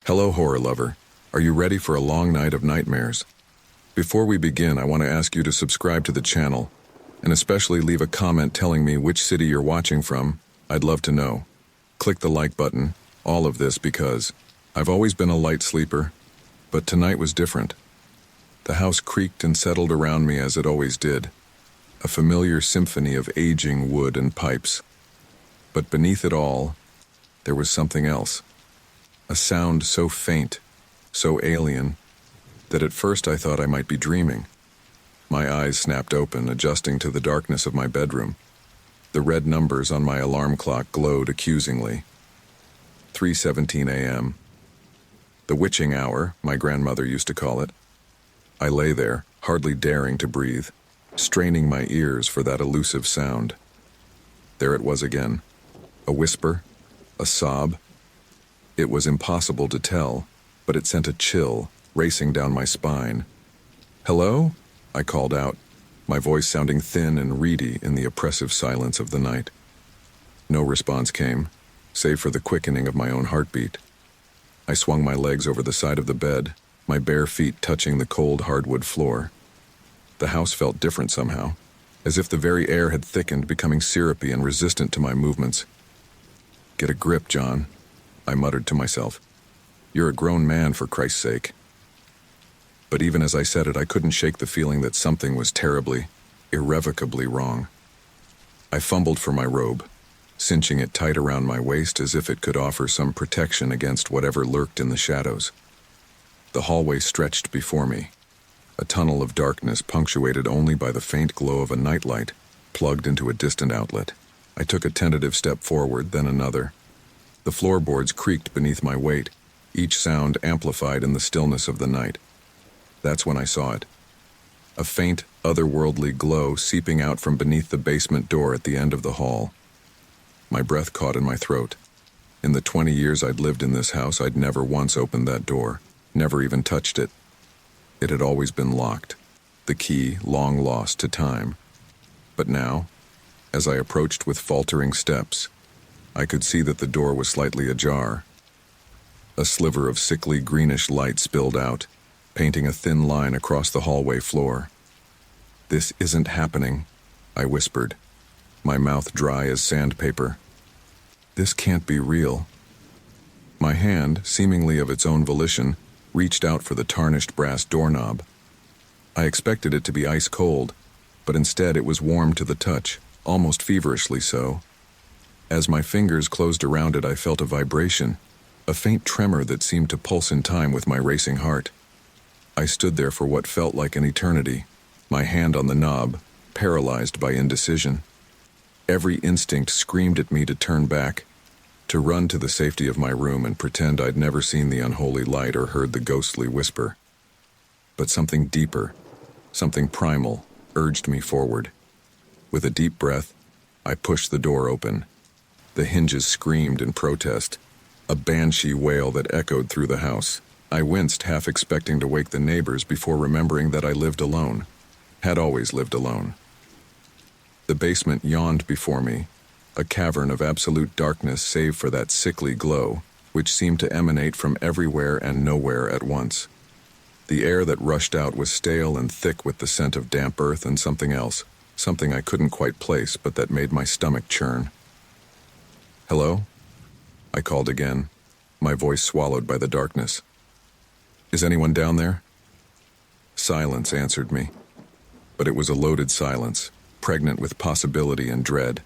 Hello, horror lover. Are you ready for a long night of nightmares? Before we begin, I want to ask you to subscribe to the channel, and especially leave a comment telling me which city you're watching from. I'd love to know. Click the like button, all of this because I've always been a light sleeper, but tonight was different. The house creaked and settled around me as it always did, a familiar symphony of aging wood and pipes. But beneath it all, there was something else. A sound so faint, so alien, that at first I thought I might be dreaming. My eyes snapped open, adjusting to the darkness of my bedroom. The red numbers on my alarm clock glowed accusingly. 3:17 a.m. The witching hour, my grandmother used to call it. I lay there, hardly daring to breathe, straining my ears for that elusive sound. There it was again. A whisper, a sob. It was impossible to tell, but it sent a chill racing down my spine. "Hello?" I called out, my voice sounding thin and reedy in the oppressive silence of the night. No response came, save for the quickening of my own heartbeat. I swung my legs over the side of the bed, my bare feet touching the cold hardwood floor. The house felt different somehow, as if the very air had thickened, becoming syrupy and resistant to my movements. "Get a grip, John," I muttered to myself. "You're a grown man, for Christ's sake." But even as I said it, I couldn't shake the feeling that something was terribly, irrevocably wrong. I fumbled for my robe, cinching it tight around my waist as if it could offer some protection against whatever lurked in the shadows. The hallway stretched before me, a tunnel of darkness punctuated only by the faint glow of a nightlight plugged into a distant outlet. I took a tentative step forward, then another. The floorboards creaked beneath my weight, each sound amplified in the stillness of the night. That's when I saw it. A faint, otherworldly glow seeping out from beneath the basement door at the end of the hall. My breath caught in my throat. In the 20 years I'd lived in this house, I'd never once opened that door, never even touched it. It had always been locked, the key long lost to time. But now, as I approached with faltering steps, I could see that the door was slightly ajar. A sliver of sickly greenish light spilled out, painting a thin line across the hallway floor. "This isn't happening," I whispered, my mouth dry as sandpaper. "This can't be real." My hand, seemingly of its own volition, reached out for the tarnished brass doorknob. I expected it to be ice cold, but instead it was warm to the touch, almost feverishly so. As my fingers closed around it, I felt a vibration, a faint tremor that seemed to pulse in time with my racing heart. I stood there for what felt like an eternity, my hand on the knob, paralyzed by indecision. Every instinct screamed at me to turn back, to run to the safety of my room and pretend I'd never seen the unholy light or heard the ghostly whisper. But something deeper, something primal, urged me forward. With a deep breath, I pushed the door open. The hinges screamed in protest, a banshee wail that echoed through the house. I winced, half expecting to wake the neighbors before remembering that I lived alone, had always lived alone. The basement yawned before me, a cavern of absolute darkness save for that sickly glow, which seemed to emanate from everywhere and nowhere at once. The air that rushed out was stale and thick with the scent of damp earth and something else, something I couldn't quite place but that made my stomach churn. "Hello?" I called again, my voice swallowed by the darkness. "Is anyone down there?" Silence answered me, but it was a loaded silence, pregnant with possibility and dread.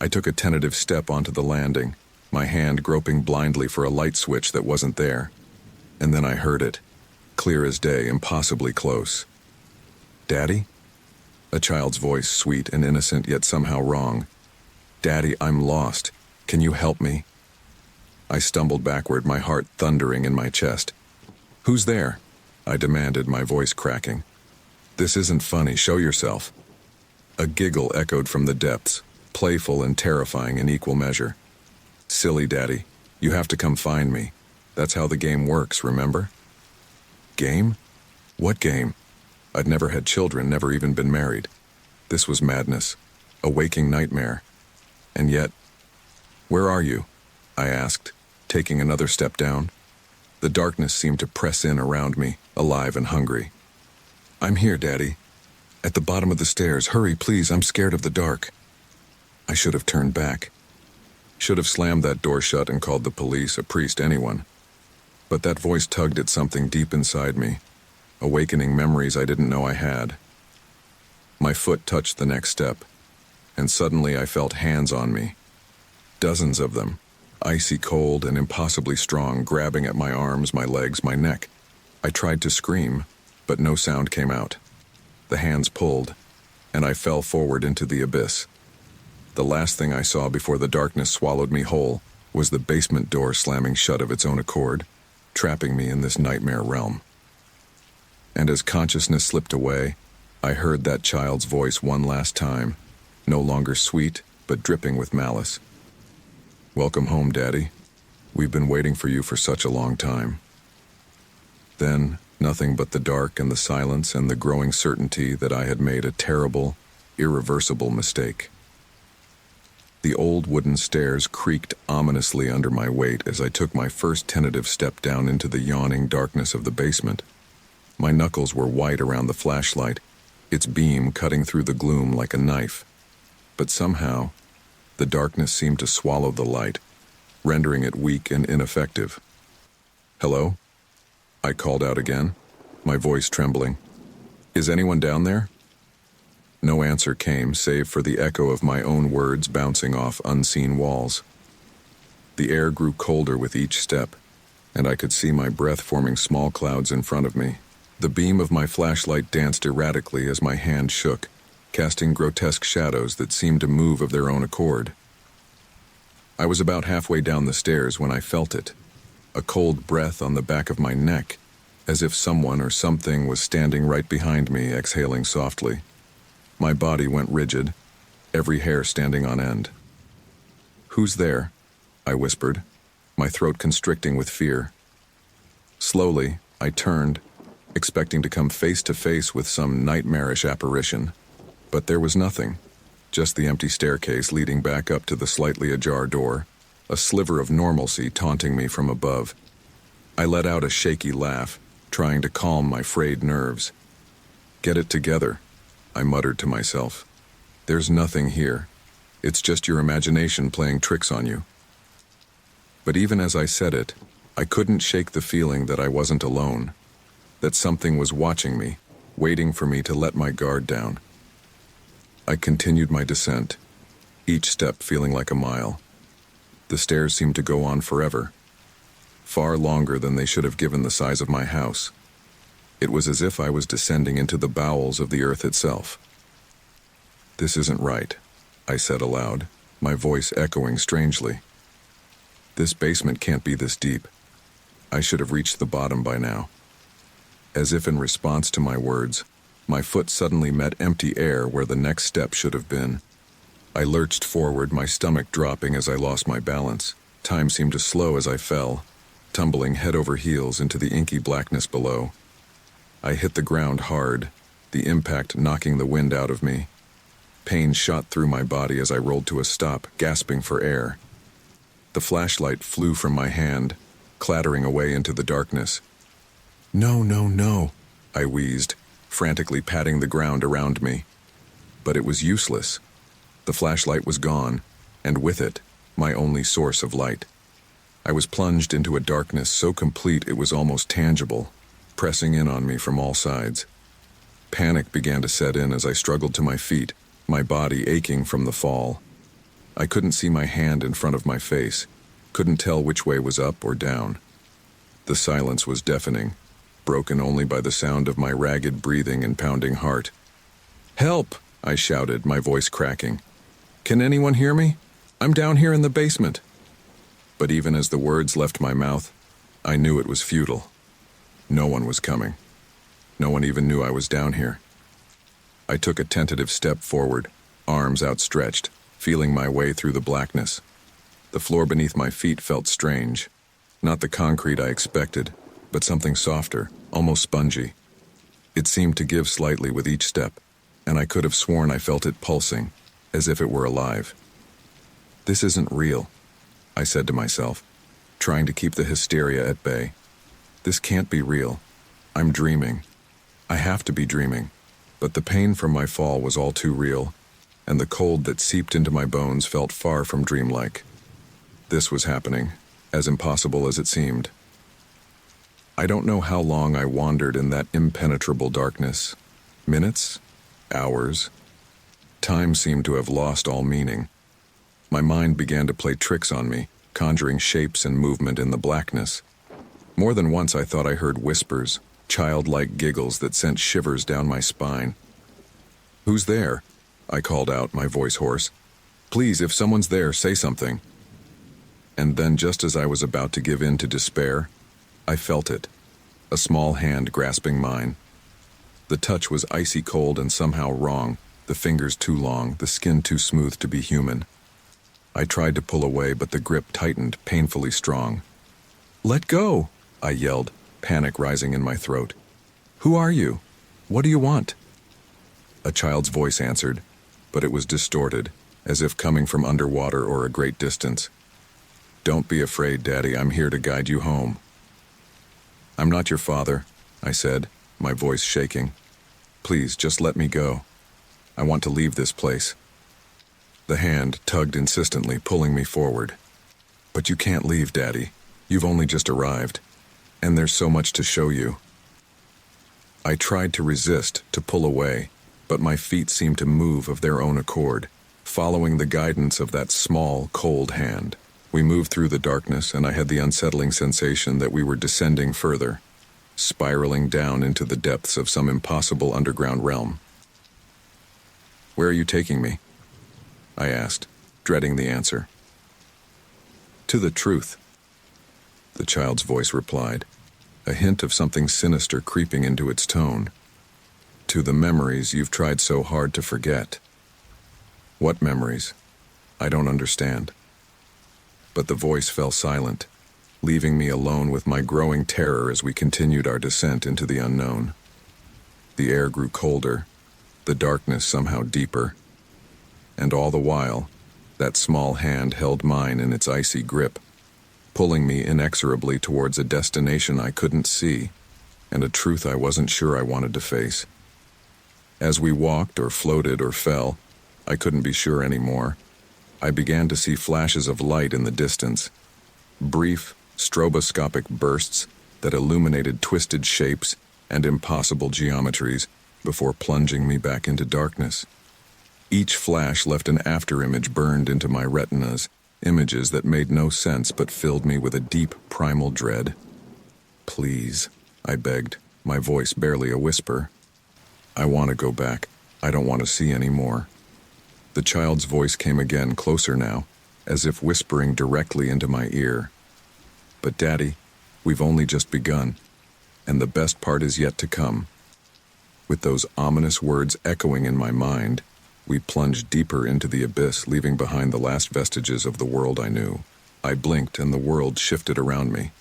I took a tentative step onto the landing, my hand groping blindly for a light switch that wasn't there. And then I heard it, clear as day, impossibly close. "Daddy?" A child's voice, sweet and innocent, yet somehow wrong. "Daddy, I'm lost. Can you help me?" I stumbled backward, my heart thundering in my chest. "Who's there?" I demanded, my voice cracking. "This isn't funny. Show yourself." A giggle echoed from the depths, playful and terrifying in equal measure. "Silly Daddy, you have to come find me. That's how the game works, remember?" Game? What game? I'd never had children, never even been married. This was madness, a waking nightmare. And yet, "Where are you?" I asked, taking another step down. The darkness seemed to press in around me, alive and hungry. "I'm here, Daddy. At the bottom of the stairs. Hurry, please, I'm scared of the dark." I should have turned back. Should have slammed that door shut and called the police, a priest, anyone. But that voice tugged at something deep inside me, awakening memories I didn't know I had. My foot touched the next step, and suddenly I felt hands on me. Dozens of them, icy cold and impossibly strong, grabbing at my arms, my legs, my neck. I tried to scream, but no sound came out. The hands pulled, and I fell forward into the abyss. The last thing I saw before the darkness swallowed me whole was the basement door slamming shut of its own accord, trapping me in this nightmare realm. And as consciousness slipped away, I heard that child's voice one last time, no longer sweet, but dripping with malice. "Welcome home, Daddy. We've been waiting for you for such a long time." Then, nothing but the dark and the silence and the growing certainty that I had made a terrible, irreversible mistake. The old wooden stairs creaked ominously under my weight as I took my first tentative step down into the yawning darkness of the basement. My knuckles were white around the flashlight, its beam cutting through the gloom like a knife. But somehow, the darkness seemed to swallow the light, rendering it weak and ineffective. "Hello?" I called out again, my voice trembling. "Is anyone down there?" No answer came, save for the echo of my own words bouncing off unseen walls. The air grew colder with each step, and I could see my breath forming small clouds in front of me. The beam of my flashlight danced erratically as my hand shook, casting grotesque shadows that seemed to move of their own accord. I was about halfway down the stairs when I felt it, a cold breath on the back of my neck, as if someone or something was standing right behind me, exhaling softly. My body went rigid, every hair standing on end. "Who's there?" I whispered, my throat constricting with fear. Slowly, I turned, expecting to come face to face with some nightmarish apparition. But there was nothing, just the empty staircase leading back up to the slightly ajar door, a sliver of normalcy taunting me from above. I let out a shaky laugh, trying to calm my frayed nerves. "Get it together," I muttered to myself. "There's nothing here. It's just your imagination playing tricks on you." But even as I said it, I couldn't shake the feeling that I wasn't alone, that something was watching me, waiting for me to let my guard down. I continued my descent, each step feeling like a mile. The stairs seemed to go on forever, far longer than they should have given the size of my house. It was as if I was descending into the bowels of the earth itself. "This isn't right," I said aloud, my voice echoing strangely. "This basement can't be this deep. I should have reached the bottom by now." As if in response to my words, my foot suddenly met empty air where the next step should have been. I lurched forward, my stomach dropping as I lost my balance. Time seemed to slow as I fell, tumbling head over heels into the inky blackness below. I hit the ground hard, the impact knocking the wind out of me. Pain shot through my body as I rolled to a stop, gasping for air. The flashlight flew from my hand, clattering away into the darkness. "No, no, no," I wheezed, frantically patting the ground around me. But it was useless. The flashlight was gone, and with it, my only source of light. I was plunged into a darkness so complete it was almost tangible, pressing in on me from all sides. Panic began to set in as I struggled to my feet, my body aching from the fall. I couldn't see my hand in front of my face, couldn't tell which way was up or down. The silence was deafening, broken only by the sound of my ragged breathing and pounding heart. "Help!" I shouted, my voice cracking. "Can anyone hear me? I'm down here in the basement." But even as the words left my mouth, I knew it was futile. No one was coming. No one even knew I was down here. I took a tentative step forward, arms outstretched, feeling my way through the blackness. The floor beneath my feet felt strange. Not the concrete I expected, but something softer, almost spongy. It seemed to give slightly with each step, and I could have sworn I felt it pulsing, as if it were alive. "This isn't real," I said to myself, trying to keep the hysteria at bay. This can't be real. I'm dreaming. I have to be dreaming. But the pain from my fall was all too real, and the cold that seeped into my bones felt far from dreamlike. This was happening, as impossible as it seemed. I don't know how long I wandered in that impenetrable darkness. Minutes? Hours? Time seemed to have lost all meaning. My mind began to play tricks on me, conjuring shapes and movement in the blackness. More than once I thought I heard whispers, childlike giggles that sent shivers down my spine. "Who's there?" I called out, my voice hoarse. "Please, if someone's there, say something." And then, just as I was about to give in to despair, I felt it, a small hand grasping mine. The touch was icy cold and somehow wrong, the fingers too long, the skin too smooth to be human. I tried to pull away, but the grip tightened, painfully strong. "Let go!" I yelled, panic rising in my throat. "Who are you? What do you want?" A child's voice answered, but it was distorted, as if coming from underwater or a great distance. "Don't be afraid, Daddy, I'm here to guide you home." "I'm not your father," I said, my voice shaking. "Please, just let me go. I want to leave this place." The hand tugged insistently, pulling me forward. "But you can't leave, Daddy. You've only just arrived, and there's so much to show you." I tried to resist, to pull away, but my feet seemed to move of their own accord, following the guidance of that small, cold hand. We moved through the darkness, and I had the unsettling sensation that we were descending further, spiraling down into the depths of some impossible underground realm. "Where are you taking me?" I asked, dreading the answer. "To the truth," the child's voice replied, a hint of something sinister creeping into its tone. "To the memories you've tried so hard to forget." "What memories? I don't understand." But the voice fell silent, leaving me alone with my growing terror as we continued our descent into the unknown. The air grew colder, the darkness somehow deeper, and all the while, that small hand held mine in its icy grip, pulling me inexorably towards a destination I couldn't see, and a truth I wasn't sure I wanted to face. As we walked or floated or fell, I couldn't be sure anymore. I began to see flashes of light in the distance, brief, stroboscopic bursts that illuminated twisted shapes and impossible geometries before plunging me back into darkness. Each flash left an afterimage burned into my retinas, images that made no sense but filled me with a deep, primal dread. "Please," I begged, my voice barely a whisper. "I want to go back. I don't want to see any more." The child's voice came again, closer now, as if whispering directly into my ear. "But Daddy, we've only just begun, and the best part is yet to come." With those ominous words echoing in my mind, we plunged deeper into the abyss, leaving behind the last vestiges of the world I knew. I blinked and the world shifted around me.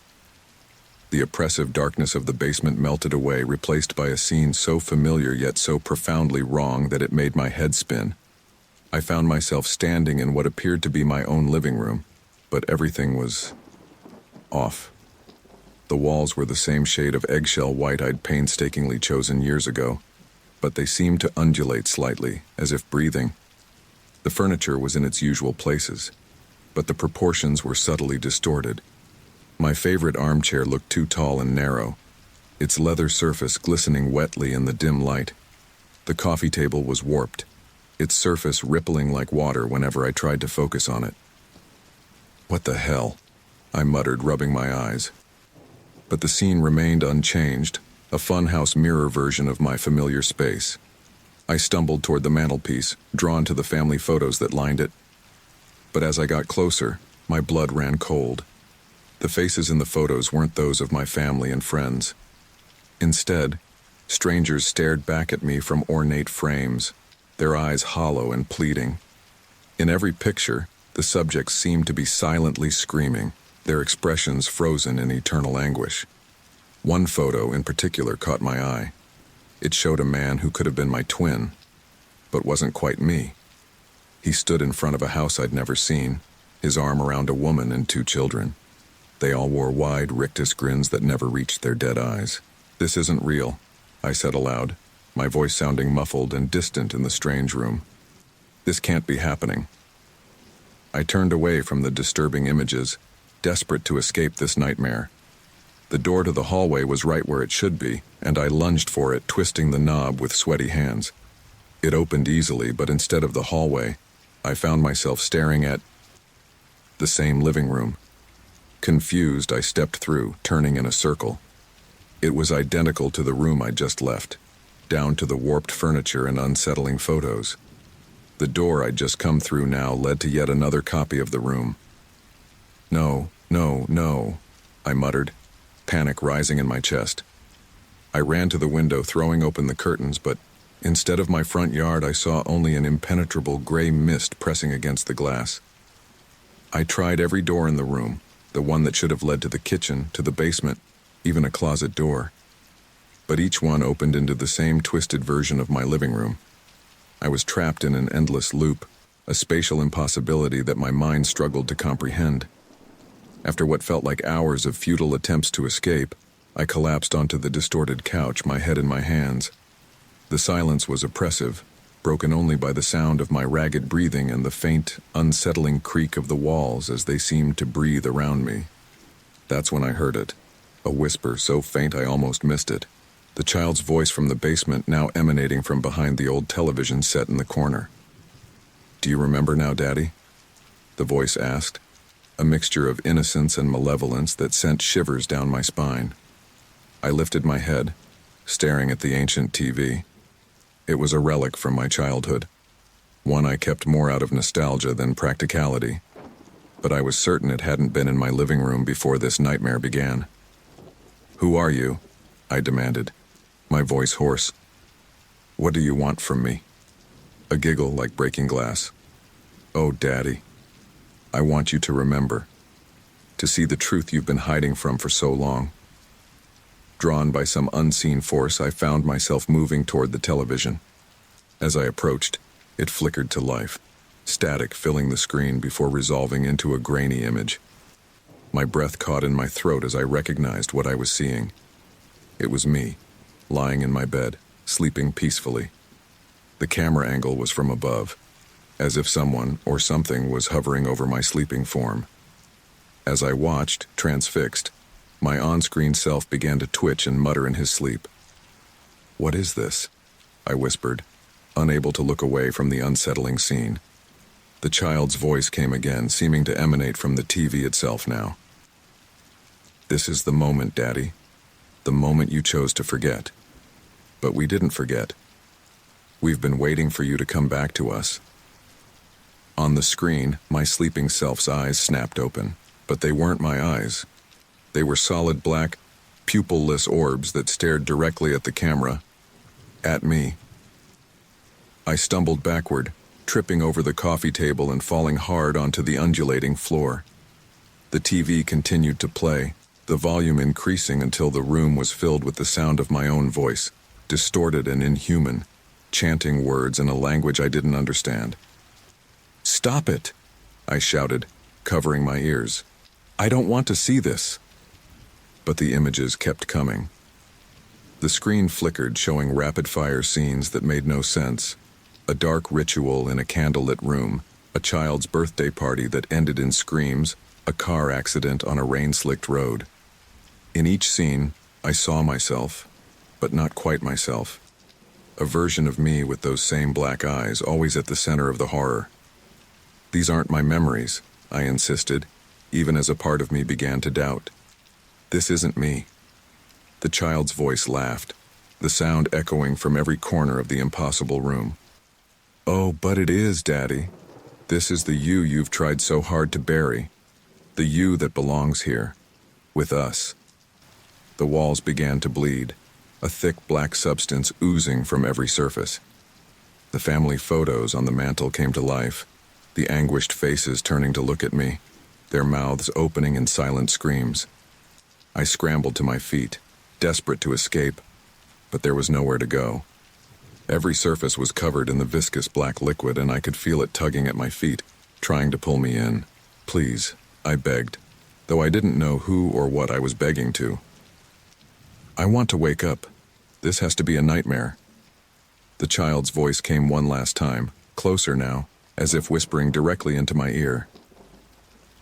The oppressive darkness of the basement melted away, replaced by a scene so familiar yet so profoundly wrong that it made my head spin. I found myself standing in what appeared to be my own living room, but everything was off. The walls were the same shade of eggshell white I'd painstakingly chosen years ago, but they seemed to undulate slightly, as if breathing. The furniture was in its usual places, but the proportions were subtly distorted. My favorite armchair looked too tall and narrow, its leather surface glistening wetly in the dim light. The coffee table was warped, its surface rippling like water whenever I tried to focus on it. "What the hell?" I muttered, rubbing my eyes. But the scene remained unchanged, a funhouse mirror version of my familiar space. I stumbled toward the mantelpiece, drawn to the family photos that lined it. But as I got closer, my blood ran cold. The faces in the photos weren't those of my family and friends. Instead, strangers stared back at me from ornate frames, their eyes hollow and pleading. In every picture, the subjects seemed to be silently screaming, their expressions frozen in eternal anguish. One photo in particular caught my eye. It showed a man who could have been my twin, but wasn't quite me. He stood in front of a house I'd never seen, his arm around a woman and two children. They all wore wide, rictus grins that never reached their dead eyes. "This isn't real," I said aloud, my voice sounding muffled and distant in the strange room. "This can't be happening." I turned away from the disturbing images, desperate to escape this nightmare. The door to the hallway was right where it should be, and I lunged for it, twisting the knob with sweaty hands. It opened easily, but instead of the hallway, I found myself staring at the same living room. Confused, I stepped through, turning in a circle. It was identical to the room I'd just left, down to the warped furniture and unsettling photos. The door I'd just come through now led to yet another copy of the room. "No, no, no," I muttered, panic rising in my chest. I ran to the window, throwing open the curtains, but instead of my front yard, I saw only an impenetrable gray mist pressing against the glass. I tried every door in the room, the one that should have led to the kitchen, to the basement, even a closet door. But each one opened into the same twisted version of my living room. I was trapped in an endless loop, a spatial impossibility that my mind struggled to comprehend. After what felt like hours of futile attempts to escape, I collapsed onto the distorted couch, my head in my hands. The silence was oppressive, broken only by the sound of my ragged breathing and the faint, unsettling creak of the walls as they seemed to breathe around me. That's when I heard it, a whisper so faint I almost missed it. The child's voice from the basement, now emanating from behind the old television set in the corner. "Do you remember now, Daddy?" the voice asked, a mixture of innocence and malevolence that sent shivers down my spine. I lifted my head, staring at the ancient TV. It was a relic from my childhood, one I kept more out of nostalgia than practicality, but I was certain it hadn't been in my living room before this nightmare began. "Who are you?" I demanded, my voice hoarse. "What do you want from me?" A giggle like breaking glass. "Oh, Daddy, I want you to remember, to see the truth you've been hiding from for so long." Drawn by some unseen force, I found myself moving toward the television. As I approached, it flickered to life, static filling the screen before resolving into a grainy image. My breath caught in my throat as I recognized what I was seeing. It was me, lying in my bed, sleeping peacefully. The camera angle was from above, as if someone or something was hovering over my sleeping form. As I watched, transfixed, my on-screen self began to twitch and mutter in his sleep. "What is this?" I whispered, unable to look away from the unsettling scene. The child's voice came again, seeming to emanate from the TV itself now. "This is the moment, Daddy. The moment you chose to forget. But we didn't forget. We've been waiting for you to come back to us." On the screen, my sleeping self's eyes snapped open, but they weren't my eyes. They were solid black, pupil-less orbs that stared directly at the camera, at me. I stumbled backward, tripping over the coffee table and falling hard onto the undulating floor. The TV continued to play, the volume increasing until the room was filled with the sound of my own voice, distorted and inhuman, chanting words in a language I didn't understand. "Stop it!" I shouted, covering my ears. "I don't want to see this." But the images kept coming. The screen flickered, showing rapid-fire scenes that made no sense. A dark ritual in a candlelit room, a child's birthday party that ended in screams, a car accident on a rain-slicked road. In each scene, I saw myself, but not quite myself. A version of me with those same black eyes, always at the center of the horror. "These aren't my memories," I insisted, even as a part of me began to doubt. "This isn't me." The child's voice laughed, the sound echoing from every corner of the impossible room. "Oh, but it is, Daddy. This is the you you've tried so hard to bury. The you that belongs here, with us." The walls began to bleed, a thick black substance oozing from every surface. The family photos on the mantel came to life, the anguished faces turning to look at me, their mouths opening in silent screams. I scrambled to my feet, desperate to escape, but there was nowhere to go. Every surface was covered in the viscous black liquid, and I could feel it tugging at my feet, trying to pull me in. "Please," I begged. though I didn't know who or what I was begging to. I want to wake up. This has to be a nightmare. The child's voice came one last time, closer now, as if whispering directly into my ear.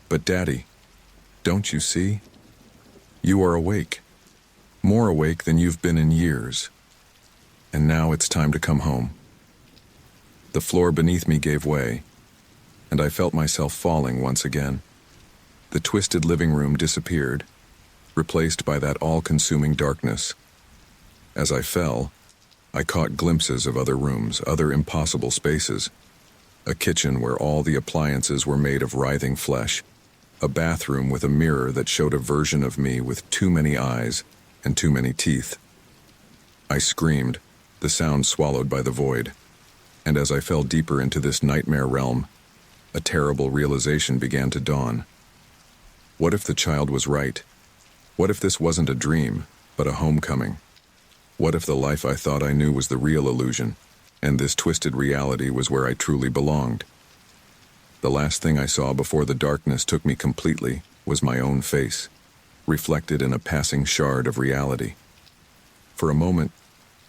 But Daddy, don't you see? You are awake. More awake than you've been in years. And now it's time to come home. The floor beneath me gave way, and I felt myself falling once again. The twisted living room disappeared, replaced by that all-consuming darkness. As I fell, I caught glimpses of other rooms, other impossible spaces. A kitchen where all the appliances were made of writhing flesh. A bathroom with a mirror that showed a version of me with too many eyes and too many teeth. I screamed, the sound swallowed by the void. And as I fell deeper into this nightmare realm, a terrible realization began to dawn. What if the child was right? What if this wasn't a dream, but a homecoming? What if the life I thought I knew was the real illusion, and this twisted reality was where I truly belonged? The last thing I saw before the darkness took me completely was my own face, reflected in a passing shard of reality. For a moment,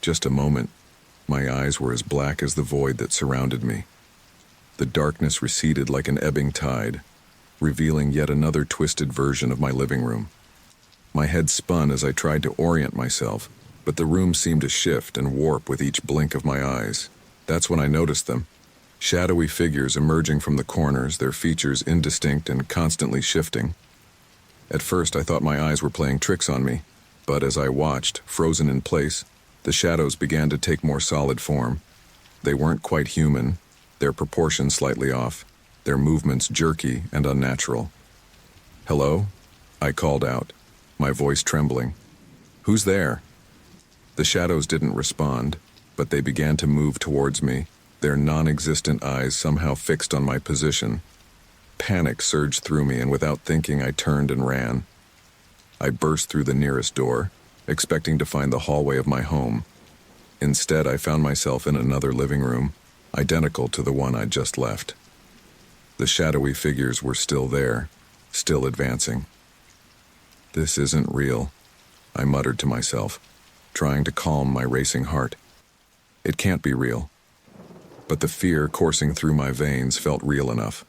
just a moment, my eyes were as black as the void that surrounded me. The darkness receded like an ebbing tide, revealing yet another twisted version of my living room. My head spun as I tried to orient myself, but the room seemed to shift and warp with each blink of my eyes. That's when I noticed them. Shadowy figures emerging from the corners, their features indistinct and constantly shifting. At first I thought my eyes were playing tricks on me, but as I watched, frozen in place, the shadows began to take more solid form. They weren't quite human, their proportions slightly off, their movements jerky and unnatural. "Hello?" I called out, my voice trembling. "Who's there?" The shadows didn't respond, but they began to move towards me, their non-existent eyes somehow fixed on my position. Panic surged through me, and without thinking, I turned and ran. I burst through the nearest door, expecting to find the hallway of my home. Instead, I found myself in another living room, identical to the one I'd just left. The shadowy figures were still there, still advancing. "This isn't real," I muttered to myself, trying to calm my racing heart. It can't be real. But the fear coursing through my veins felt real enough.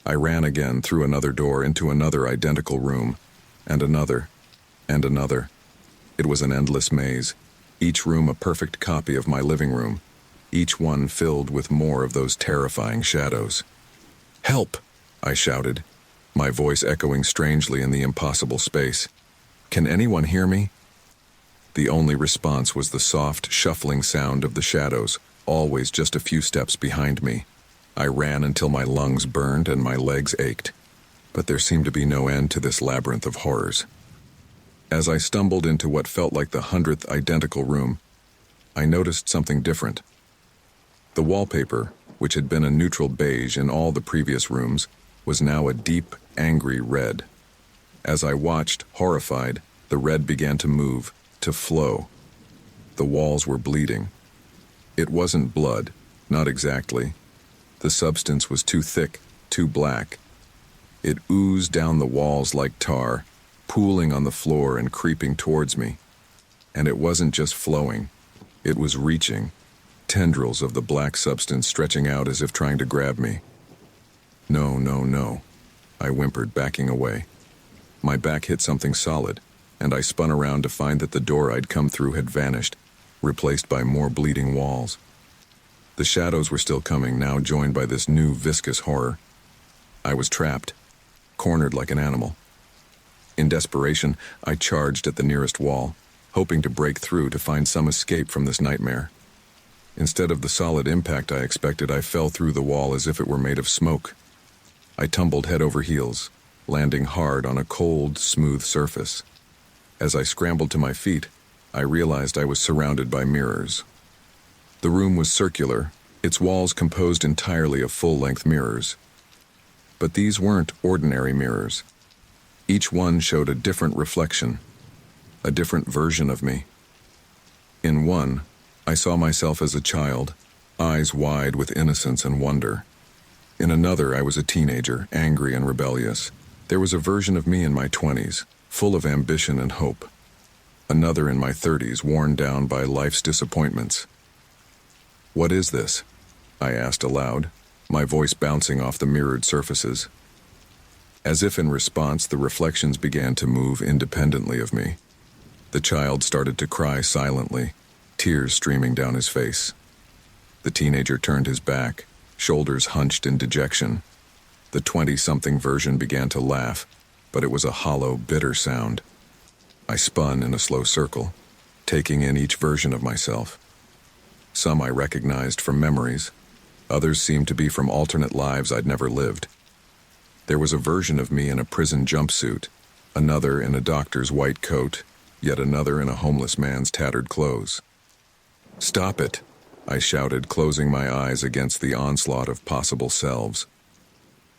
I ran again through another door into another identical room, and another, and another. It was an endless maze, each room a perfect copy of my living room, each one filled with more of those terrifying shadows. "Help!" I shouted, my voice echoing strangely in the impossible space. "Can anyone hear me?" The only response was the soft, shuffling sound of the shadows, always just a few steps behind me. I ran until my lungs burned and my legs ached, but there seemed to be no end to this labyrinth of horrors. As I stumbled into what felt like the 100th identical room, I noticed something different. The wallpaper, which had been a neutral beige in all the previous rooms, was now a deep, angry red. As I watched, horrified, the red began to move, to flow. The walls were bleeding. It wasn't blood, not exactly. The substance was too thick, too black. It oozed down the walls like tar, pooling on the floor and creeping towards me. And it wasn't just flowing, it was reaching, tendrils of the black substance stretching out as if trying to grab me. "No, no, no," I whimpered, backing away. My back hit something solid, and I spun around to find that the door I'd come through had vanished, replaced by more bleeding walls. The shadows were still coming, now joined by this new viscous horror. I was trapped, cornered like an animal. In desperation, I charged at the nearest wall, hoping to break through to find some escape from this nightmare. Instead of the solid impact I expected, I fell through the wall as if it were made of smoke. I tumbled head over heels, landing hard on a cold, smooth surface. As I scrambled to my feet, I realized I was surrounded by mirrors. The room was circular, its walls composed entirely of full-length mirrors. But these weren't ordinary mirrors. Each one showed a different reflection, a different version of me. In one, I saw myself as a child, eyes wide with innocence and wonder. In another, I was a teenager, angry and rebellious. There was a version of me in my 20s, full of ambition and hope. Another in my 30s, worn down by life's disappointments. "What is this?" I asked aloud, my voice bouncing off the mirrored surfaces. As if in response, the reflections began to move independently of me. The child started to cry silently, tears streaming down his face. The teenager turned his back, shoulders hunched in dejection. The 20-something version began to laugh, but it was a hollow, bitter sound. I spun in a slow circle, taking in each version of myself. Some I recognized from memories. Others seemed to be from alternate lives I'd never lived. There was a version of me in a prison jumpsuit, another in a doctor's white coat, yet another in a homeless man's tattered clothes. "Stop it!" I shouted, closing my eyes against the onslaught of possible selves.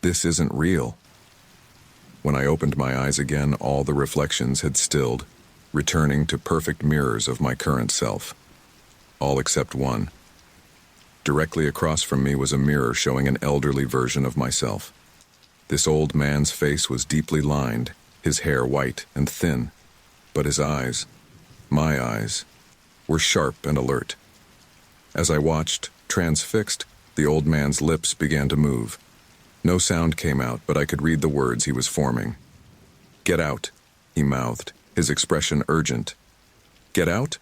"This isn't real." When I opened my eyes again, all the reflections had stilled, returning to perfect mirrors of my current self. All except one. Directly across from me was a mirror showing an elderly version of myself. This old man's face was deeply lined, his hair white and thin, but his eyes, my eyes, were sharp and alert. As I watched, transfixed, the old man's lips began to move. No sound came out, but I could read the words he was forming. "Get out," he mouthed, his expression urgent. "Get out?"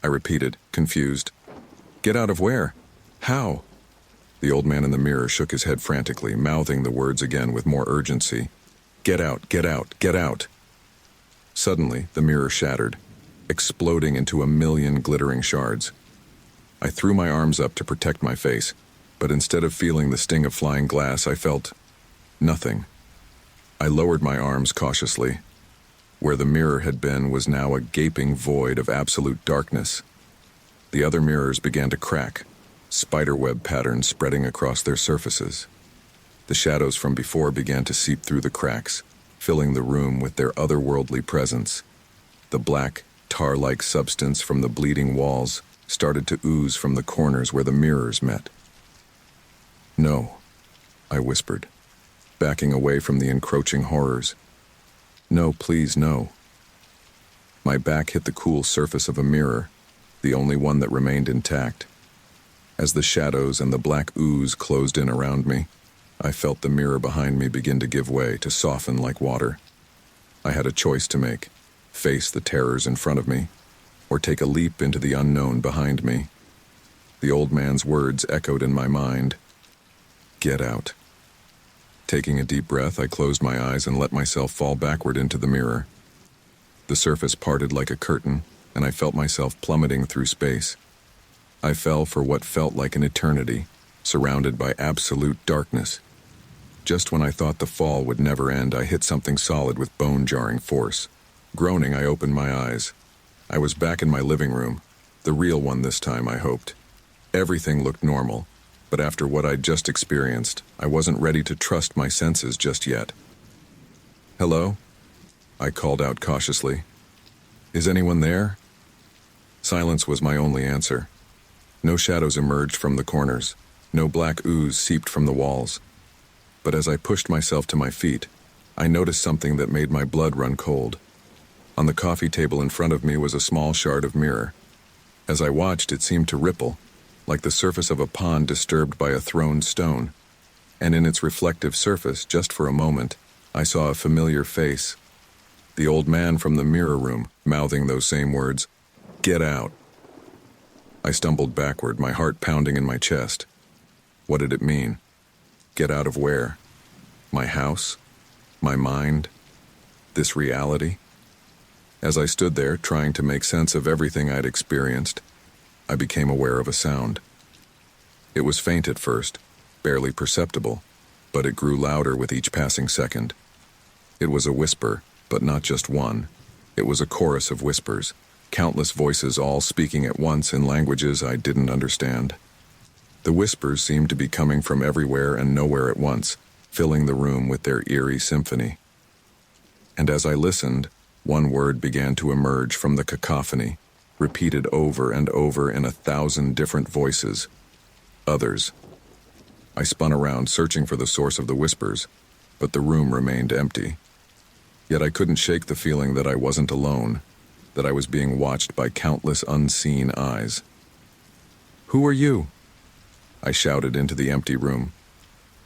I repeated, confused. "Get out of where? How?" The old man in the mirror shook his head frantically, mouthing the words again with more urgency. "Get out, get out, get out." Suddenly, the mirror shattered, exploding into a million glittering shards. I threw my arms up to protect my face, but instead of feeling the sting of flying glass, I felt nothing. I lowered my arms cautiously. Where the mirror had been was now a gaping void of absolute darkness. The other mirrors began to crack, spiderweb patterns spreading across their surfaces. The shadows from before began to seep through the cracks, filling the room with their otherworldly presence. The black, tar-like substance from the bleeding walls started to ooze from the corners where the mirrors met. "No," I whispered, backing away from the encroaching horrors. "No, please, no." My back hit the cool surface of a mirror, the only one that remained intact. As the shadows and the black ooze closed in around me, I felt the mirror behind me begin to give way, to soften like water. I had a choice to make: face the terrors in front of me, or take a leap into the unknown behind me. The old man's words echoed in my mind. "Get out." Taking a deep breath, I closed my eyes and let myself fall backward into the mirror. The surface parted like a curtain, and I felt myself plummeting through space. I fell for what felt like an eternity, surrounded by absolute darkness. Just when I thought the fall would never end, I hit something solid with bone-jarring force. Groaning, I opened my eyes. I was back in my living room, the real one this time, I hoped. Everything looked normal, but after what I'd just experienced, I wasn't ready to trust my senses just yet. "Hello?" I called out cautiously. "Is anyone there?" Silence was my only answer. No shadows emerged from the corners. No black ooze seeped from the walls. But as I pushed myself to my feet, I noticed something that made my blood run cold. On the coffee table in front of me was a small shard of mirror. As I watched, it seemed to ripple, like the surface of a pond disturbed by a thrown stone. And in its reflective surface, just for a moment, I saw a familiar face. The old man from the mirror room, mouthing those same words, "Get out." I stumbled backward, my heart pounding in my chest. What did it mean? Get out of where? My house? My mind? This reality? As I stood there, trying to make sense of everything I'd experienced, I became aware of a sound. It was faint at first, barely perceptible, but it grew louder with each passing second. It was a whisper, but not just one. It was a chorus of whispers, countless voices all speaking at once in languages I didn't understand. The whispers seemed to be coming from everywhere and nowhere at once, filling the room with their eerie symphony. And as I listened, one word began to emerge from the cacophony, repeated over and over in 1,000 different voices. Others. I spun around, searching for the source of the whispers, but the room remained empty. Yet I couldn't shake the feeling that I wasn't alone, that I was being watched by countless unseen eyes. "Who are you?" I shouted into the empty room.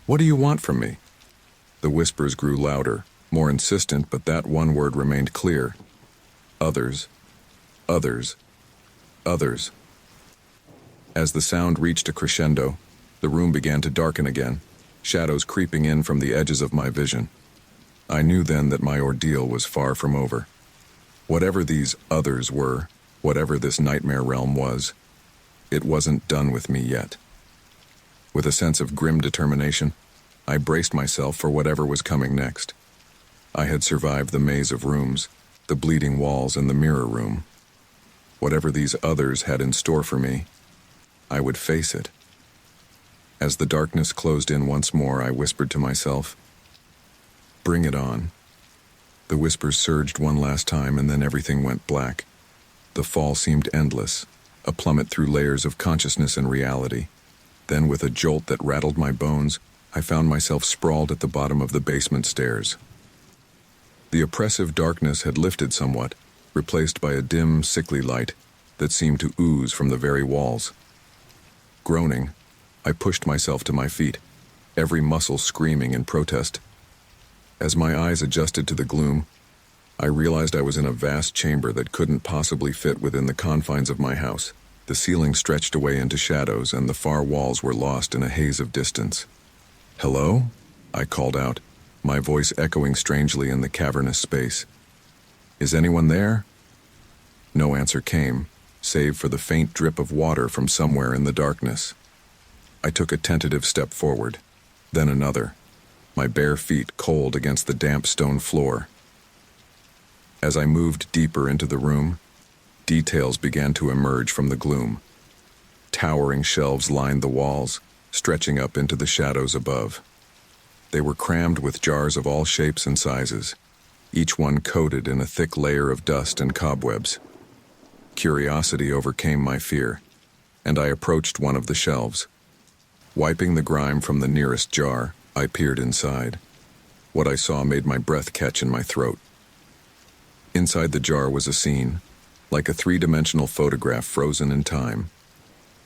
"What do you want from me?" The whispers grew louder, more insistent, but that one word remained clear. Others. Others. Others. As the sound reached a crescendo, the room began to darken again, shadows creeping in from the edges of my vision. I knew then that my ordeal was far from over. Whatever these others were, whatever this nightmare realm was, it wasn't done with me yet. With a sense of grim determination, I braced myself for whatever was coming next. I had survived the maze of rooms, the bleeding walls, and the mirror room. Whatever these others had in store for me, I would face it. As the darkness closed in once more, I whispered to myself, "Bring it on." The whispers surged one last time, and then everything went black. The fall seemed endless, a plummet through layers of consciousness and reality. Then, with a jolt that rattled my bones, I found myself sprawled at the bottom of the basement stairs. The oppressive darkness had lifted somewhat, replaced by a dim, sickly light that seemed to ooze from the very walls. Groaning, I pushed myself to my feet, every muscle screaming in protest. As my eyes adjusted to the gloom, I realized I was in a vast chamber that couldn't possibly fit within the confines of my house. The ceiling stretched away into shadows, and the far walls were lost in a haze of distance. "Hello?" I called out, my voice echoing strangely in the cavernous space. "Is anyone there?" No answer came, save for the faint drip of water from somewhere in the darkness. I took a tentative step forward, then another, my bare feet cold against the damp stone floor. As I moved deeper into the room, details began to emerge from the gloom. Towering shelves lined the walls, stretching up into the shadows above. They were crammed with jars of all shapes and sizes, each one coated in a thick layer of dust and cobwebs. Curiosity overcame my fear, and I approached one of the shelves. Wiping the grime from the nearest jar, I peered inside. What I saw made my breath catch in my throat. Inside the jar was a scene, like a three-dimensional photograph frozen in time.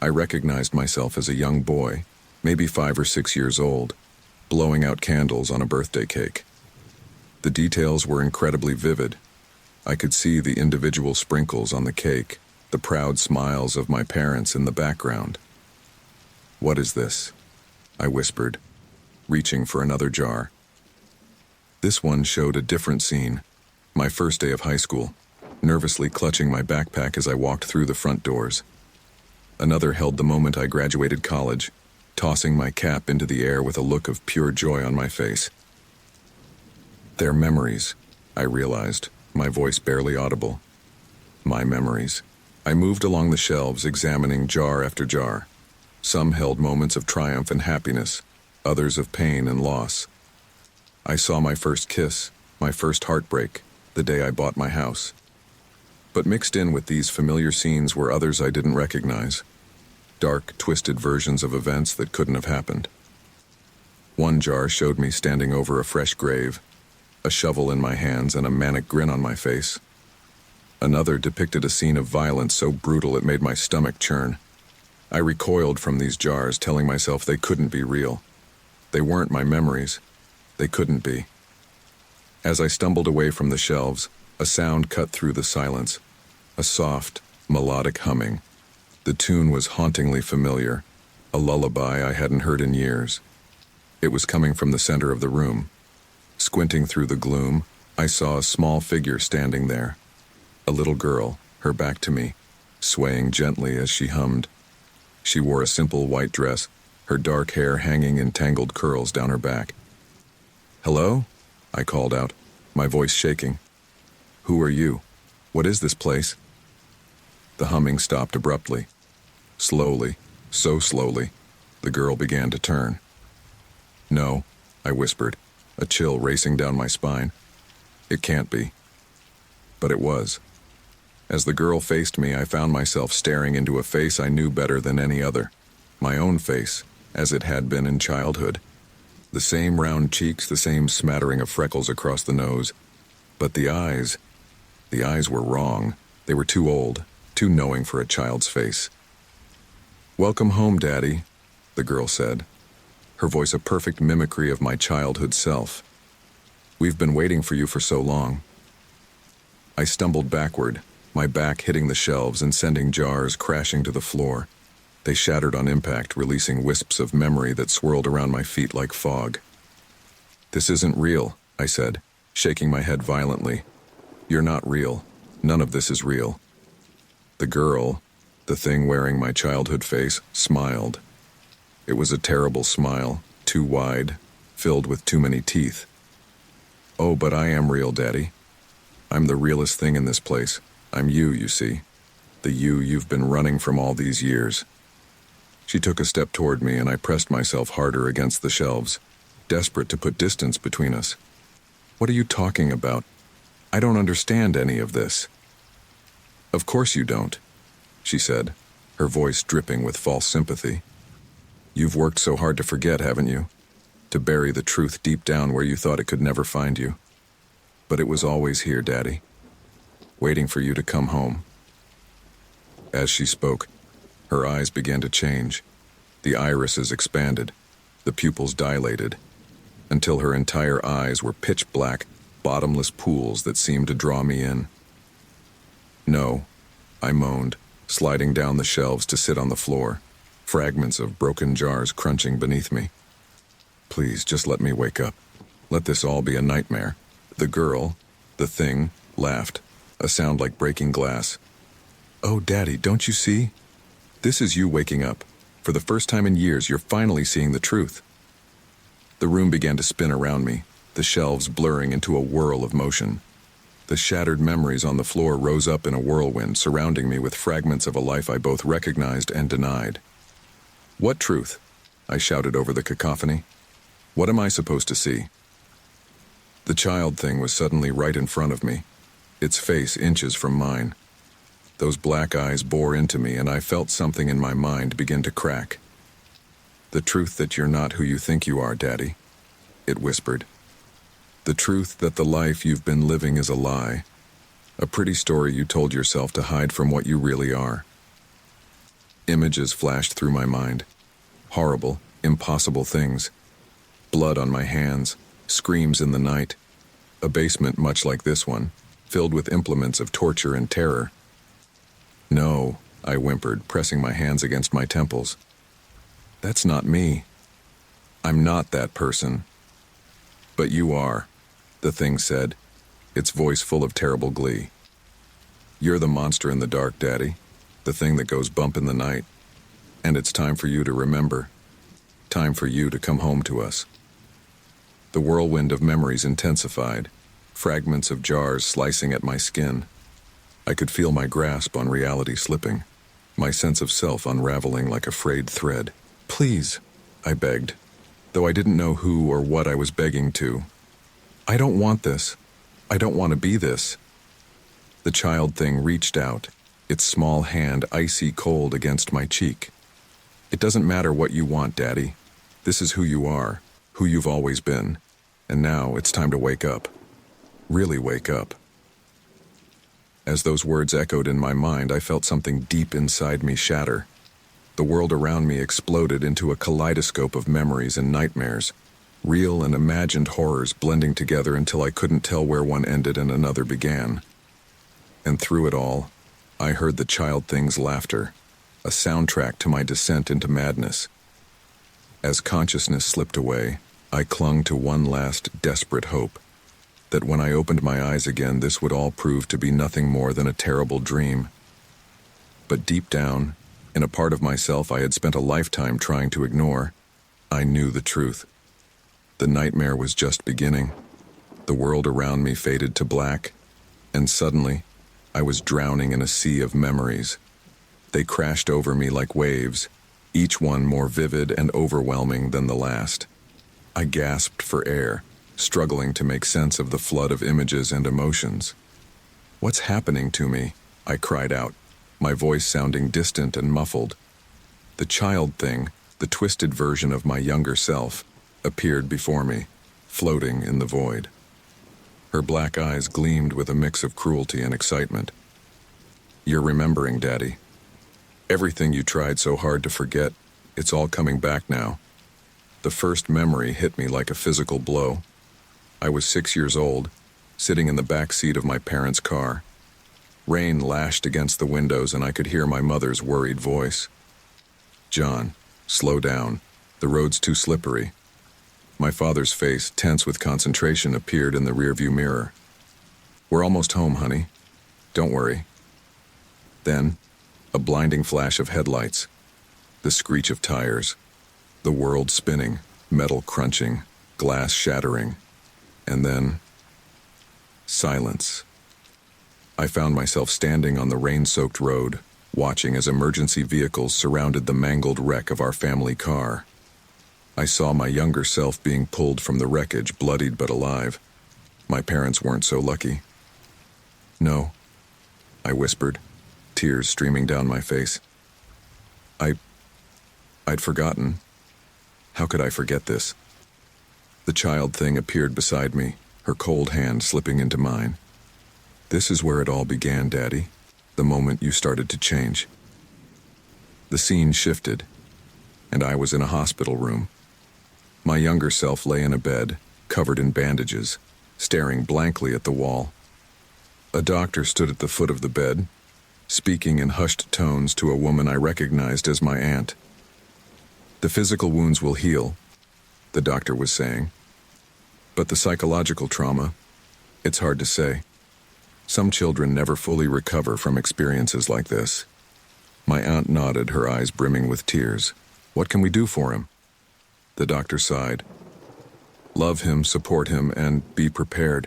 I recognized myself as a young boy, maybe 5 or 6 years old, blowing out candles on a birthday cake. The details were incredibly vivid. I could see the individual sprinkles on the cake, the proud smiles of my parents in the background. "What is this?" I whispered, reaching for another jar. This one showed a different scene, my first day of high school, nervously clutching my backpack as I walked through the front doors. Another held the moment I graduated college, tossing my cap into the air with a look of pure joy on my face. "They're memories," I realized, my voice barely audible. My memories. I moved along the shelves, examining jar after jar. Some held moments of triumph and happiness, others of pain and loss. I saw my first kiss, my first heartbreak, the day I bought my house. But mixed in with these familiar scenes were others I didn't recognize. Dark, twisted versions of events that couldn't have happened. One jar showed me standing over a fresh grave, a shovel in my hands and a manic grin on my face. Another depicted a scene of violence so brutal it made my stomach churn. I recoiled from these jars, telling myself they couldn't be real. They weren't my memories. They couldn't be. As I stumbled away from the shelves, a sound cut through the silence. A soft, melodic humming. The tune was hauntingly familiar, a lullaby I hadn't heard in years. It was coming from the center of the room. Squinting through the gloom, I saw a small figure standing there. A little girl, her back to me, swaying gently as she hummed. She wore a simple white dress, her dark hair hanging in tangled curls down her back. "Hello?" I called out, my voice shaking. "Who are you? What is this place?" The humming stopped abruptly. Slowly, so slowly, the girl began to turn. "No," I whispered, a chill racing down my spine. "It can't be." But it was. As the girl faced me, I found myself staring into a face I knew better than any other. My own face, as it had been in childhood. The same round cheeks, the same smattering of freckles across the nose, But the eyes were wrong. They were too old, too knowing for a child's face. "Welcome home, Daddy," the girl said, her voice a perfect mimicry of my childhood self. "We've been waiting for you for so long." I stumbled backward, my back hitting the shelves and sending jars crashing to the floor. They shattered on impact, releasing wisps of memory that swirled around my feet like fog. "This isn't real," I said, shaking my head violently. "You're not real. None of this is real." The girl, the thing wearing my childhood face, smiled. It was a terrible smile, too wide, filled with too many teeth. "Oh, but I am real, Daddy. I'm the realest thing in this place. I'm you see. The you've been running from all these years." She took a step toward me and I pressed myself harder against the shelves, desperate to put distance between us. "What are you talking about? I don't understand any of this." "Of course you don't," she said, her voice dripping with false sympathy. "You've worked so hard to forget, haven't you? To bury the truth deep down where you thought it could never find you. But it was always here, Daddy, waiting for you to come home." As she spoke, her eyes began to change. The irises expanded, the pupils dilated, until her entire eyes were pitch black, bottomless pools that seemed to draw me in. "No," I moaned, sliding down the shelves to sit on the floor, fragments of broken jars crunching beneath me. "Please, just let me wake up. Let this all be a nightmare." The girl, the thing, laughed, a sound like breaking glass. "Oh, Daddy, don't you see? This is you waking up. For the first time in years, you're finally seeing the truth." The room began to spin around me, the shelves blurring into a whirl of motion. The shattered memories on the floor rose up in a whirlwind, surrounding me with fragments of a life I both recognized and denied. "What truth?" I shouted over the cacophony. "What am I supposed to see?" The child thing was suddenly right in front of me, its face inches from mine. Those black eyes bore into me and I felt something in my mind begin to crack. "The truth that you're not who you think you are, Daddy," it whispered. "The truth that the life you've been living is a lie. A pretty story you told yourself to hide from what you really are." Images flashed through my mind. Horrible, impossible things. Blood on my hands, screams in the night. A basement much like this one, filled with implements of torture and terror. "No," I whimpered, pressing my hands against my temples. "That's not me. I'm not that person." "But you are," the thing said, its voice full of terrible glee. "You're the monster in the dark, Daddy, the thing that goes bump in the night. And it's time for you to remember. Time for you to come home to us." The whirlwind of memories intensified, fragments of jars slicing at my skin. I could feel my grasp on reality slipping, my sense of self unraveling like a frayed thread. "Please," I begged, though I didn't know who or what I was begging to. "I don't want this. I don't want to be this." The child thing reached out, its small hand icy cold against my cheek. "It doesn't matter what you want, Daddy. This is who you are, who you've always been. And now it's time to wake up. Really wake up." As those words echoed in my mind, I felt something deep inside me shatter. The world around me exploded into a kaleidoscope of memories and nightmares, real and imagined horrors blending together until I couldn't tell where one ended and another began. And through it all, I heard the child thing's laughter, a soundtrack to my descent into madness. As consciousness slipped away, I clung to one last desperate hope, that when I opened my eyes again, this would all prove to be nothing more than a terrible dream. But deep down, in a part of myself I had spent a lifetime trying to ignore, I knew the truth. The nightmare was just beginning. The world around me faded to black, and suddenly, I was drowning in a sea of memories. They crashed over me like waves, each one more vivid and overwhelming than the last. I gasped for air, struggling to make sense of the flood of images and emotions. "What's happening to me?" I cried out, my voice sounding distant and muffled. The child thing, the twisted version of my younger self, appeared before me, floating in the void. Her black eyes gleamed with a mix of cruelty and excitement. "You're remembering, Daddy. Everything you tried so hard to forget, it's all coming back now." The first memory hit me like a physical blow. I was 6 years old, sitting in the back seat of my parents' car. Rain lashed against the windows and I could hear my mother's worried voice. "John, slow down. The road's too slippery." My father's face, tense with concentration, appeared in the rearview mirror. "We're almost home, honey. Don't worry." Then, a blinding flash of headlights, the screech of tires, the world spinning, metal crunching, glass shattering, and then silence. I found myself standing on the rain-soaked road, watching as emergency vehicles surrounded the mangled wreck of our family car. I saw my younger self being pulled from the wreckage, bloodied but alive. My parents weren't so lucky. "No," I whispered, tears streaming down my face. I'd forgotten. How could I forget this? The child thing appeared beside me, her cold hand slipping into mine. "This is where it all began, Daddy, the moment you started to change." The scene shifted, and I was in a hospital room. My younger self lay in a bed, covered in bandages, staring blankly at the wall. A doctor stood at the foot of the bed, speaking in hushed tones to a woman I recognized as my aunt. "The physical wounds will heal," the doctor was saying. "But the psychological trauma, it's hard to say. Some children never fully recover from experiences like this." My aunt nodded, her eyes brimming with tears. "What can we do for him?" The doctor sighed. "Love him, support him, and be prepared.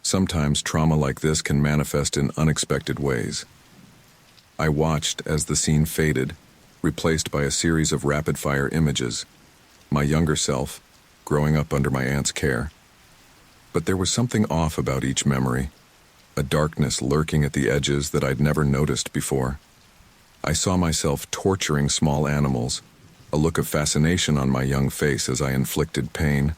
Sometimes trauma like this can manifest in unexpected ways." I watched as the scene faded, replaced by a series of rapid-fire images. My younger self, growing up under my aunt's care. But there was something off about each memory, a darkness lurking at the edges that I'd never noticed before. I saw myself torturing small animals, a look of fascination on my young face as I inflicted pain.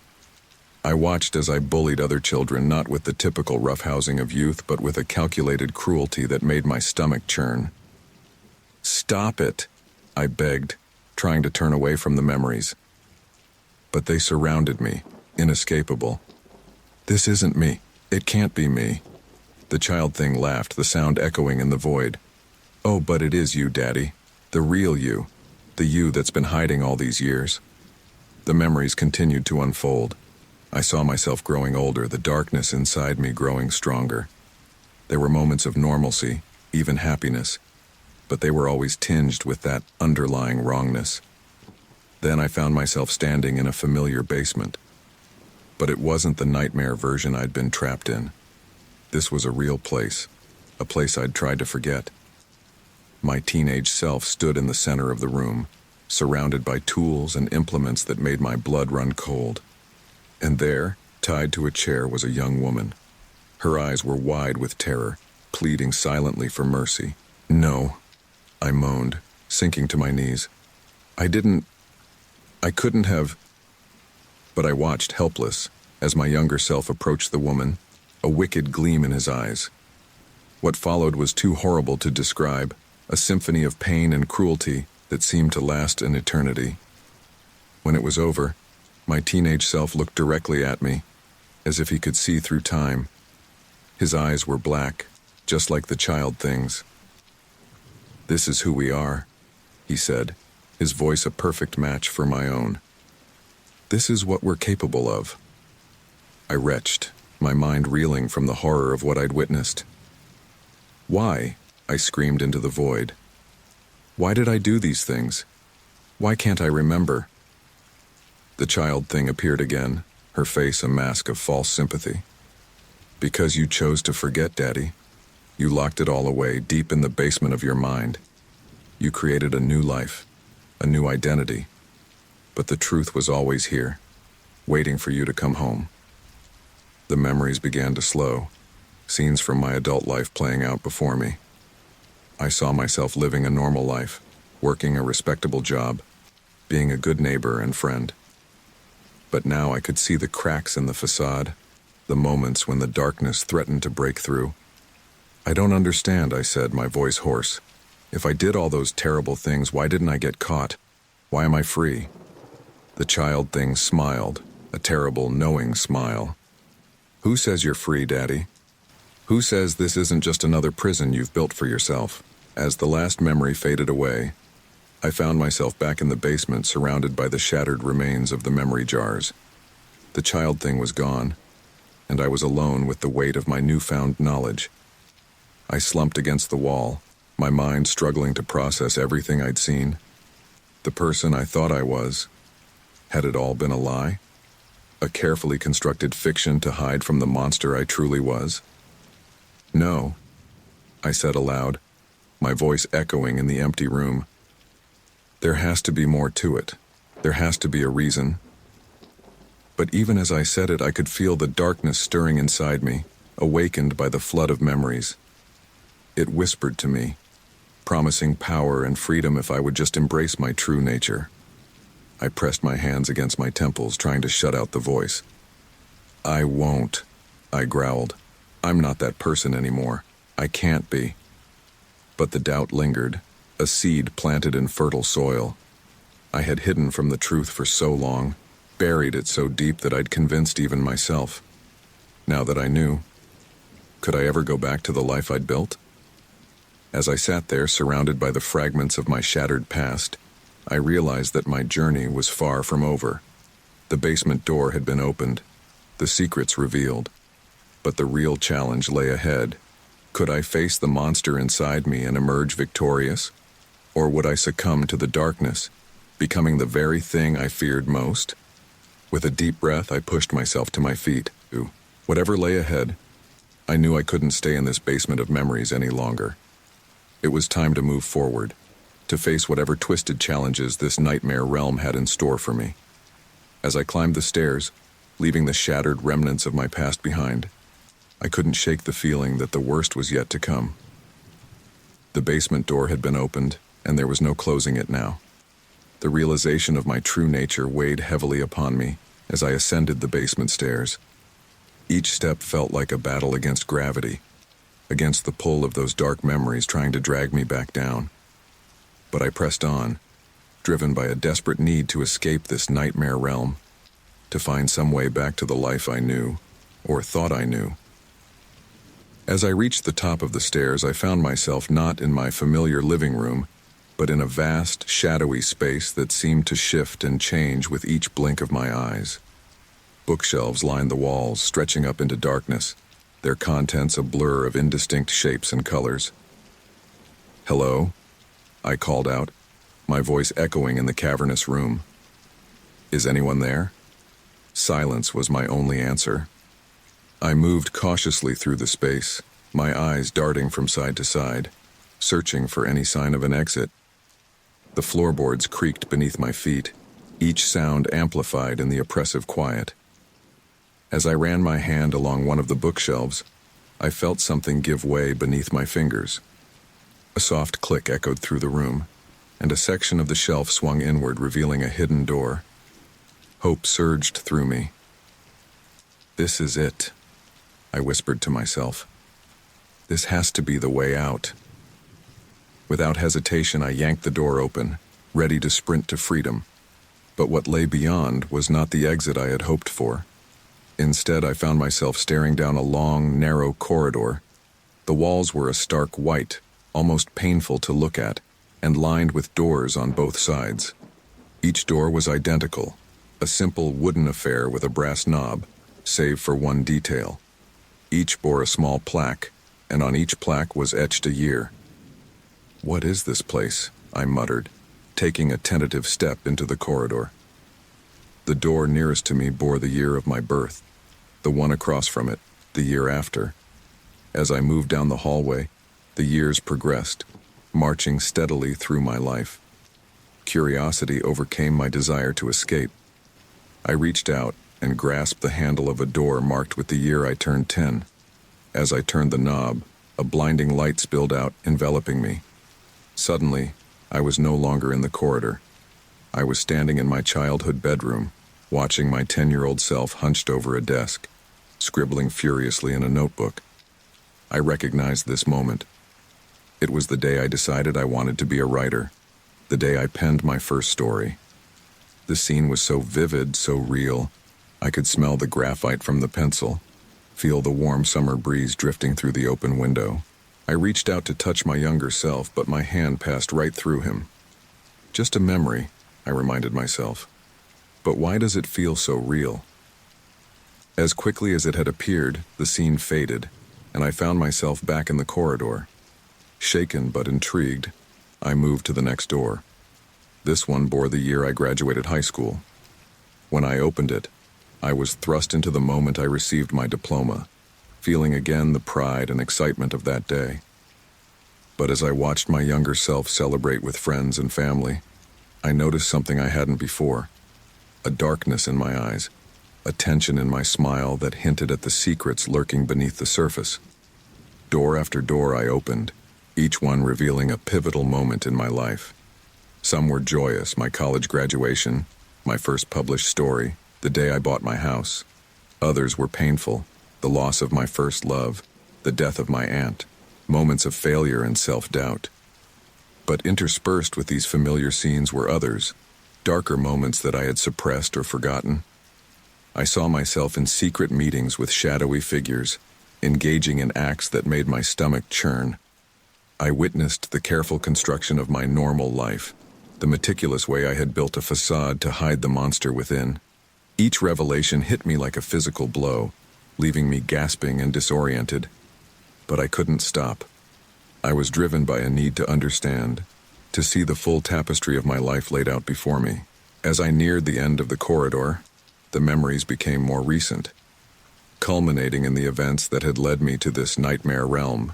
I watched as I bullied other children, not with the typical roughhousing of youth, but with a calculated cruelty that made my stomach churn. "Stop it," I begged, trying to turn away from the memories. But they surrounded me, inescapable. "This isn't me. It can't be me." The child thing laughed, the sound echoing in the void. "Oh, but it is you, Daddy. The real you. The you that's been hiding all these years." The memories continued to unfold. I saw myself growing older, the darkness inside me growing stronger. There were moments of normalcy, even happiness, but they were always tinged with that underlying wrongness. Then I found myself standing in a familiar basement. But it wasn't the nightmare version I'd been trapped in. This was a real place, a place I'd tried to forget. My teenage self stood in the center of the room, surrounded by tools and implements that made my blood run cold. And there, tied to a chair, was a young woman. Her eyes were wide with terror, pleading silently for mercy. "No," I moaned, sinking to my knees. I couldn't have." But I watched helpless as my younger self approached the woman, a wicked gleam in his eyes. What followed was too horrible to describe, a symphony of pain and cruelty that seemed to last an eternity. When it was over, my teenage self looked directly at me, as if he could see through time. His eyes were black, just like the child things. "This is who we are," he said, his voice a perfect match for my own. "This is what we're capable of." I retched, my mind reeling from the horror of what I'd witnessed. "Why?" I screamed into the void. "Why did I do these things? Why can't I remember?" The child thing appeared again, her face a mask of false sympathy. "Because you chose to forget, Daddy. You locked it all away deep in the basement of your mind. You created a new life, a new identity. But the truth was always here, waiting for you to come home." The memories began to slow, scenes from my adult life playing out before me. I saw myself living a normal life, working a respectable job, being a good neighbor and friend. But now I could see the cracks in the facade, the moments when the darkness threatened to break through. "I don't understand," I said, my voice hoarse. "If I did all those terrible things, why didn't I get caught? Why am I free?" The child thing smiled, a terrible, knowing smile. "Who says you're free, Daddy? Who says this isn't just another prison you've built for yourself?" As the last memory faded away, I found myself back in the basement, surrounded by the shattered remains of the memory jars. The child thing was gone, and I was alone with the weight of my newfound knowledge. I slumped against the wall, my mind struggling to process everything I'd seen. The person I thought I was, had it all been a lie? A carefully constructed fiction to hide from the monster I truly was? "No," I said aloud, my voice echoing in the empty room. "There has to be more to it. There has to be a reason." But even as I said it, I could feel the darkness stirring inside me, awakened by the flood of memories. It whispered to me, promising power and freedom if I would just embrace my true nature. I pressed my hands against my temples, trying to shut out the voice. "I won't," I growled. "I'm not that person anymore. I can't be." But the doubt lingered, a seed planted in fertile soil. I had hidden from the truth for so long, buried it so deep that I'd convinced even myself. Now that I knew, could I ever go back to the life I'd built? As I sat there, surrounded by the fragments of my shattered past, I realized that my journey was far from over. The basement door had been opened, the secrets revealed, but the real challenge lay ahead. Could I face the monster inside me and emerge victorious? Or would I succumb to the darkness, becoming the very thing I feared most? With a deep breath, I pushed myself to my feet. Whatever lay ahead, I knew I couldn't stay in this basement of memories any longer. It was time to move forward, to face whatever twisted challenges this nightmare realm had in store for me. As I climbed the stairs, leaving the shattered remnants of my past behind, I couldn't shake the feeling that the worst was yet to come. The basement door had been opened, and there was no closing it now. The realization of my true nature weighed heavily upon me as I ascended the basement stairs. Each step felt like a battle against gravity, against the pull of those dark memories trying to drag me back down. But I pressed on, driven by a desperate need to escape this nightmare realm, to find some way back to the life I knew, or thought I knew. As I reached the top of the stairs, I found myself not in my familiar living room, but in a vast, shadowy space that seemed to shift and change with each blink of my eyes. Bookshelves lined the walls, stretching up into darkness, their contents a blur of indistinct shapes and colors. "Hello?" I called out, my voice echoing in the cavernous room. "Is anyone there?" Silence was my only answer. I moved cautiously through the space, my eyes darting from side to side, searching for any sign of an exit. The floorboards creaked beneath my feet, each sound amplified in the oppressive quiet. As I ran my hand along one of the bookshelves, I felt something give way beneath my fingers. A soft click echoed through the room, and a section of the shelf swung inward, revealing a hidden door. Hope surged through me. "This is it," I whispered to myself. "This has to be the way out." Without hesitation, I yanked the door open, ready to sprint to freedom. But what lay beyond was not the exit I had hoped for. Instead, I found myself staring down a long, narrow corridor. The walls were a stark white, almost painful to look at, and lined with doors on both sides. Each door was identical, a simple wooden affair with a brass knob, save for one detail. Each bore a small plaque, and on each plaque was etched a year. "What is this place?" I muttered, taking a tentative step into the corridor. The door nearest to me bore the year of my birth, the one across from it, the year after. As I moved down the hallway, the years progressed, marching steadily through my life. Curiosity overcame my desire to escape. I reached out and grasped the handle of a door marked with the year I turned 10. As I turned the knob, a blinding light spilled out, enveloping me. Suddenly, I was no longer in the corridor. I was standing in my childhood bedroom, watching my 10-year-old self hunched over a desk, scribbling furiously in a notebook. I recognized this moment. It was the day I decided I wanted to be a writer, the day I penned my first story. The scene was so vivid, so real. I could smell the graphite from the pencil, feel the warm summer breeze drifting through the open window. I reached out to touch my younger self, but my hand passed right through him. Just a memory, I reminded myself. But why does it feel so real? As quickly as it had appeared, the scene faded, and I found myself back in the corridor. Shaken but intrigued, I moved to the next door. This one bore the year I graduated high school. When I opened it, I was thrust into the moment I received my diploma, feeling again the pride and excitement of that day. But as I watched my younger self celebrate with friends and family, I noticed something I hadn't before. A darkness in my eyes, a tension in my smile that hinted at the secrets lurking beneath the surface. Door after door I opened, each one revealing a pivotal moment in my life. Some were joyous, my college graduation, my first published story, the day I bought my house. Others were painful, the loss of my first love, the death of my aunt, moments of failure and self-doubt. But interspersed with these familiar scenes were others, darker moments that I had suppressed or forgotten. I saw myself in secret meetings with shadowy figures, engaging in acts that made my stomach churn. I witnessed the careful construction of my normal life, the meticulous way I had built a facade to hide the monster within. Each revelation hit me like a physical blow, leaving me gasping and disoriented. But I couldn't stop. I was driven by a need to understand, to see the full tapestry of my life laid out before me. As I neared the end of the corridor, the memories became more recent, culminating in the events that had led me to this nightmare realm.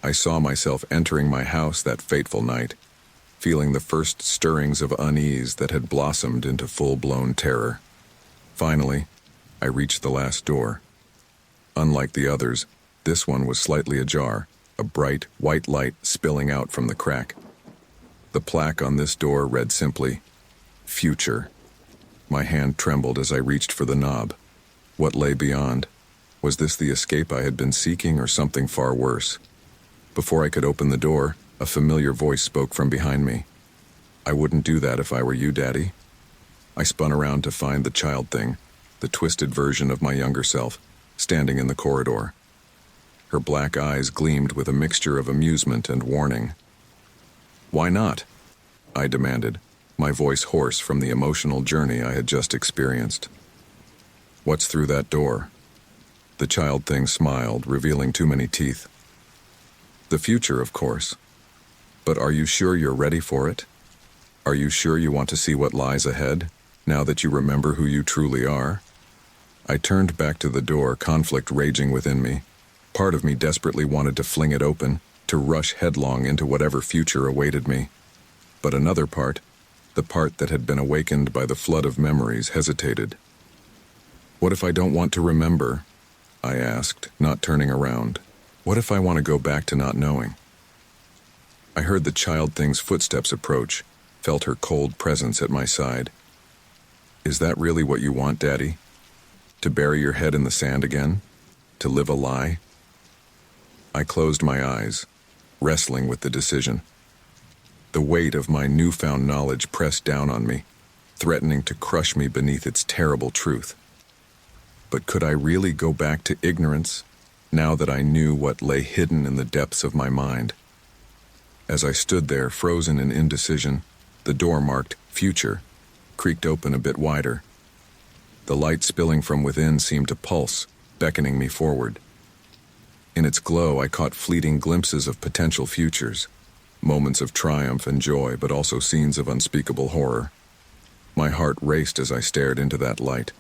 I saw myself entering my house that fateful night, feeling the first stirrings of unease that had blossomed into full-blown terror. Finally, I reached the last door. Unlike the others, this one was slightly ajar, a bright, white light spilling out from the crack. The plaque on this door read simply, "Future." My hand trembled as I reached for the knob. What lay beyond? Was this the escape I had been seeking, or something far worse? Before I could open the door, a familiar voice spoke from behind me. "I wouldn't do that if I were you, Daddy." I spun around to find the child thing, the twisted version of my younger self, standing in the corridor. Her black eyes gleamed with a mixture of amusement and warning. "Why not?" I demanded, my voice hoarse from the emotional journey I had just experienced. "What's through that door?" The child thing smiled, revealing too many teeth. "The future, of course. But are you sure you're ready for it? Are you sure you want to see what lies ahead, now that you remember who you truly are?" I turned back to the door, conflict raging within me. Part of me desperately wanted to fling it open, to rush headlong into whatever future awaited me. But another part, the part that had been awakened by the flood of memories, hesitated. "What if I don't want to remember?" I asked, not turning around. "What if I want to go back to not knowing?" I heard the child thing's footsteps approach, felt her cold presence at my side. "Is that really what you want, Daddy? To bury your head in the sand again? To live a lie?" I closed my eyes, wrestling with the decision. The weight of my newfound knowledge pressed down on me, threatening to crush me beneath its terrible truth. But could I really go back to ignorance, now that I knew what lay hidden in the depths of my mind? As I stood there, frozen in indecision, the door marked "Future" creaked open a bit wider. The light spilling from within seemed to pulse, beckoning me forward. In its glow, I caught fleeting glimpses of potential futures, moments of triumph and joy, but also scenes of unspeakable horror. My heart raced as I stared into that light,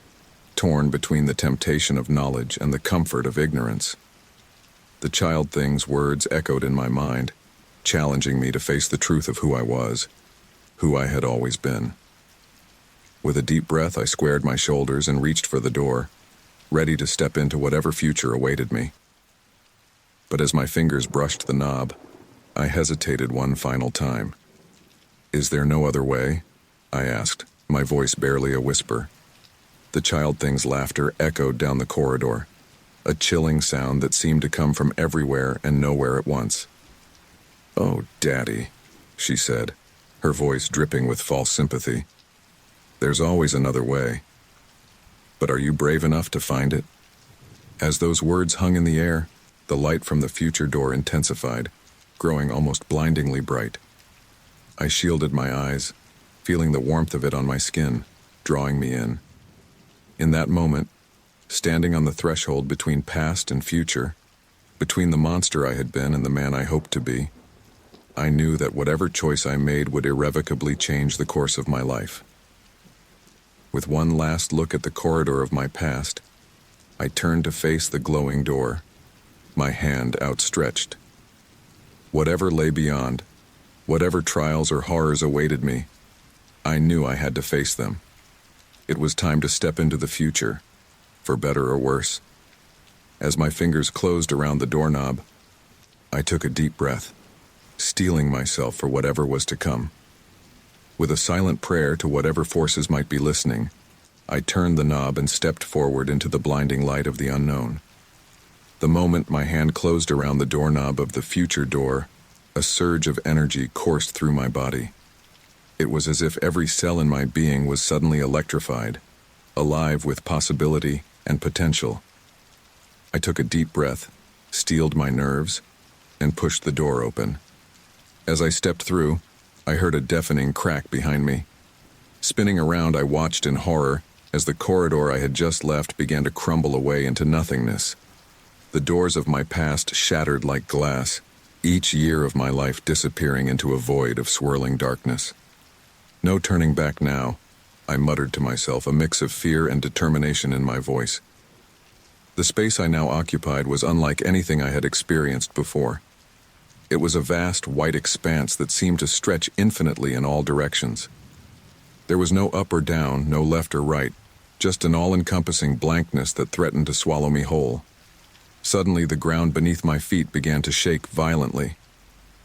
torn between the temptation of knowledge and the comfort of ignorance. The child thing's words echoed in my mind, challenging me to face the truth of who I was, who I had always been. With a deep breath, I squared my shoulders and reached for the door, ready to step into whatever future awaited me. But as my fingers brushed the knob, I hesitated one final time. "Is there no other way?" I asked, my voice barely a whisper. The child thing's laughter echoed down the corridor, a chilling sound that seemed to come from everywhere and nowhere at once. "Oh, Daddy," she said, her voice dripping with false sympathy. "There's always another way. But are you brave enough to find it?" As those words hung in the air, the light from the future door intensified, growing almost blindingly bright. I shielded my eyes, feeling the warmth of it on my skin, drawing me in. In that moment, standing on the threshold between past and future, between the monster I had been and the man I hoped to be, I knew that whatever choice I made would irrevocably change the course of my life. With one last look at the corridor of my past, I turned to face the glowing door, my hand outstretched. Whatever lay beyond, whatever trials or horrors awaited me, I knew I had to face them. It was time to step into the future, for better or worse. As my fingers closed around the doorknob, I took a deep breath, steeling myself for whatever was to come. With a silent prayer to whatever forces might be listening, I turned the knob and stepped forward into the blinding light of the unknown. The moment my hand closed around the doorknob of the future door, a surge of energy coursed through my body. It was as if every cell in my being was suddenly electrified, alive with possibility and potential. I took a deep breath, steeled my nerves, and pushed the door open. As I stepped through, I heard a deafening crack behind me. Spinning around, I watched in horror as the corridor I had just left began to crumble away into nothingness. The doors of my past shattered like glass, each year of my life disappearing into a void of swirling darkness. No turning back now, I muttered to myself, a mix of fear and determination in my voice. The space I now occupied was unlike anything I had experienced before. It was a vast white expanse that seemed to stretch infinitely in all directions. There was no up or down, no left or right, just an all-encompassing blankness that threatened to swallow me whole. Suddenly, the ground beneath my feet began to shake violently.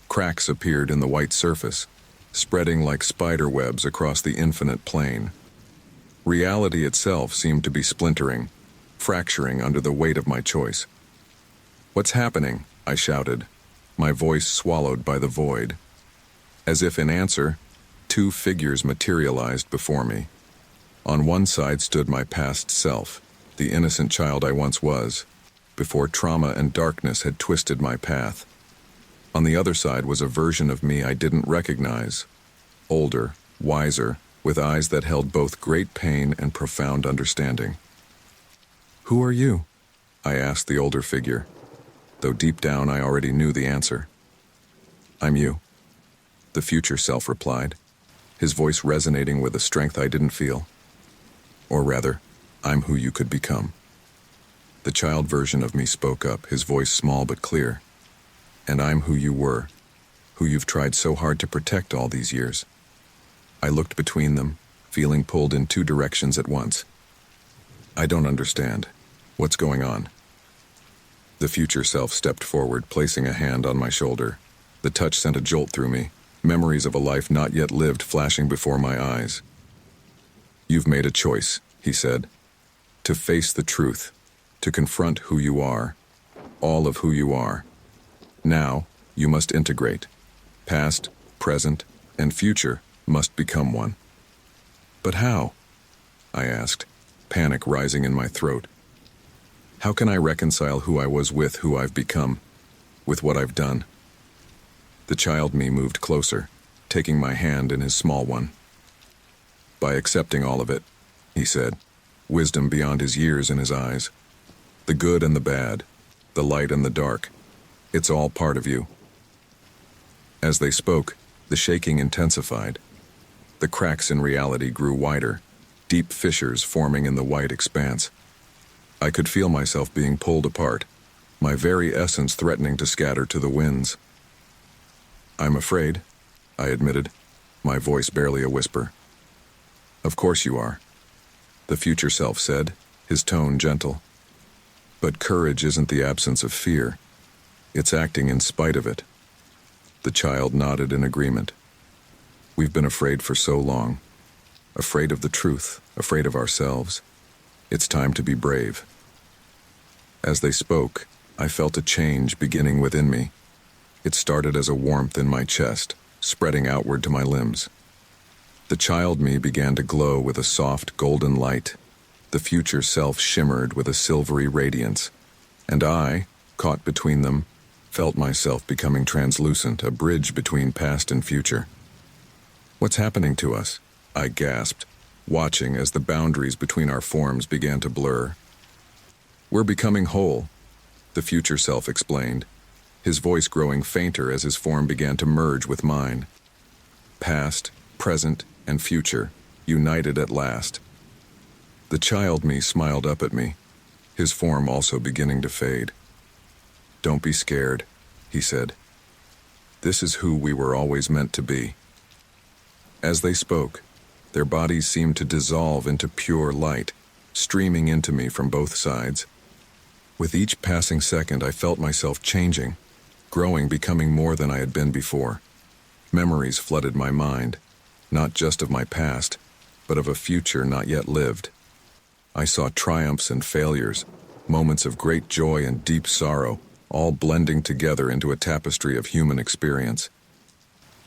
Cracks appeared in the white surface, spreading like spider webs across the infinite plain. Reality itself seemed to be splintering, fracturing under the weight of my choice. "What's happening?" I shouted, my voice swallowed by the void. As if in answer, two figures materialized before me. On one side stood my past self, the innocent child I once was, before trauma and darkness had twisted my path. On the other side was a version of me I didn't recognize, older, wiser, with eyes that held both great pain and profound understanding. "Who are you?" I asked the older figure, though deep down I already knew the answer. "I'm you," the future self replied, his voice resonating with a strength I didn't feel. "Or rather, I'm who you could become." The child version of me spoke up, his voice small but clear. "And I'm who you were, who you've tried so hard to protect all these years." I looked between them, feeling pulled in two directions at once. "I don't understand. What's going on?" The future self stepped forward, placing a hand on my shoulder. The touch sent a jolt through me, memories of a life not yet lived flashing before my eyes. "You've made a choice," he said. "To face the truth, to confront who you are, all of who you are. Now, you must integrate. Past, present, and future must become one." "But how?" I asked, panic rising in my throat. "How can I reconcile who I was with who I've become, with what I've done?" The child me moved closer, taking my hand in his small one. "By accepting all of it," he said, wisdom beyond his years in his eyes. "The good and the bad, the light and the dark, it's all part of you." As they spoke, the shaking intensified. The cracks in reality grew wider, deep fissures forming in the white expanse. I could feel myself being pulled apart, my very essence threatening to scatter to the winds. "I'm afraid," I admitted, my voice barely a whisper. "Of course you are," the future self said, his tone gentle. "But courage isn't the absence of fear. It's acting in spite of it." The child nodded in agreement. "We've been afraid for so long. Afraid of the truth, afraid of ourselves. It's time to be brave." As they spoke, I felt a change beginning within me. It started as a warmth in my chest, spreading outward to my limbs. The child me began to glow with a soft golden light. The future self shimmered with a silvery radiance, and I, caught between them, felt myself becoming translucent, a bridge between past and future. "What's happening to us?" I gasped, watching as the boundaries between our forms began to blur. "We're becoming whole," the future self explained, his voice growing fainter as his form began to merge with mine. Past, present, and future, united at last. The child me smiled up at me, his form also beginning to fade. "Don't be scared," he said. "This is who we were always meant to be." As they spoke, their bodies seemed to dissolve into pure light, streaming into me from both sides. With each passing second, I felt myself changing, growing, becoming more than I had been before. Memories flooded my mind, not just of my past, but of a future not yet lived. I saw triumphs and failures, moments of great joy and deep sorrow, all blending together into a tapestry of human experience.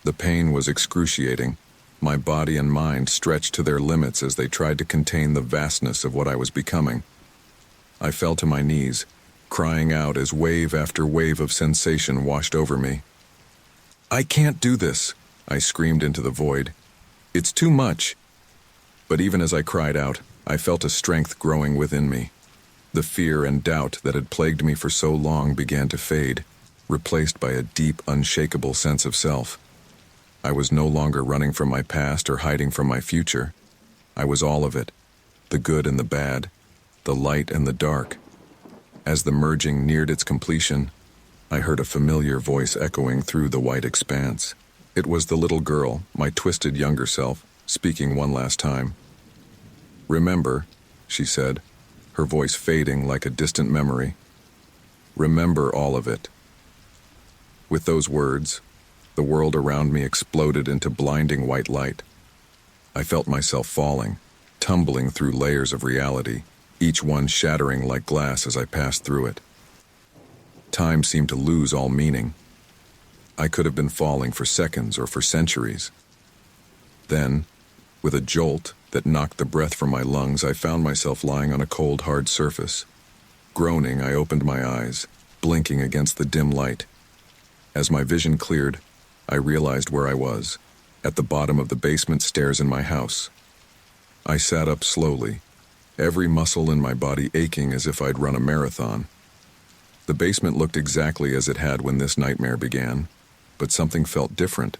The pain was excruciating. My body and mind stretched to their limits as they tried to contain the vastness of what I was becoming. I fell to my knees, crying out as wave after wave of sensation washed over me. "I can't do this," I screamed into the void. "It's too much." But even as I cried out, I felt a strength growing within me. The fear and doubt that had plagued me for so long began to fade, replaced by a deep, unshakable sense of self. I was no longer running from my past or hiding from my future. I was all of it, the good and the bad, the light and the dark. As the merging neared its completion, I heard a familiar voice echoing through the white expanse. It was the little girl, my twisted younger self, speaking one last time. "Remember," she said, her voice fading like a distant memory. "Remember all of it." With those words, the world around me exploded into blinding white light. I felt myself falling, tumbling through layers of reality, each one shattering like glass as I passed through it. Time seemed to lose all meaning. I could have been falling for seconds or for centuries. Then, with a jolt that knocked the breath from my lungs, I found myself lying on a cold, hard surface. Groaning, I opened my eyes, blinking against the dim light. As my vision cleared, I realized where I was, at the bottom of the basement stairs in my house. I sat up slowly, every muscle in my body aching as if I'd run a marathon. The basement looked exactly as it had when this nightmare began, but something felt different.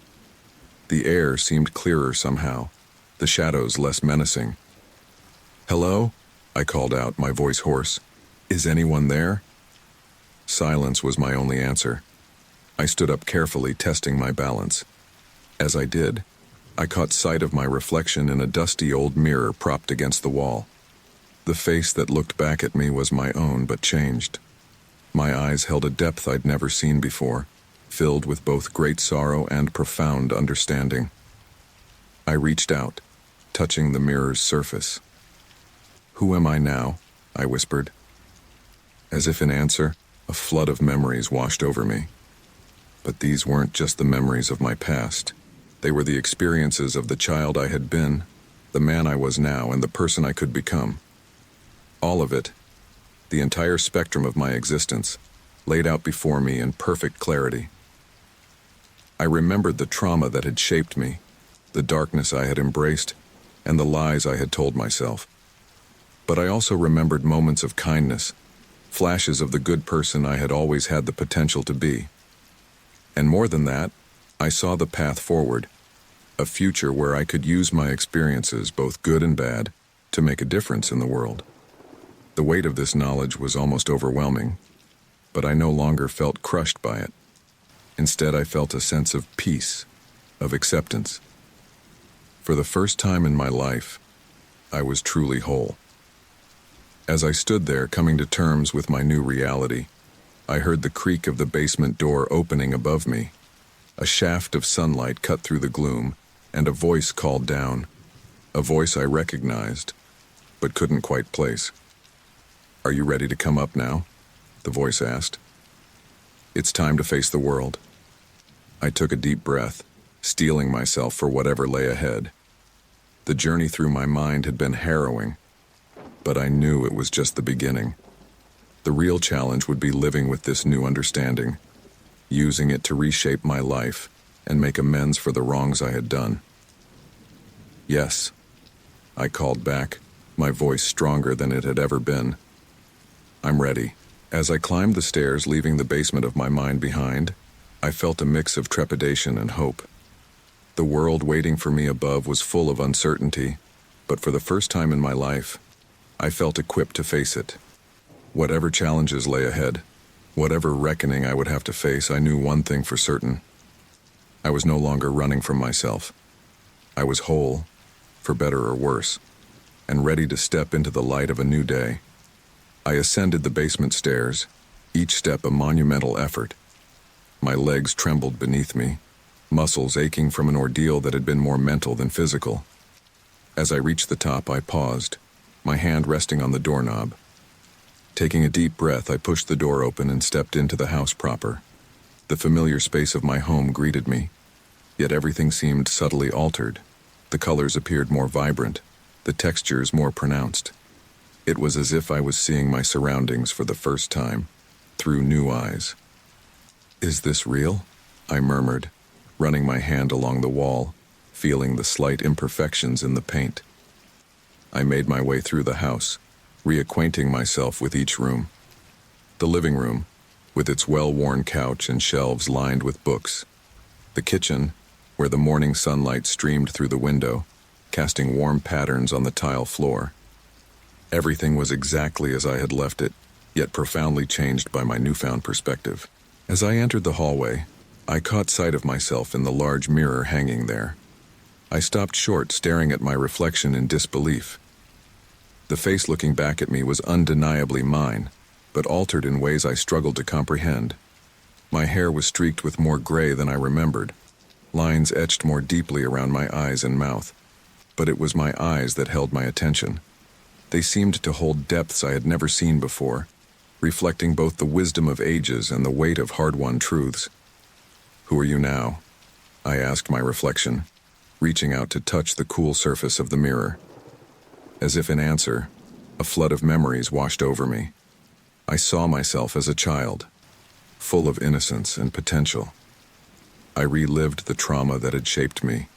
The air seemed clearer somehow, the shadows less menacing. "Hello?" I called out, my voice hoarse. "Is anyone there?" Silence was my only answer. I stood up carefully, testing my balance. As I did, I caught sight of my reflection in a dusty old mirror propped against the wall. The face that looked back at me was my own, but changed. My eyes held a depth I'd never seen before, filled with both great sorrow and profound understanding. I reached out, touching the mirror's surface. "Who am I now?" I whispered. As if in answer, a flood of memories washed over me. But these weren't just the memories of my past. They were the experiences of the child I had been, the man I was now, and the person I could become. All of it, the entire spectrum of my existence, laid out before me in perfect clarity. I remembered the trauma that had shaped me, the darkness I had embraced, and the lies I had told myself. But I also remembered moments of kindness, flashes of the good person I had always had the potential to be. And more than that, I saw the path forward, a future where I could use my experiences, both good and bad, to make a difference in the world. The weight of this knowledge was almost overwhelming, but I no longer felt crushed by it. Instead, I felt a sense of peace, of acceptance. For the first time in my life, I was truly whole. As I stood there, coming to terms with my new reality, I heard the creak of the basement door opening above me. A shaft of sunlight cut through the gloom, and a voice called down, a voice I recognized. but couldn't quite place. "Are you ready to come up now?" the voice asked. "It's time to face the world." I took a deep breath, steeling myself for whatever lay ahead. The journey through my mind had been harrowing, but I knew it was just the beginning. The real challenge would be living with this new understanding, using it to reshape my life and make amends for the wrongs I had done. "Yes," I called back, my voice stronger than it had ever been. "I'm ready." As I climbed the stairs leaving the basement of my mind behind, I felt a mix of trepidation and hope. The world waiting for me above was full of uncertainty, but for the first time in my life, I felt equipped to face it. Whatever challenges lay ahead, whatever reckoning I would have to face, I knew one thing for certain. I was no longer running from myself. I was whole, for better or worse, and ready to step into the light of a new day. I ascended the basement stairs, each step a monumental effort. My legs trembled beneath me, muscles aching from an ordeal that had been more mental than physical. As I reached the top, I paused, my hand resting on the doorknob. Taking a deep breath, I pushed the door open and stepped into the house proper. The familiar space of my home greeted me, yet everything seemed subtly altered. The colors appeared more vibrant, the textures more pronounced. It was as if I was seeing my surroundings for the first time, through new eyes. "Is this real?" I murmured, running my hand along the wall, feeling the slight imperfections in the paint. I made my way through the house, reacquainting myself with each room. The living room, with its well-worn couch and shelves lined with books. The kitchen, where the morning sunlight streamed through the window, casting warm patterns on the tile floor. Everything was exactly as I had left it, yet profoundly changed by my newfound perspective. As I entered the hallway, I caught sight of myself in the large mirror hanging there. I stopped short, staring at my reflection in disbelief. The face looking back at me was undeniably mine, but altered in ways I struggled to comprehend. My hair was streaked with more gray than I remembered, lines etched more deeply around my eyes and mouth. But it was my eyes that held my attention. They seemed to hold depths I had never seen before, reflecting both the wisdom of ages and the weight of hard-won truths. "Who are you now?" I asked my reflection, reaching out to touch the cool surface of the mirror. As if in answer, a flood of memories washed over me. I saw myself as a child, full of innocence and potential. I relived the trauma that had shaped me,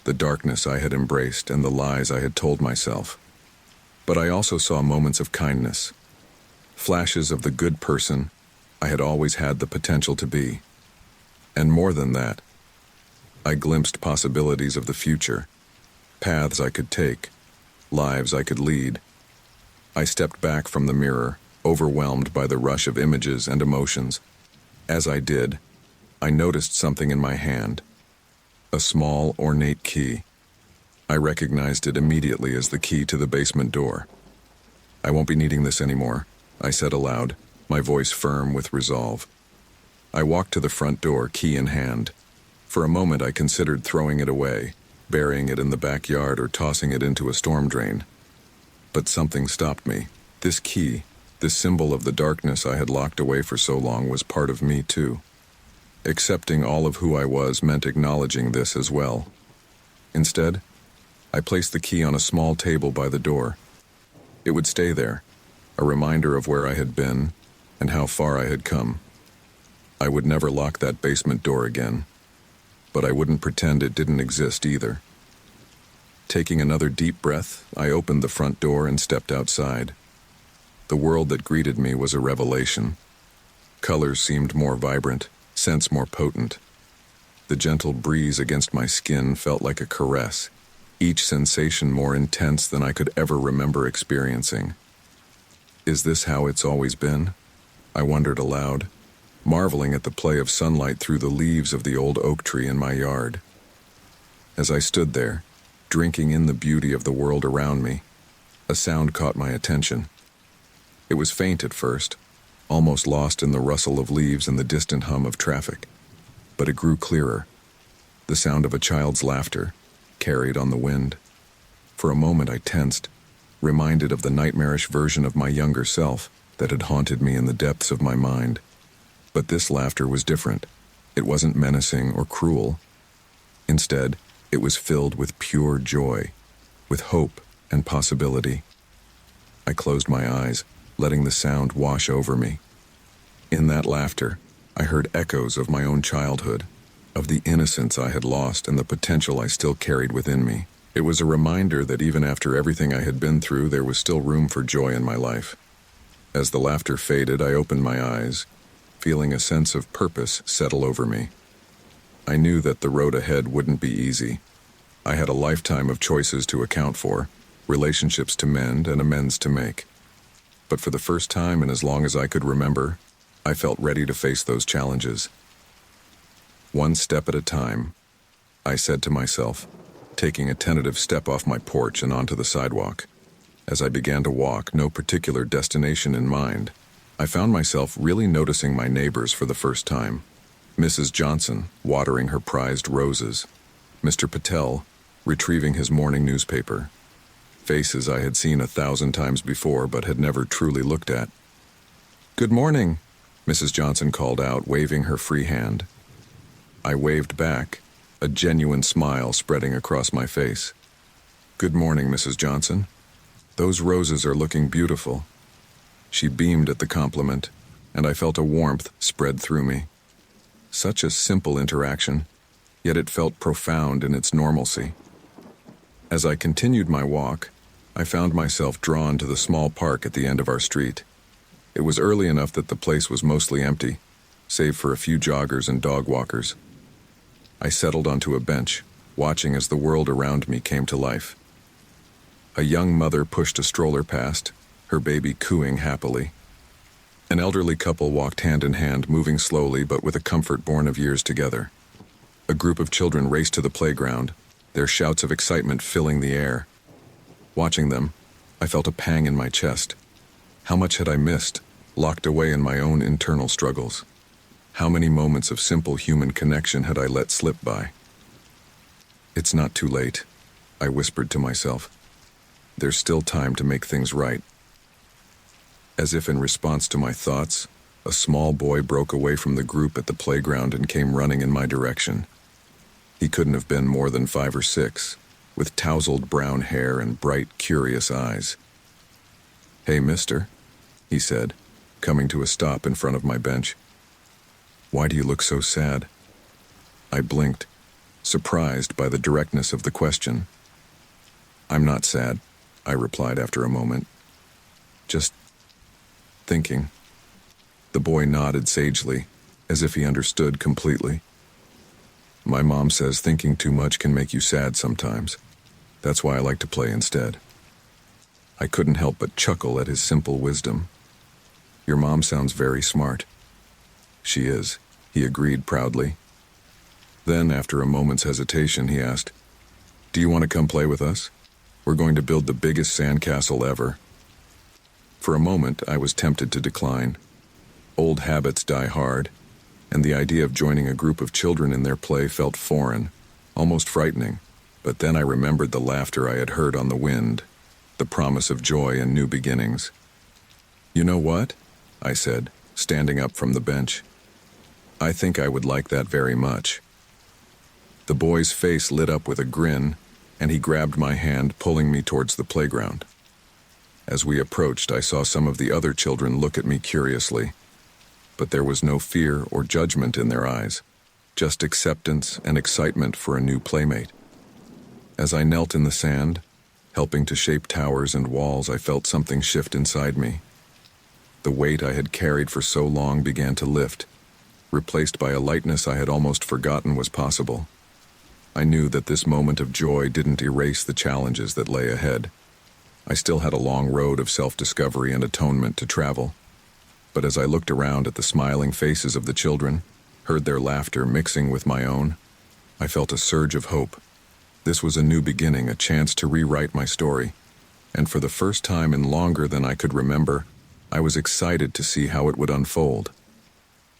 the darkness I had embraced and the lies I had told myself. But I also saw moments of kindness, flashes of the good person I had always had the potential to be. And more than that, I glimpsed possibilities of the future, paths I could take, lives I could lead. I stepped back from the mirror, overwhelmed by the rush of images and emotions. As I did, I noticed something in my hand, a small, ornate key. I recognized it immediately as the key to the basement door. "I won't be needing this anymore," I said aloud, my voice firm with resolve. I walked to the front door, key in hand. For a moment I considered throwing it away, burying it in the backyard or tossing it into a storm drain. But something stopped me. This key, this symbol of the darkness I had locked away for so long, was part of me too. Accepting all of who I was meant acknowledging this as well. Instead, I placed the key on a small table by the door. It would stay there, a reminder of where I had been and how far I had come. I would never lock that basement door again, but I wouldn't pretend it didn't exist either. Taking another deep breath, I opened the front door and stepped outside. The world that greeted me was a revelation. Colors seemed more vibrant, scents more potent. The gentle breeze against my skin felt like a caress, each sensation more intense than I could ever remember experiencing. Is this how it's always been? I wondered aloud, marveling at the play of sunlight through the leaves of the old oak tree in my yard. As I stood there, drinking in the beauty of the world around me, a sound caught my attention. It was faint at first, almost lost in the rustle of leaves and the distant hum of traffic. But it grew clearer, the sound of a child's laughter, carried on the wind. For a moment I tensed, reminded of the nightmarish version of my younger self that had haunted me in the depths of my mind. But this laughter was different. It wasn't menacing or cruel. Instead, it was filled with pure joy, with hope and possibility. I closed my eyes, letting the sound wash over me. In that laughter, I heard echoes of my own childhood, of the innocence I had lost and the potential I still carried within me. It was a reminder that even after everything I had been through, there was still room for joy in my life. As the laughter faded, I opened my eyes, feeling a sense of purpose settle over me. I knew that the road ahead wouldn't be easy. I had a lifetime of choices to account for, relationships to mend and amends to make. But for the first time in as long as I could remember, I felt ready to face those challenges. One step at a time, I said to myself, taking a tentative step off my porch and onto the sidewalk. As I began to walk, no particular destination in mind, I found myself really noticing my neighbors for the first time. Mrs. Johnson, watering her prized roses. Mr. Patel, retrieving his morning newspaper. Faces I had seen 1,000 times before but had never truly looked at. "Good morning," Mrs. Johnson called out, waving her free hand. I waved back, a genuine smile spreading across my face. "Good morning, Mrs. Johnson. Those roses are looking beautiful." She beamed at the compliment, and I felt a warmth spread through me. Such a simple interaction, yet it felt profound in its normalcy. As I continued my walk, I found myself drawn to the small park at the end of our street. It was early enough that the place was mostly empty, save for a few joggers and dog walkers. I settled onto a bench, watching as the world around me came to life. A young mother pushed a stroller past, her baby cooing happily. An elderly couple walked hand in hand, moving slowly but with a comfort born of years together. A group of children raced to the playground, their shouts of excitement filling the air. Watching them, I felt a pang in my chest. How much had I missed, locked away in my own internal struggles? How many moments of simple human connection had I let slip by? "It's not too late," I whispered to myself. "There's still time to make things right." As if in response to my thoughts, a small boy broke away from the group at the playground and came running in my direction. He couldn't have been more than 5 or 6, with tousled brown hair and bright, curious eyes. "Hey, mister," he said, coming to a stop in front of my bench. "Why do you look so sad?" I blinked, surprised by the directness of the question. "I'm not sad," I replied after a moment. "Just thinking." The boy nodded sagely, as if he understood completely. "My mom says thinking too much can make you sad sometimes. That's why I like to play instead." I couldn't help but chuckle at his simple wisdom. "Your mom sounds very smart." "She is," he agreed proudly. Then, after a moment's hesitation, he asked, "Do you want to come play with us? We're going to build the biggest sandcastle ever." For a moment, I was tempted to decline. Old habits die hard, and the idea of joining a group of children in their play felt foreign, almost frightening. But then I remembered the laughter I had heard on the wind, the promise of joy and new beginnings. "You know what?" I said, standing up from the bench. "I think I would like that very much." The boy's face lit up with a grin, and he grabbed my hand, pulling me towards the playground. As we approached, I saw some of the other children look at me curiously, but there was no fear or judgment in their eyes, just acceptance and excitement for a new playmate. As I knelt in the sand, helping to shape towers and walls, I felt something shift inside me. The weight I had carried for so long began to lift, replaced by a lightness I had almost forgotten was possible. I knew that this moment of joy didn't erase the challenges that lay ahead. I still had a long road of self-discovery and atonement to travel. But as I looked around at the smiling faces of the children, heard their laughter mixing with my own, I felt a surge of hope. This was a new beginning, a chance to rewrite my story. And for the first time in longer than I could remember, I was excited to see how it would unfold.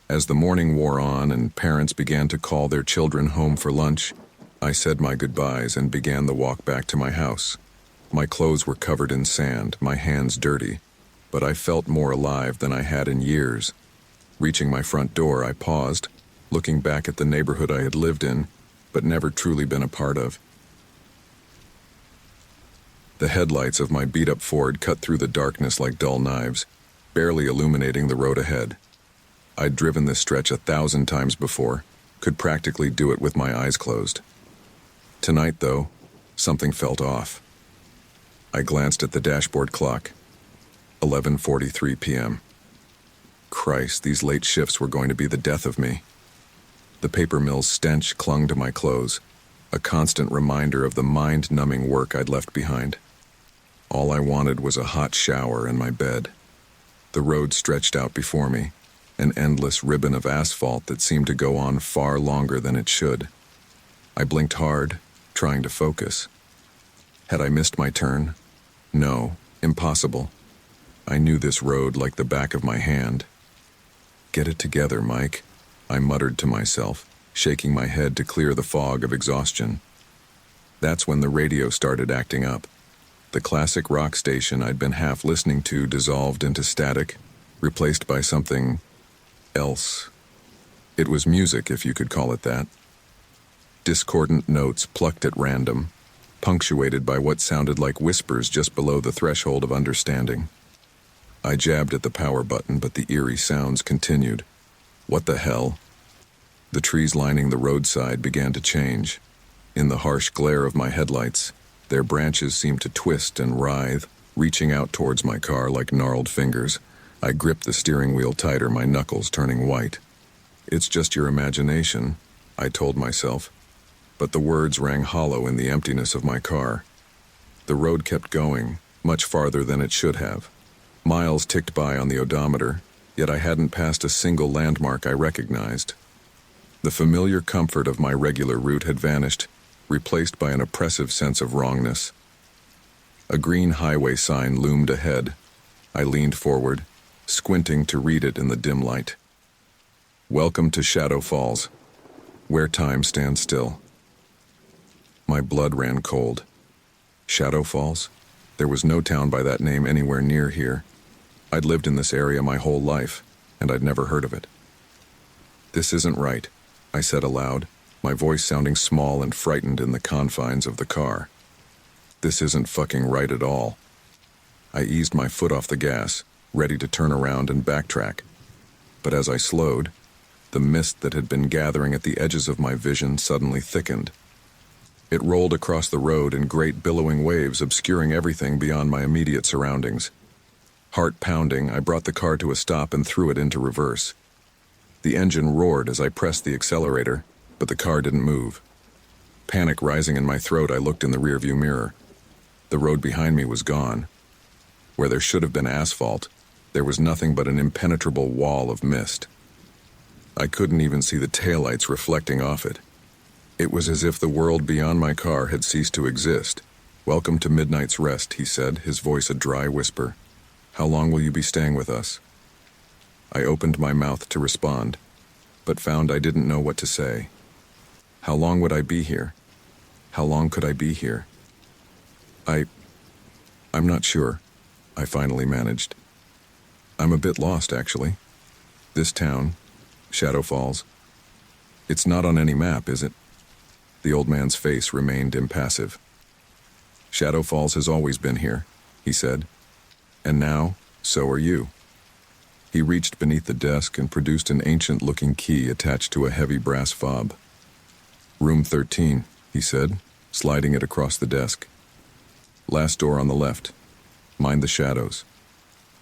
As the morning wore on and parents began to call their children home for lunch, I said my goodbyes and began the walk back to my house. My clothes were covered in sand, my hands dirty, but I felt more alive than I had in years. Reaching my front door, I paused, looking back at the neighborhood I had lived in, but never truly been a part of. The headlights of my beat-up Ford cut through the darkness like dull knives, barely illuminating the road ahead. I'd driven this stretch 1,000 times before, could practically do it with my eyes closed. Tonight, though, something felt off. I glanced at the dashboard clock. 11:43 p.m. Christ, these late shifts were going to be the death of me. The paper mill's stench clung to my clothes, a constant reminder of the mind-numbing work I'd left behind. All I wanted was a hot shower and my bed. The road stretched out before me, an endless ribbon of asphalt that seemed to go on far longer than it should. I blinked hard, trying to focus. Had I missed my turn? No, impossible. I knew this road like the back of my hand. Get it together, Mike, I muttered to myself, shaking my head to clear the fog of exhaustion. That's when the radio started acting up. The classic rock station I'd been half listening to dissolved into static, replaced by something else. It was music, if you could call it that. Discordant notes plucked at random, punctuated by what sounded like whispers just below the threshold of understanding. I jabbed at the power button, but the eerie sounds continued. What the hell? The trees lining the roadside began to change. In the harsh glare of my headlights, their branches seemed to twist and writhe, reaching out towards my car like gnarled fingers. I gripped the steering wheel tighter, my knuckles turning white. It's just your imagination, I told myself, but the words rang hollow in the emptiness of my car. The road kept going, much farther than it should have. Miles ticked by on the odometer, yet I hadn't passed a single landmark I recognized. The familiar comfort of my regular route had vanished, replaced by an oppressive sense of wrongness. A green highway sign loomed ahead. I leaned forward, squinting to read it in the dim light. Welcome to Shadow Falls, where time stands still. My blood ran cold. Shadow Falls? There was no town by that name anywhere near here. I'd lived in this area my whole life, and I'd never heard of it. This isn't right, I said aloud, my voice sounding small and frightened in the confines of the car. This isn't fucking right at all. I eased my foot off the gas, ready to turn around and backtrack. But as I slowed, the mist that had been gathering at the edges of my vision suddenly thickened. It rolled across the road in great billowing waves, obscuring everything beyond my immediate surroundings. Heart pounding, I brought the car to a stop and threw it into reverse. The engine roared as I pressed the accelerator, but the car didn't move. Panic rising in my throat, I looked in the rearview mirror. The road behind me was gone. Where there should have been asphalt, there was nothing but an impenetrable wall of mist. I couldn't even see the taillights reflecting off it. It was as if the world beyond my car had ceased to exist. Welcome to Midnight's Rest, he said, his voice a dry whisper. How long will you be staying with us? I opened my mouth to respond, but found I didn't know what to say. How long would I be here? How long could I be here? I'm not sure, I finally managed. I'm a bit lost, actually. This town, Shadow Falls, it's not on any map, is it? The old man's face remained impassive. Shadow Falls has always been here, he said. And now, so are you. He reached beneath the desk and produced an ancient-looking key attached to a heavy brass fob. Room 13, he said, sliding it across the desk. Last door on the left. Mind the shadows.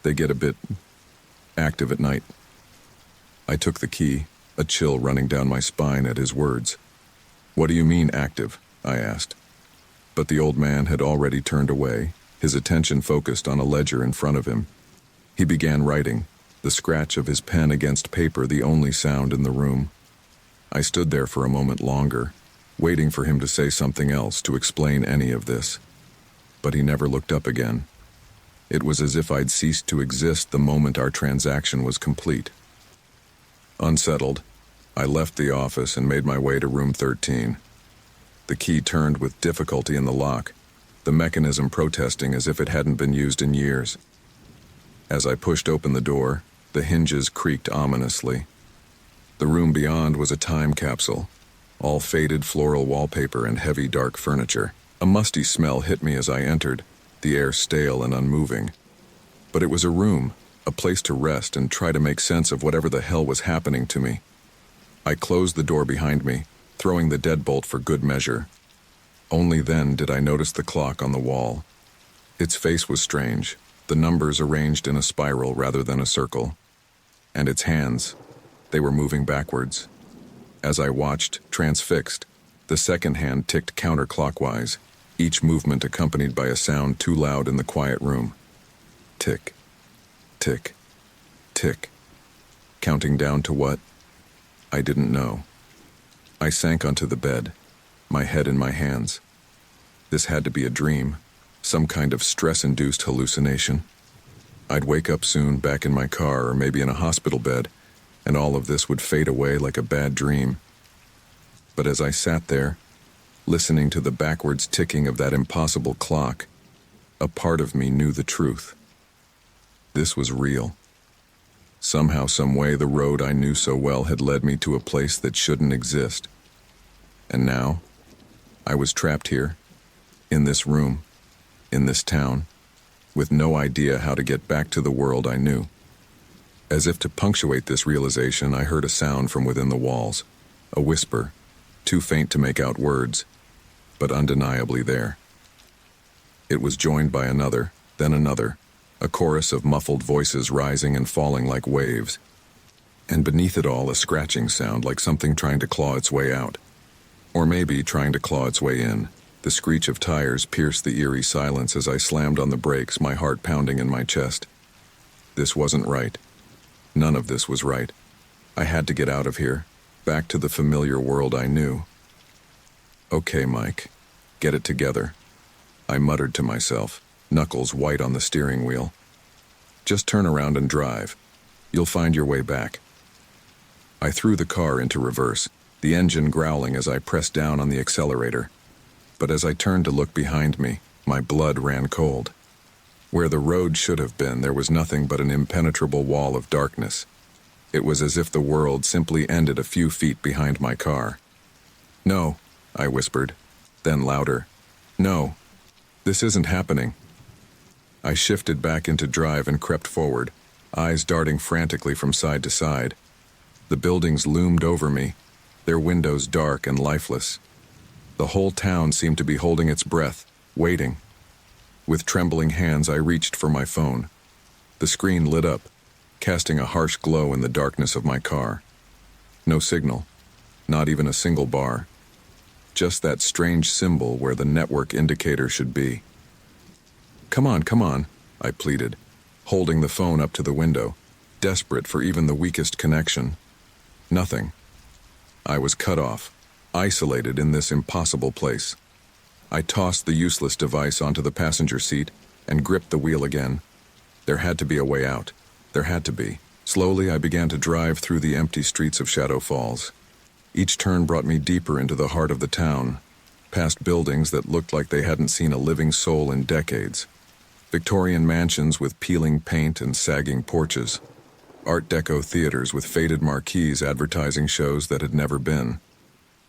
They get a bit active at night. I took the key, a chill running down my spine at his words. What do you mean active? I asked. But the old man had already turned away, his attention focused on a ledger in front of him. He began writing, the scratch of his pen against paper the only sound in the room. I stood there for a moment longer, waiting for him to say something else to explain any of this. But he never looked up again. It was as if I'd ceased to exist the moment our transaction was complete. Unsettled, I left the office and made my way to room 13. The key turned with difficulty in the lock, the mechanism protesting as if it hadn't been used in years. As I pushed open the door, the hinges creaked ominously. The room beyond was a time capsule, all faded floral wallpaper and heavy dark furniture. A musty smell hit me as I entered, the air stale and unmoving. But it was a room, a place to rest and try to make sense of whatever the hell was happening to me. I closed the door behind me, throwing the deadbolt for good measure. Only then did I notice the clock on the wall. Its face was strange, the numbers arranged in a spiral rather than a circle. And its hands, they were moving backwards. As I watched, transfixed, the second hand ticked counterclockwise, each movement accompanied by a sound too loud in the quiet room. Tick, tick, tick. Counting down to what? I didn't know. I sank onto the bed, my head in my hands. This had to be a dream, some kind of stress-induced hallucination. I'd wake up soon back in my car or maybe in a hospital bed, and all of this would fade away like a bad dream. But as I sat there, listening to the backwards ticking of that impossible clock, a part of me knew the truth. This was real. Somehow, some way, the road I knew so well had led me to a place that shouldn't exist. And now, I was trapped here, in this room, in this town, with no idea how to get back to the world I knew. As if to punctuate this realization, I heard a sound from within the walls, a whisper, too faint to make out words, but undeniably there. It was joined by another, then another, a chorus of muffled voices rising and falling like waves, and beneath it all a scratching sound like something trying to claw its way out, or maybe trying to claw its way in. The screech of tires pierced the eerie silence as I slammed on the brakes, my heart pounding in my chest. This wasn't right. None of this was right. I had to get out of here, back to the familiar world I knew. Okay, Mike, get it together, I muttered to myself, knuckles white on the steering wheel. Just turn around and drive. You'll find your way back. I threw the car into reverse, the engine growling as I pressed down on the accelerator. But as I turned to look behind me, my blood ran cold. Where the road should have been, there was nothing but an impenetrable wall of darkness. It was as if the world simply ended a few feet behind my car. No, I whispered, then louder. No, this isn't happening. I shifted back into drive and crept forward, eyes darting frantically from side to side. The buildings loomed over me, their windows dark and lifeless. The whole town seemed to be holding its breath, waiting. With trembling hands, I reached for my phone. The screen lit up, casting a harsh glow in the darkness of my car. No signal, not even a single bar. Just that strange symbol where the network indicator should be. Come on, I pleaded, holding the phone up to the window, desperate for even the weakest connection. Nothing. I was cut off, isolated in this impossible place. I tossed the useless device onto the passenger seat and gripped the wheel again. There had to be a way out. There had to be. Slowly, I began to drive through the empty streets of Shadow Falls. Each turn brought me deeper into the heart of the town, past buildings that looked like they hadn't seen a living soul in decades. Victorian mansions with peeling paint and sagging porches. Art Deco theaters with faded marquees advertising shows that had never been.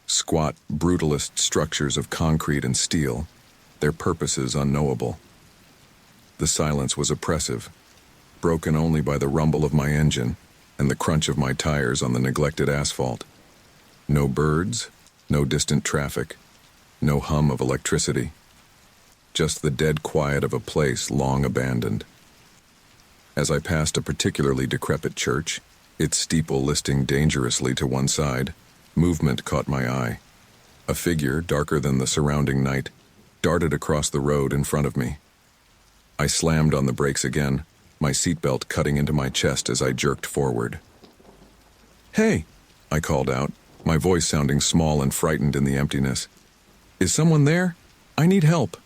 Squat, brutalist structures of concrete and steel, their purposes unknowable. The silence was oppressive, broken only by the rumble of my engine and the crunch of my tires on the neglected asphalt. No birds, no distant traffic, no hum of electricity. Just the dead quiet of a place long abandoned. As I passed a particularly decrepit church, its steeple listing dangerously to one side, movement caught my eye. A figure, darker than the surrounding night, darted across the road in front of me. I slammed on the brakes again, my seatbelt cutting into my chest as I jerked forward. "Hey," I called out, my voice sounding small and frightened in the emptiness. "Is someone there? I need help."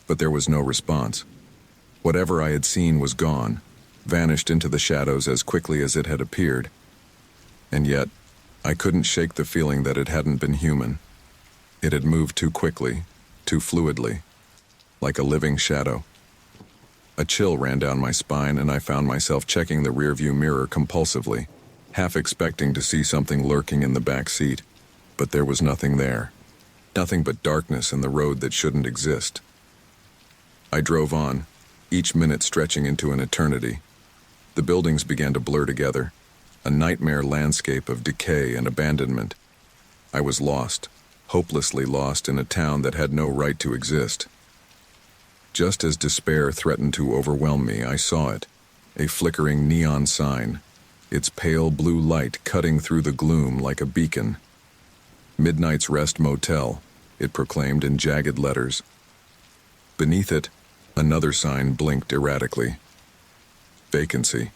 But there was no response. Whatever I had seen was gone, vanished into the shadows as quickly as it had appeared. And yet, I couldn't shake the feeling that it hadn't been human. It had moved too quickly, too fluidly. like a living shadow. A chill ran down my spine and I found myself checking the rearview mirror compulsively, half expecting to see something lurking in the back seat. But there was nothing there. Nothing but darkness and the road that shouldn't exist. I drove on, each minute stretching into an eternity. The buildings began to blur together, a nightmare landscape of decay and abandonment. I was lost, hopelessly lost in a town that had no right to exist. Just as despair threatened to overwhelm me, I saw it, a flickering neon sign, its pale blue light cutting through the gloom like a beacon. Midnight's Rest Motel, it proclaimed in jagged letters. Beneath it, another sign blinked erratically. Vacancy.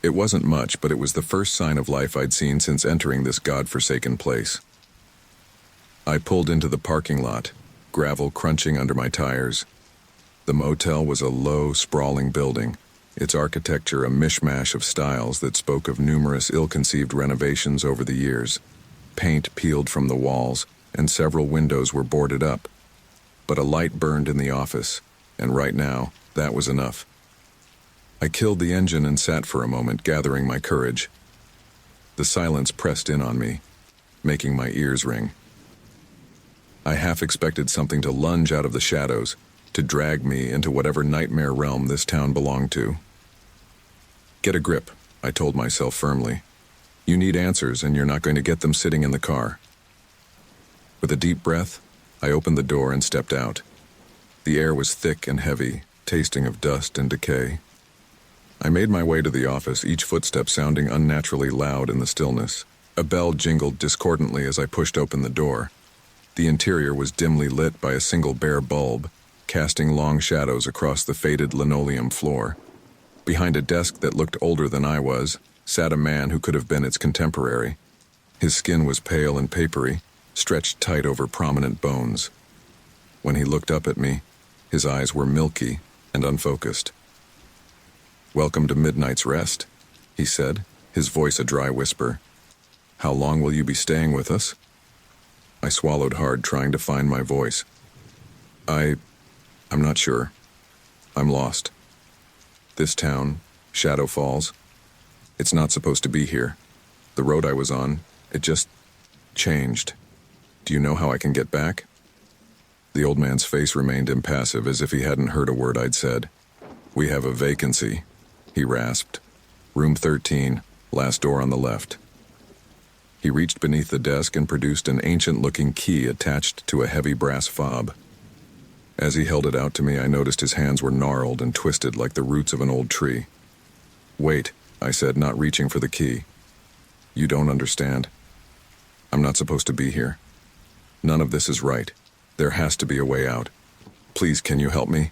It wasn't much, but it was the first sign of life I'd seen since entering this godforsaken place. I pulled into the parking lot, gravel crunching under my tires. The motel was a low, sprawling building, its architecture a mishmash of styles that spoke of numerous ill-conceived renovations over the years. Paint peeled from the walls, and several windows were boarded up. But a light burned in the office, and right now, that was enough. I killed the engine and sat for a moment, gathering my courage. The silence pressed in on me, making my ears ring. I half expected something to lunge out of the shadows, to drag me into whatever nightmare realm this town belonged to. Get a grip, I told myself firmly. You need answers, and you're not going to get them sitting in the car. With a deep breath, I opened the door and stepped out. The air was thick and heavy, tasting of dust and decay. I made my way to the office, each footstep sounding unnaturally loud in the stillness. A bell jingled discordantly as I pushed open the door. The interior was dimly lit by a single bare bulb, casting long shadows across the faded linoleum floor. Behind a desk that looked older than I was, sat a man who could have been its contemporary. His skin was pale and papery, stretched tight over prominent bones. When he looked up at me, his eyes were milky and unfocused. "Welcome to Midnight's Rest," he said, his voice a dry whisper. "How long will you be staying with us?" I swallowed hard, trying to find my voice. I'm not sure. I'm lost. This town, Shadow Falls, it's not supposed to be here. The road I was on, it just changed. Do you know how I can get back? The old man's face remained impassive, as if he hadn't heard a word I'd said. "We have a vacancy," he rasped. "Room 13, last door on the left." He reached beneath the desk and produced an ancient-looking key attached to a heavy brass fob. As he held it out to me, I noticed his hands were gnarled and twisted like the roots of an old tree. "Wait," I said, not reaching for the key. "You don't understand. I'm not supposed to be here. None of this is right. There has to be a way out. Please, can you help me?"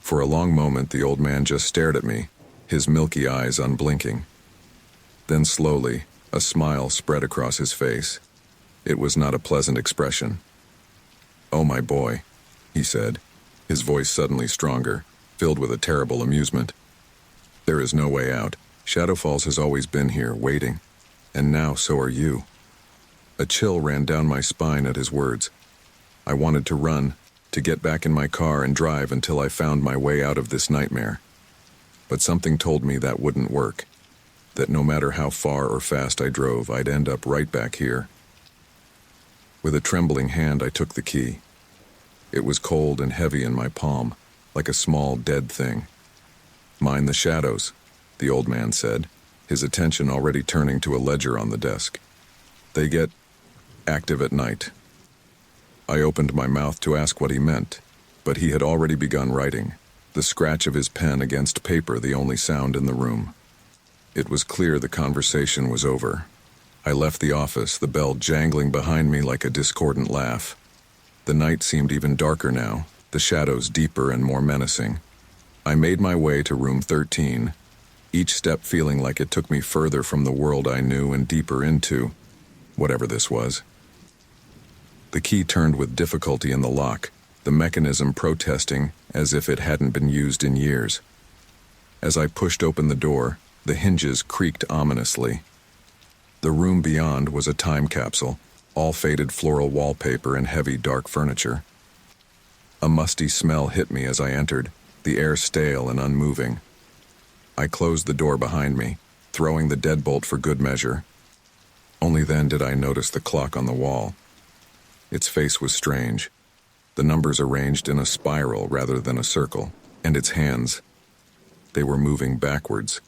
For a long moment, the old man just stared at me, his milky eyes unblinking. Then slowly, a smile spread across his face. It was not a pleasant expression. "Oh, my boy," he said, his voice suddenly stronger, filled with a terrible amusement. "There is no way out. Shadow Falls has always been here, waiting. And now so are you." A chill ran down my spine at his words. I wanted to run, to get back in my car and drive until I found my way out of this nightmare. But something told me that wouldn't work, that no matter how far or fast I drove, I'd end up right back here. With a trembling hand, I took the key. It was cold and heavy in my palm, like a small, dead thing. "Mind the shadows," the old man said, his attention already turning to a ledger on the desk. "They get active at night." I opened my mouth to ask what he meant, but he had already begun writing, the scratch of his pen against paper the only sound in the room. It was clear the conversation was over. I left the office, the bell jangling behind me like a discordant laugh. The night seemed even darker now, the shadows deeper and more menacing. I made my way to room 13, each step feeling like it took me further from the world I knew and deeper into, whatever this was. The key turned with difficulty in the lock, the mechanism protesting as if it hadn't been used in years. As I pushed open the door, the hinges creaked ominously. The room beyond was a time capsule, all faded floral wallpaper and heavy dark furniture. A musty smell hit me as I entered, the air stale and unmoving. I closed the door behind me, throwing the deadbolt for good measure. Only then did I notice the clock on the wall. Its face was strange, the numbers arranged in a spiral rather than a circle, and its hands, they were moving backwards.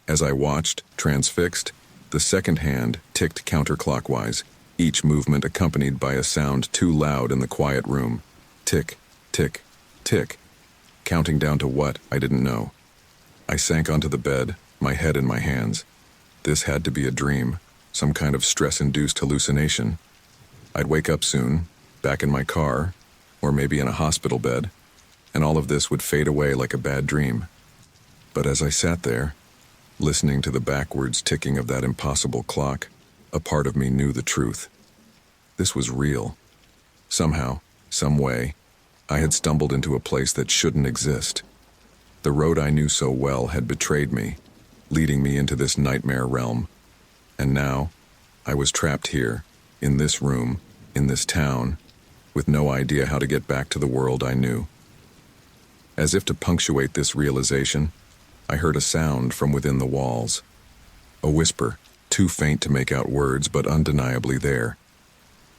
As I watched, transfixed, the second hand ticked counterclockwise, each movement accompanied by a sound too loud in the quiet room. Tick, tick, tick. Counting down to what, I didn't know. I sank onto the bed, my head in my hands. This had to be a dream, some kind of stress-induced hallucination. I'd wake up soon, back in my car, or maybe in a hospital bed, and all of this would fade away like a bad dream. But as I sat there, listening to the backwards ticking of that impossible clock, a part of me knew the truth. This was real. Somehow, some way, I had stumbled into a place that shouldn't exist. The road I knew so well had betrayed me, leading me into this nightmare realm. And now, I was trapped here, in this room, in this town, with no idea how to get back to the world I knew. As if to punctuate this realization, I heard a sound from within the walls. A whisper, too faint to make out words, but undeniably there.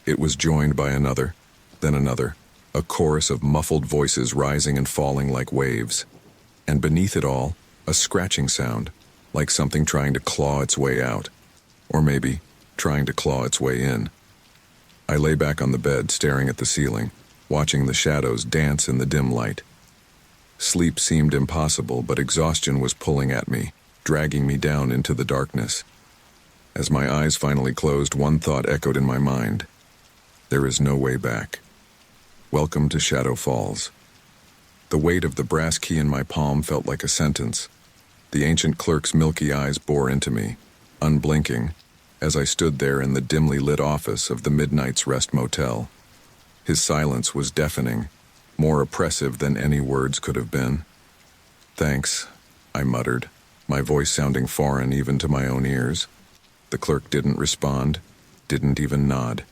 It was joined by another, then another, a chorus of muffled voices rising and falling like waves. And beneath it all, a scratching sound, like something trying to claw its way out. Or maybe, trying to claw its way in. I lay back on the bed, staring at the ceiling, watching the shadows dance in the dim light. Sleep seemed impossible, but exhaustion was pulling at me, dragging me down into the darkness. As my eyes finally closed, one thought echoed in my mind. There is no way back. Welcome to Shadow Falls. The weight of the brass key in my palm felt like a sentence. The ancient clerk's milky eyes bore into me, unblinking, as I stood there in the dimly lit office of the Midnight's Rest Motel. His silence was deafening, more oppressive than any words could have been. "Thanks," I muttered, my voice sounding foreign even to my own ears. The clerk didn't respond, didn't even nod.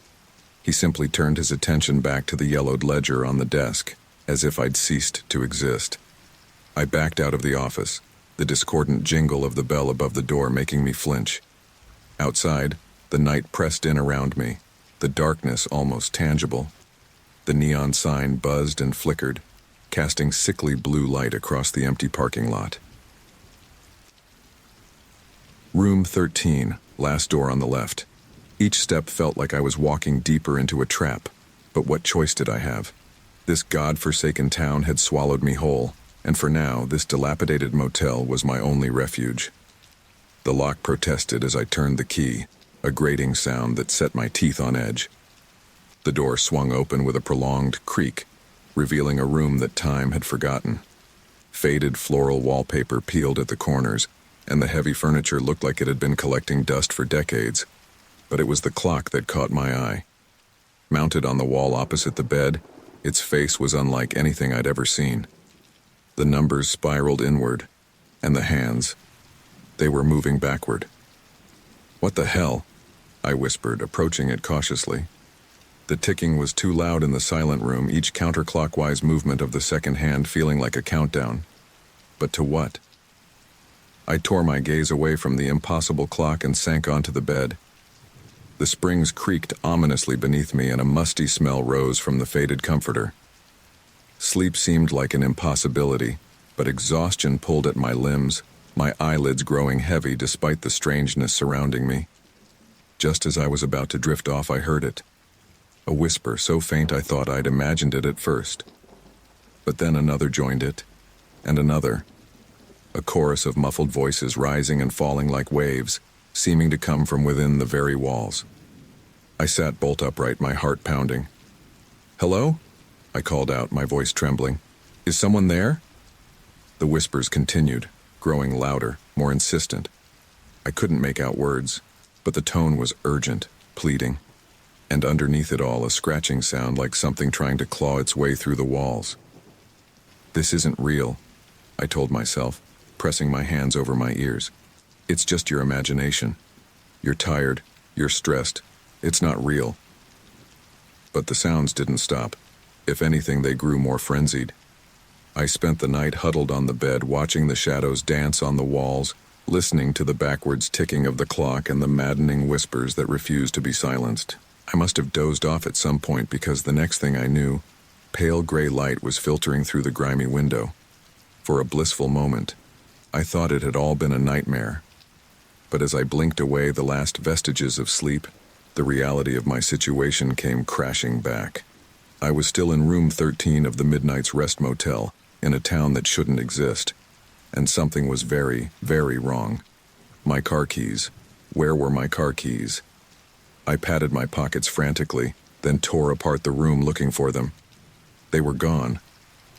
He simply turned his attention back to the yellowed ledger on the desk, as if I'd ceased to exist. I backed out of the office, the discordant jingle of the bell above the door making me flinch. Outside, the night pressed in around me, the darkness almost tangible. The neon sign buzzed and flickered, casting sickly blue light across the empty parking lot. Room 13, last door on the left. Each step felt like I was walking deeper into a trap, but what choice did I have? This god-forsaken town had swallowed me whole, and for now, this dilapidated motel was my only refuge. The lock protested as I turned the key, a grating sound that set my teeth on edge. The door swung open with a prolonged creak, revealing a room that time had forgotten. Faded floral wallpaper peeled at the corners, and the heavy furniture looked like it had been collecting dust for decades. But it was the clock that caught my eye. Mounted on the wall opposite the bed, its face was unlike anything I'd ever seen. The numbers spiraled inward, and the hands, they were moving backward. "What the hell?" I whispered, approaching it cautiously. The ticking was too loud in the silent room, each counterclockwise movement of the second hand feeling like a countdown. But to what? I tore my gaze away from the impossible clock and sank onto the bed. The springs creaked ominously beneath me, and a musty smell rose from the faded comforter. Sleep seemed like an impossibility, but exhaustion pulled at my limbs, my eyelids growing heavy despite the strangeness surrounding me. Just as I was about to drift off, I heard it. A whisper so faint I thought I'd imagined it at first. But then another joined it, and another. A chorus of muffled voices rising and falling like waves, seeming to come from within the very walls. I sat bolt upright, my heart pounding. "Hello?" I called out, my voice trembling. "Is someone there?" The whispers continued, growing louder, more insistent. I couldn't make out words, but the tone was urgent, pleading. And underneath it all, a scratching sound like something trying to claw its way through the walls. "This isn't real," I told myself, pressing my hands over my ears. "It's just your imagination. You're tired, you're stressed. It's not real." But the sounds didn't stop. If anything, they grew more frenzied. I spent the night huddled on the bed, watching the shadows dance on the walls, listening to the backwards ticking of the clock and the maddening whispers that refused to be silenced. I must have dozed off at some point, because the next thing I knew, pale gray light was filtering through the grimy window. For a blissful moment, I thought it had all been a nightmare. But as I blinked away the last vestiges of sleep, the reality of my situation came crashing back. I was still in room 13 of the Midnight's Rest Motel, in a town that shouldn't exist. And something was very, very wrong. My car keys. Where were my car keys? I patted my pockets frantically, then tore apart the room looking for them. They were gone,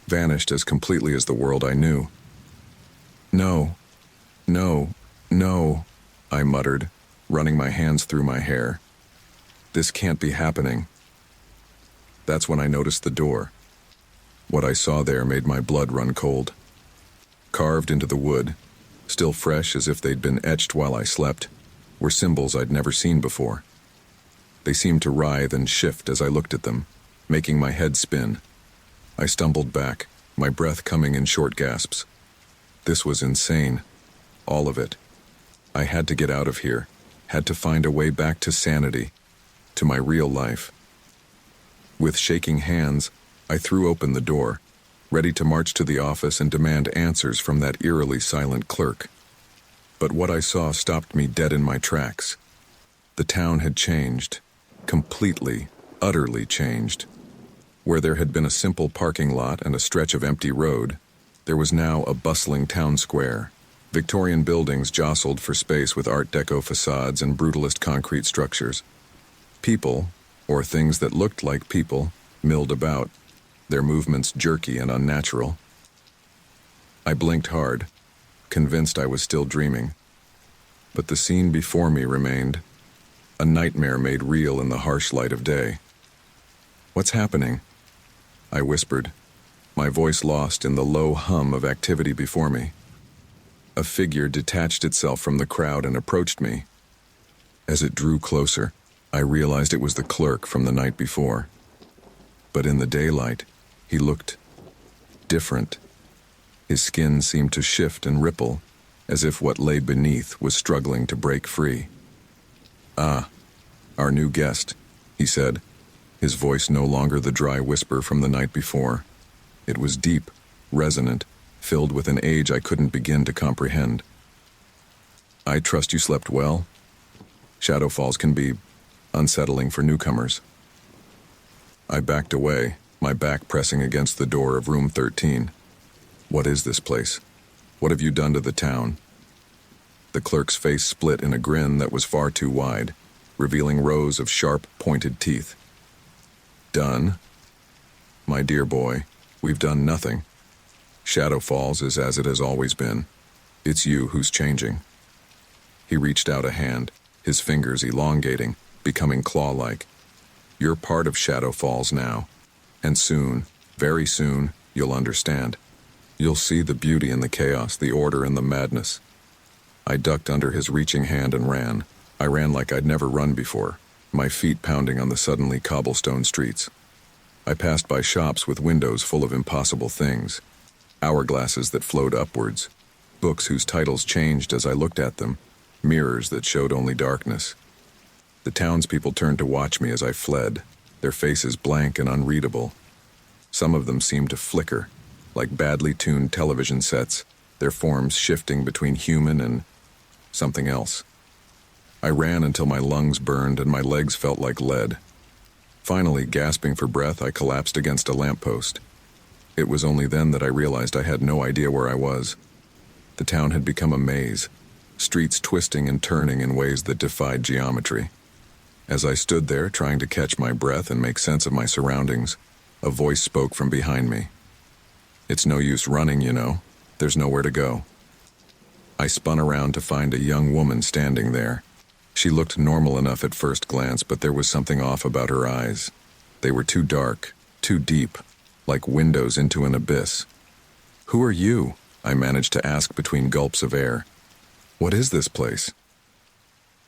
vanished as completely as the world I knew. No, no, no, I muttered, running my hands through my hair. This can't be happening. That's when I noticed the door. What I saw there made my blood run cold. Carved into the wood, still fresh as if they'd been etched while I slept, were symbols I'd never seen before. They seemed to writhe and shift as I looked at them, making my head spin. I stumbled back, my breath coming in short gasps. This was insane. All of it. I had to get out of here, had to find a way back to sanity, to my real life. With shaking hands, I threw open the door, ready to march to the office and demand answers from that eerily silent clerk. But what I saw stopped me dead in my tracks. The town had changed. Completely, utterly changed. Where there had been a simple parking lot and a stretch of empty road, there was now a bustling town square. Victorian buildings jostled for space with Art Deco facades and brutalist concrete structures. People, or things that looked like people, milled about, their movements jerky and unnatural. I blinked hard, convinced I was still dreaming. But the scene before me remained, a nightmare made real in the harsh light of day. "What's happening?" I whispered, my voice lost in the low hum of activity before me. A figure detached itself from the crowd and approached me. As it drew closer, I realized it was the clerk from the night before. But in the daylight, he looked different. His skin seemed to shift and ripple, as if what lay beneath was struggling to break free. "Ah, our new guest," he said, his voice no longer the dry whisper from the night before. It was deep, resonant, filled with an age I couldn't begin to comprehend. "I trust you slept well. Shadow Falls can be unsettling for newcomers." I backed away, my back pressing against the door of room 13. "What is this place? What have you done to the town?" The clerk's face split in a grin that was far too wide, revealing rows of sharp, pointed teeth. "Done? My dear boy, we've done nothing. Shadow Falls is as it has always been. It's you who's changing." He reached out a hand, his fingers elongating, becoming claw-like. "You're part of Shadow Falls now. And soon, very soon, you'll understand. You'll see the beauty in the chaos, the order in the madness." I ducked under his reaching hand and ran. I ran like I'd never run before, my feet pounding on the suddenly cobblestone streets. I passed by shops with windows full of impossible things. Hourglasses that flowed upwards, books whose titles changed as I looked at them, mirrors that showed only darkness. The townspeople turned to watch me as I fled, their faces blank and unreadable. Some of them seemed to flicker, like badly tuned television sets, their forms shifting between human and something else. I ran until my lungs burned and my legs felt like lead. Finally, gasping for breath, I collapsed against a lamppost. It was only then that I realized I had no idea where I was. The town had become a maze, streets twisting and turning in ways that defied geometry. As I stood there, trying to catch my breath and make sense of my surroundings, a voice spoke from behind me. "It's no use running, you know. There's nowhere to go." I spun around to find a young woman standing there. She looked normal enough at first glance, but there was something off about her eyes. They were too dark, too deep, like windows into an abyss. "Who are you?" I managed to ask between gulps of air. "What is this place?"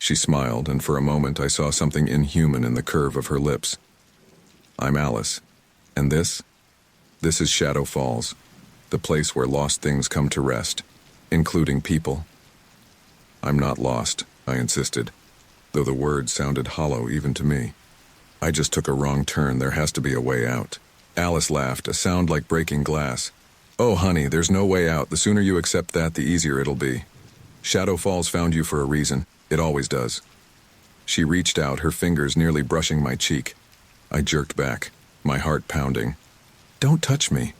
She smiled, and for a moment I saw something inhuman in the curve of her lips. "I'm Alice, And this is Shadow Falls, the place where lost things come to rest, including people. I'm not lost, I insisted, though the words sounded hollow even to me. I just took a wrong turn. There has to be a way out. Alice laughed, a sound like breaking glass. Oh, honey, there's no way out. The sooner you accept that, the easier it'll be. Shadow Falls found you for a reason. It always does. She reached out, her fingers nearly brushing my cheek. I jerked back, my heart pounding. Don't touch me.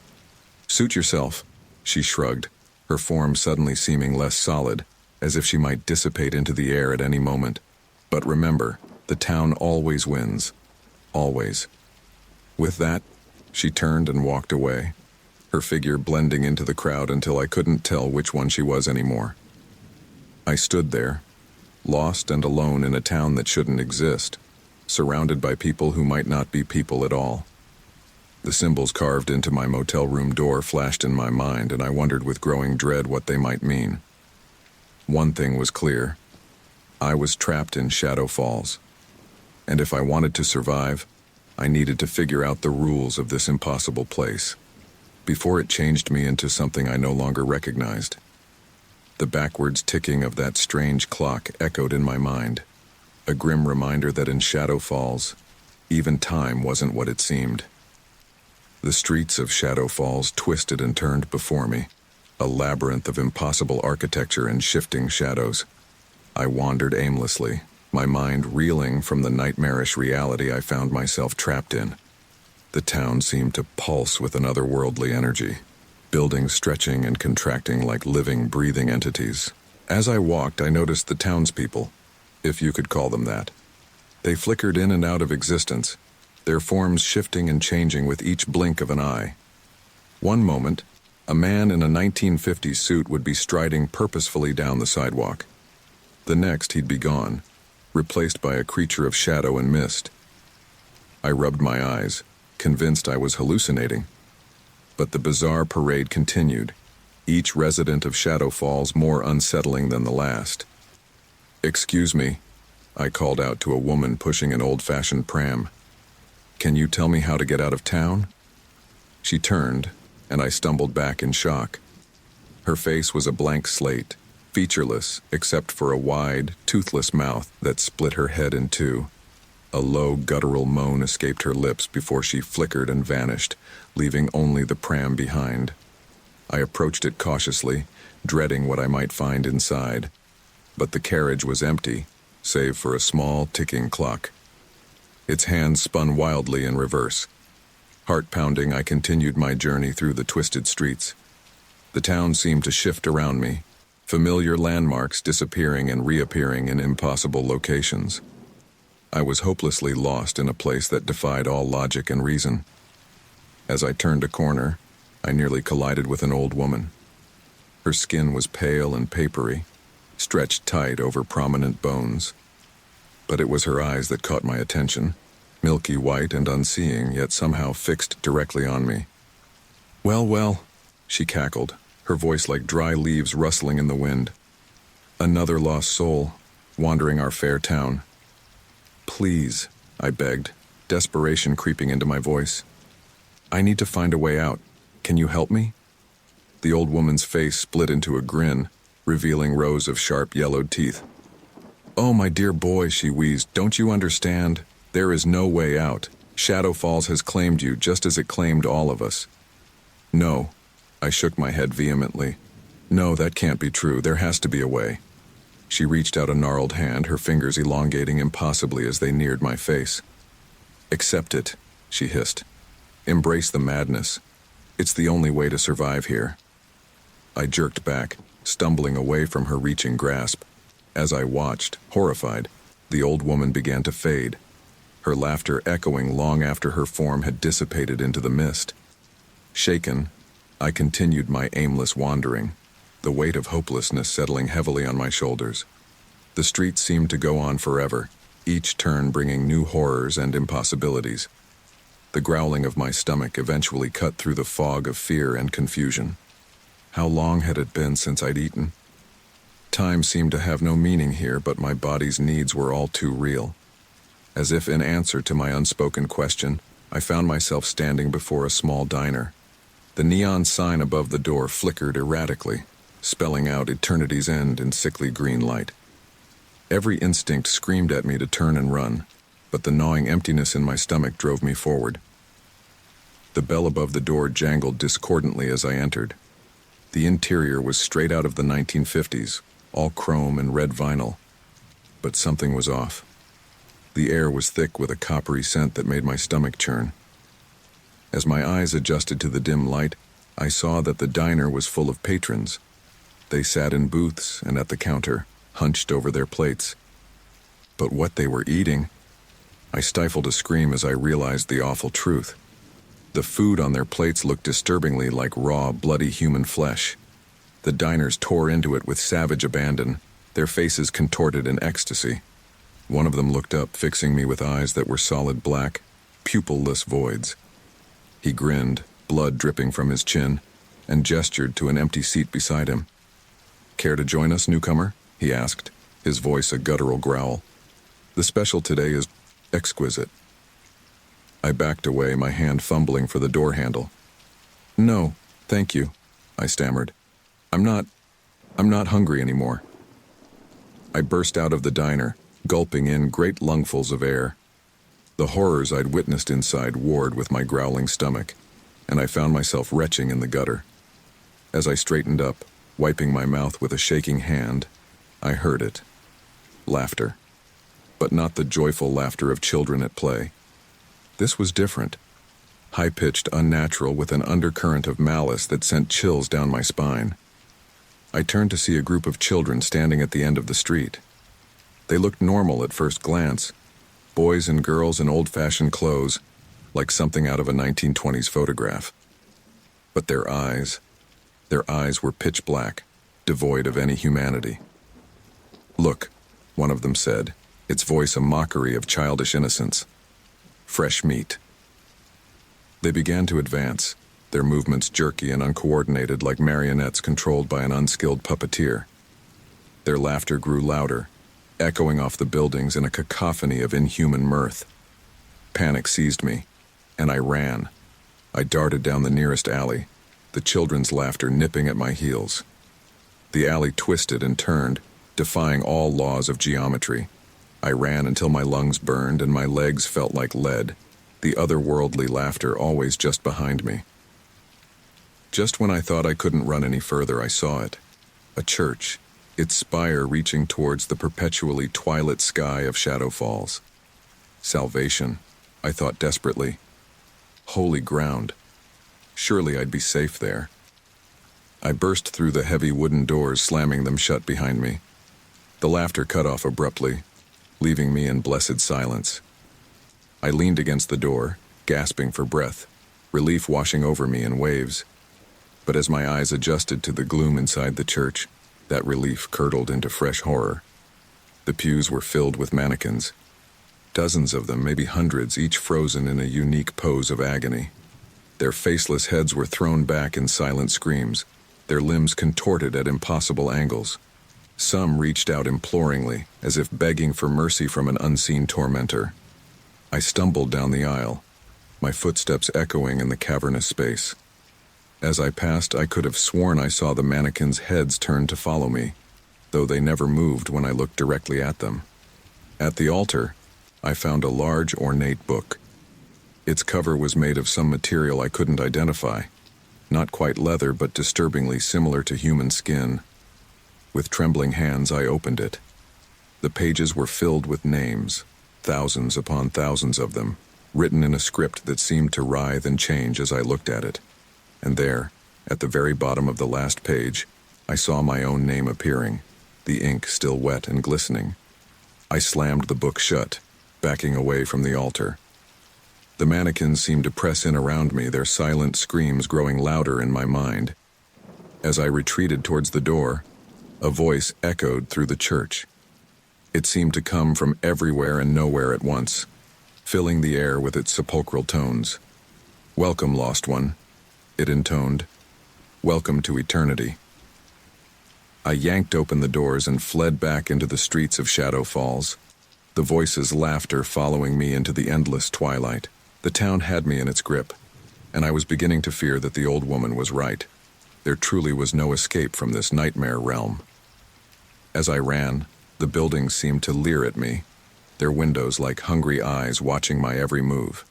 Suit yourself, she shrugged, her form suddenly seeming less solid, as if she might dissipate into the air at any moment. But remember, the town always wins. Always. With that, she turned and walked away, her figure blending into the crowd until I couldn't tell which one she was anymore. I stood there, lost and alone in a town that shouldn't exist, surrounded by people who might not be people at all. The symbols carved into my motel room door flashed in my mind, and I wondered with growing dread what they might mean. One thing was clear. I was trapped in Shadow Falls, and if I wanted to survive, I needed to figure out the rules of this impossible place, before it changed me into something I no longer recognized. The backwards ticking of that strange clock echoed in my mind, a grim reminder that in Shadow Falls, even time wasn't what it seemed. The streets of Shadow Falls twisted and turned before me, a labyrinth of impossible architecture and shifting shadows. I wandered aimlessly, my mind reeling from the nightmarish reality I found myself trapped in. The town seemed to pulse with an otherworldly energy, buildings stretching and contracting like living, breathing entities. As I walked, I noticed the townspeople, if you could call them that. They flickered in and out of existence, their forms shifting and changing with each blink of an eye. One moment, a man in a 1950s suit would be striding purposefully down the sidewalk. The next, he'd be gone, replaced by a creature of shadow and mist. I rubbed my eyes, convinced I was hallucinating. But the bizarre parade continued, each resident of Shadow Falls more unsettling than the last. "Excuse me," I called out to a woman pushing an old-fashioned pram. "Can you tell me how to get out of town?" She turned, and I stumbled back in shock. Her face was a blank slate, featureless except for a wide, toothless mouth that split her head in two. A low, guttural moan escaped her lips before she flickered and vanished, leaving only the pram behind. I approached it cautiously, dreading what I might find inside. But the carriage was empty, save for a small, ticking clock. Its hands spun wildly in reverse. Heart-pounding, I continued my journey through the twisted streets. The town seemed to shift around me, familiar landmarks disappearing and reappearing in impossible locations. I was hopelessly lost in a place that defied all logic and reason. As I turned a corner, I nearly collided with an old woman. Her skin was pale and papery, stretched tight over prominent bones. But it was her eyes that caught my attention, milky white and unseeing, yet somehow fixed directly on me. "Well, well," she cackled, her voice like dry leaves rustling in the wind. "Another lost soul, wandering our fair town." "Please," I begged, desperation creeping into my voice. "I need to find a way out. Can you help me?" The old woman's face split into a grin, revealing rows of sharp yellowed teeth. "Oh, my dear boy," she wheezed, "don't you understand? There is no way out. Shadow Falls has claimed you just as it claimed all of us." "No," I shook my head vehemently. "No, that can't be true. There has to be a way." She reached out a gnarled hand, her fingers elongating impossibly as they neared my face. "Accept it," she hissed. "Embrace the madness. It's the only way to survive here." I jerked back, stumbling away from her reaching grasp. As I watched, horrified, the old woman began to fade, her laughter echoing long after her form had dissipated into the mist. Shaken, I continued my aimless wandering, the weight of hopelessness settling heavily on my shoulders. The streets seemed to go on forever, each turn bringing new horrors and impossibilities. The growling of my stomach eventually cut through the fog of fear and confusion. How long had it been since I'd eaten? Time seemed to have no meaning here, but my body's needs were all too real. As if in answer to my unspoken question, I found myself standing before a small diner. The neon sign above the door flickered erratically, spelling out eternity's end in sickly green light. Every instinct screamed at me to turn and run, but the gnawing emptiness in my stomach drove me forward. The bell above the door jangled discordantly as I entered. The interior was straight out of the 1950s, all chrome and red vinyl. But something was off. The air was thick with a coppery scent that made my stomach churn. As my eyes adjusted to the dim light, I saw that the diner was full of patrons. They sat in booths and at the counter, hunched over their plates. But what they were eating? I stifled a scream as I realized the awful truth. The food on their plates looked disturbingly like raw, bloody human flesh. The diners tore into it with savage abandon, their faces contorted in ecstasy. One of them looked up, fixing me with eyes that were solid black, pupil-less voids. He grinned, blood dripping from his chin, and gestured to an empty seat beside him. "Care to join us, newcomer?" he asked, his voice a guttural growl. "The special today is exquisite." I backed away, my hand fumbling for the door handle. "No, thank you," I stammered. I'm not hungry anymore." I burst out of the diner, gulping in great lungfuls of air. The horrors I'd witnessed inside warred with my growling stomach, and I found myself retching in the gutter. As I straightened up, wiping my mouth with a shaking hand, I heard it. Laughter. But not the joyful laughter of children at play. This was different. High-pitched, unnatural, with an undercurrent of malice that sent chills down my spine. I turned to see a group of children standing at the end of the street. They looked normal at first glance. Boys and girls in old-fashioned clothes, like something out of a 1920s photograph. But their eyes were pitch black, devoid of any humanity. "Look," one of them said, its voice a mockery of childish innocence. "Fresh meat." They began to advance, their movements jerky and uncoordinated like marionettes controlled by an unskilled puppeteer. Their laughter grew louder, echoing off the buildings in a cacophony of inhuman mirth. Panic seized me, and I ran. I darted down the nearest alley, the children's laughter nipping at my heels. The alley twisted and turned, defying all laws of geometry. I ran until my lungs burned and my legs felt like lead, the otherworldly laughter always just behind me. Just when I thought I couldn't run any further, I saw it. A church, its spire reaching towards the perpetually twilit sky of Shadow Falls. Salvation, I thought desperately. Holy ground. Surely I'd be safe there. I burst through the heavy wooden doors, slamming them shut behind me. The laughter cut off abruptly, leaving me in blessed silence. I leaned against the door, gasping for breath, relief washing over me in waves. But as my eyes adjusted to the gloom inside the church, that relief curdled into fresh horror. The pews were filled with mannequins. Dozens of them, maybe hundreds, each frozen in a unique pose of agony. Their faceless heads were thrown back in silent screams, their limbs contorted at impossible angles. Some reached out imploringly, as if begging for mercy from an unseen tormentor. I stumbled down the aisle, my footsteps echoing in the cavernous space. As I passed, I could have sworn I saw the mannequins' heads turn to follow me, though they never moved when I looked directly at them. At the altar, I found a large, ornate book. Its cover was made of some material I couldn't identify, not quite leather, but disturbingly similar to human skin. With trembling hands, I opened it. The pages were filled with names, thousands upon thousands of them, written in a script that seemed to writhe and change as I looked at it. And there, at the very bottom of the last page, I saw my own name appearing, the ink still wet and glistening. I slammed the book shut, backing away from the altar. The mannequins seemed to press in around me, their silent screams growing louder in my mind. As I retreated towards the door, a voice echoed through the church. It seemed to come from everywhere and nowhere at once, filling the air with its sepulchral tones. "Welcome, lost one," it intoned. "Welcome to eternity." I yanked open the doors and fled back into the streets of Shadow Falls, the voice's laughter following me into the endless twilight. The town had me in its grip, and I was beginning to fear that the old woman was right. There truly was no escape from this nightmare realm. As I ran, the buildings seemed to leer at me, their windows like hungry eyes watching my every move.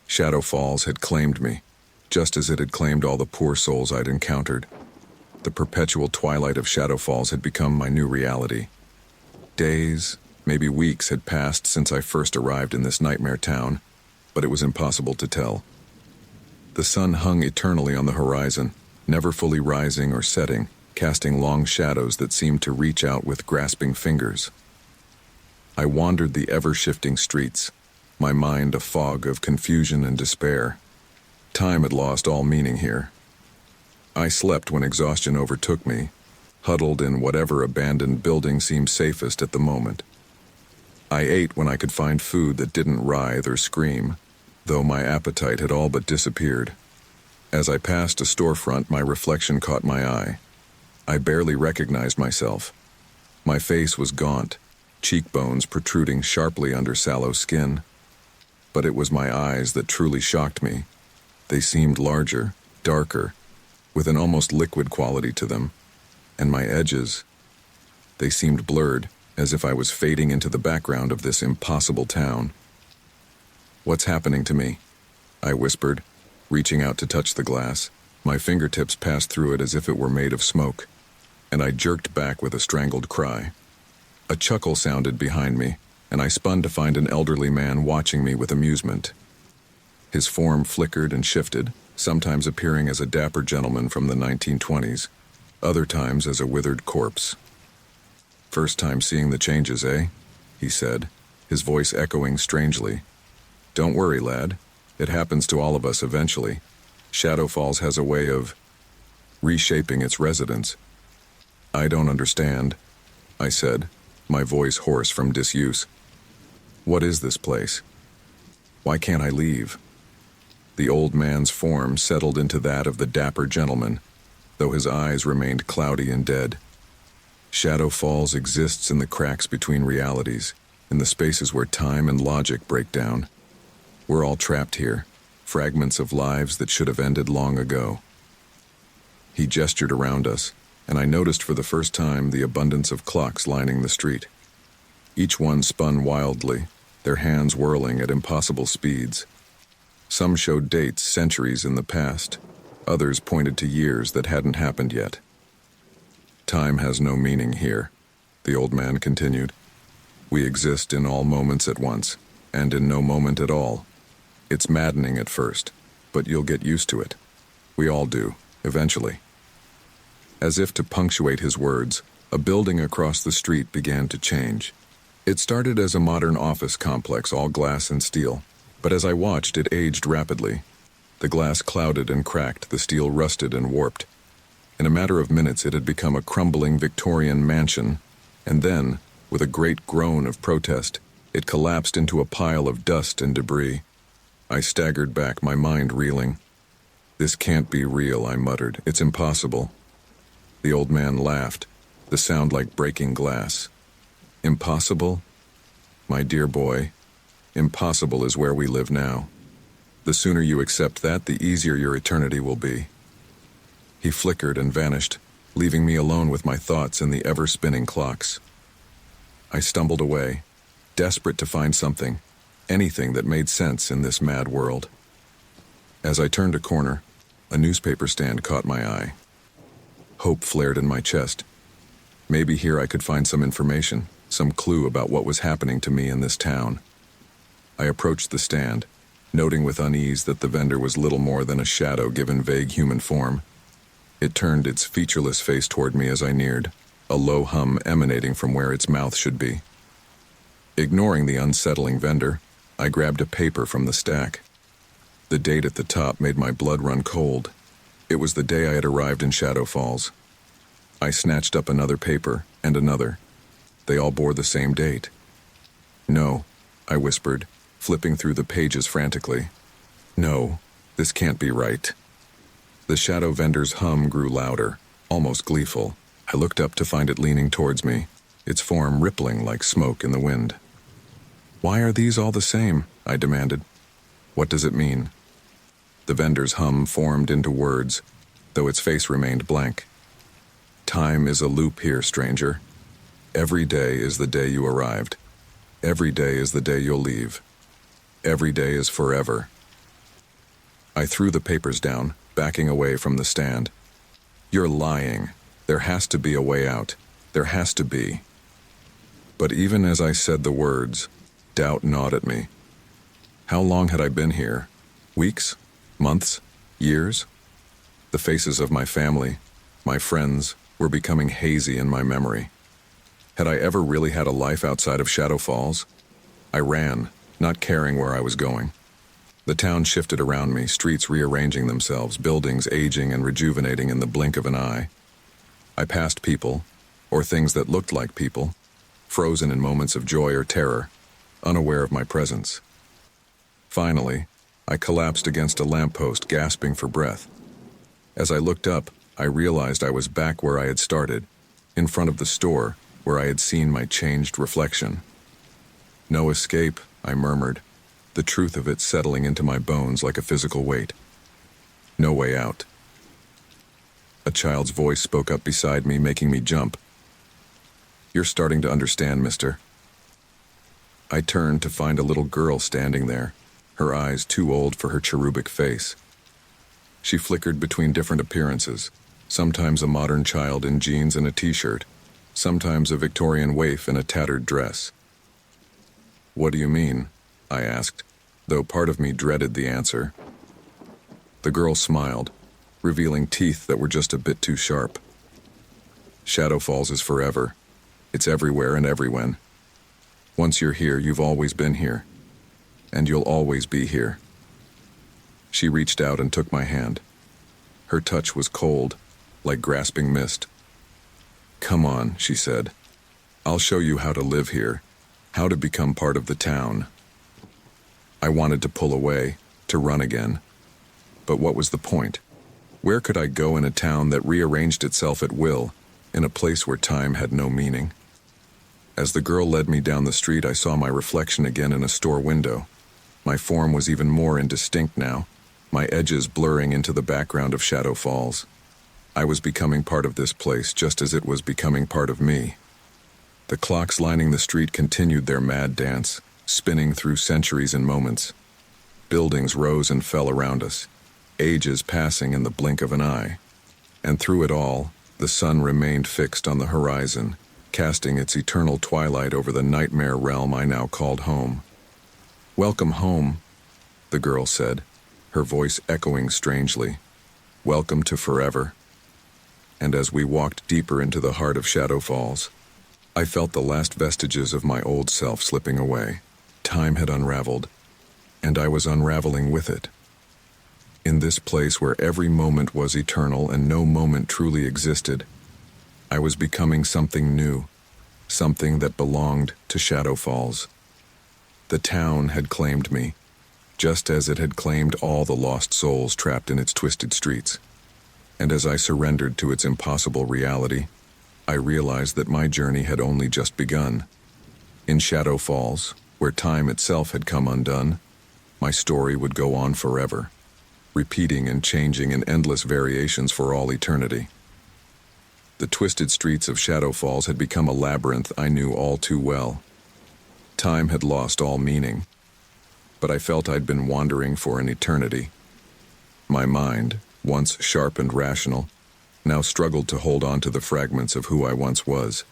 Shadow Falls had claimed me, just as it had claimed all the poor souls I'd encountered. The perpetual twilight of Shadow Falls had become my new reality. Days, maybe weeks, had passed since I first arrived in this nightmare town, but it was impossible to tell. The sun hung eternally on the horizon, never fully rising or setting, casting long shadows that seemed to reach out with grasping fingers. I wandered the ever-shifting streets, my mind a fog of confusion and despair. Time had lost all meaning here. I slept when exhaustion overtook me, huddled in whatever abandoned building seemed safest at the moment. I ate when I could find food that didn't writhe or scream, though my appetite had all but disappeared. As I passed a storefront, my reflection caught my eye. I barely recognized myself. My face was gaunt, cheekbones protruding sharply under sallow skin. But it was my eyes that truly shocked me. They seemed larger, darker, with an almost liquid quality to them. And my edges, they seemed blurred, as if I was fading into the background of this impossible town. "What's happening to me?" I whispered, reaching out to touch the glass. My fingertips passed through it as if it were made of smoke, and I jerked back with a strangled cry. A chuckle sounded behind me, and I spun to find an elderly man watching me with amusement. His form flickered and shifted, sometimes appearing as a dapper gentleman from the 1920s, other times as a withered corpse. "First time seeing the changes, eh?" he said, his voice echoing strangely. "Don't worry, lad. It happens to all of us eventually. Shadow Falls has a way of reshaping its residents." "I don't understand," I said, my voice hoarse from disuse. "What is this place? Why can't I leave?" The old man's form settled into that of the dapper gentleman, though his eyes remained cloudy and dead. "Shadow Falls exists in the cracks between realities, in the spaces where time and logic break down. We're all trapped here, fragments of lives that should have ended long ago." He gestured around us, and I noticed for the first time the abundance of clocks lining the street. Each one spun wildly, their hands whirling at impossible speeds. Some showed dates centuries in the past, others pointed to years that hadn't happened yet. "Time has no meaning here," the old man continued. "We exist in all moments at once, and in no moment at all. It's maddening at first, but you'll get used to it. We all do, eventually." As if to punctuate his words, a building across the street began to change. It started as a modern office complex, all glass and steel, but as I watched, it aged rapidly. The glass clouded and cracked, the steel rusted and warped. In a matter of minutes, it had become a crumbling Victorian mansion, and then, with a great groan of protest, it collapsed into a pile of dust and debris. I staggered back, my mind reeling. "This can't be real," I muttered. "It's impossible." The old man laughed, the sound like breaking glass. "Impossible? My dear boy, impossible is where we live now. The sooner you accept that, the easier your eternity will be." He flickered and vanished, leaving me alone with my thoughts and the ever-spinning clocks. I stumbled away, desperate to find something, anything that made sense in this mad world. As I turned a corner, a newspaper stand caught my eye. Hope flared in my chest. Maybe here I could find some information, some clue about what was happening to me in this town. I approached the stand, noting with unease that the vendor was little more than a shadow given vague human form. It turned its featureless face toward me as I neared, a low hum emanating from where its mouth should be. Ignoring the unsettling vendor, I grabbed a paper from the stack. The date at the top made my blood run cold. It was the day I had arrived in Shadow Falls. I snatched up another paper, and another. They all bore the same date. "No," I whispered, flipping through the pages frantically. "No, this can't be right." The shadow vendor's hum grew louder, almost gleeful. I looked up to find it leaning towards me, its form rippling like smoke in the wind. "Why are these all the same?" I demanded. What does it mean? The vendor's hum formed into words, though its face remained blank. Time is a loop here, stranger. Every day is the day you arrived. Every day is the day you'll leave. Every day is forever. I threw the papers down, backing away from the stand. You're lying. There has to be a way out. There has to be. But even as I said the words, doubt gnawed at me. How long had I been here? Weeks? Months? Years? The faces of my family, my friends, were becoming hazy in my memory. Had I ever really had a life outside of Shadow Falls? I ran, not caring where I was going. The town shifted around me, streets rearranging themselves, buildings aging and rejuvenating in the blink of an eye. I passed people, or things that looked like people, frozen in moments of joy or terror, unaware of my presence. Finally, I collapsed against a lamppost, gasping for breath. As I looked up, I realized I was back where I had started, in front of the store where I had seen my changed reflection. No escape, I murmured, the truth of it settling into my bones like a physical weight. No way out. A child's voice spoke up beside me, making me jump. You're starting to understand, mister. I turned to find a little girl standing there, her eyes too old for her cherubic face. She flickered between different appearances, sometimes a modern child in jeans and a t-shirt, sometimes a Victorian waif in a tattered dress. What do you mean? I asked, though part of me dreaded the answer. The girl smiled, revealing teeth that were just a bit too sharp. Shadow Falls is forever. It's everywhere and everywhen. Once you're here, you've always been here. And you'll always be here. She reached out and took my hand. Her touch was cold, like grasping mist. Come on, she said. I'll show you how to live here, how to become part of the town. I wanted to pull away, to run again. But what was the point? Where could I go in a town that rearranged itself at will, in a place where time had no meaning? As the girl led me down the street, I saw my reflection again in a store window. My form was even more indistinct now, my edges blurring into the background of Shadow Falls. I was becoming part of this place just as it was becoming part of me. The clocks lining the street continued their mad dance, spinning through centuries and moments. Buildings rose and fell around us, ages passing in the blink of an eye. And through it all, the sun remained fixed on the horizon, casting its eternal twilight over the nightmare realm I now called home. Welcome home, the girl said, her voice echoing strangely. Welcome to forever. And as we walked deeper into the heart of Shadow Falls, I felt the last vestiges of my old self slipping away. Time had unraveled, and I was unraveling with it. In this place where every moment was eternal and no moment truly existed, I was becoming something new, something that belonged to Shadow Falls. The town had claimed me, just as it had claimed all the lost souls trapped in its twisted streets. And as I surrendered to its impossible reality, I realized that my journey had only just begun. In Shadow Falls, where time itself had come undone, my story would go on forever, repeating and changing in endless variations for all eternity. The twisted streets of Shadow Falls had become a labyrinth I knew all too well. Time had lost all meaning, but I felt I'd been wandering for an eternity. My mind, once sharp and rational, now struggled to hold on to the fragments of who I once was.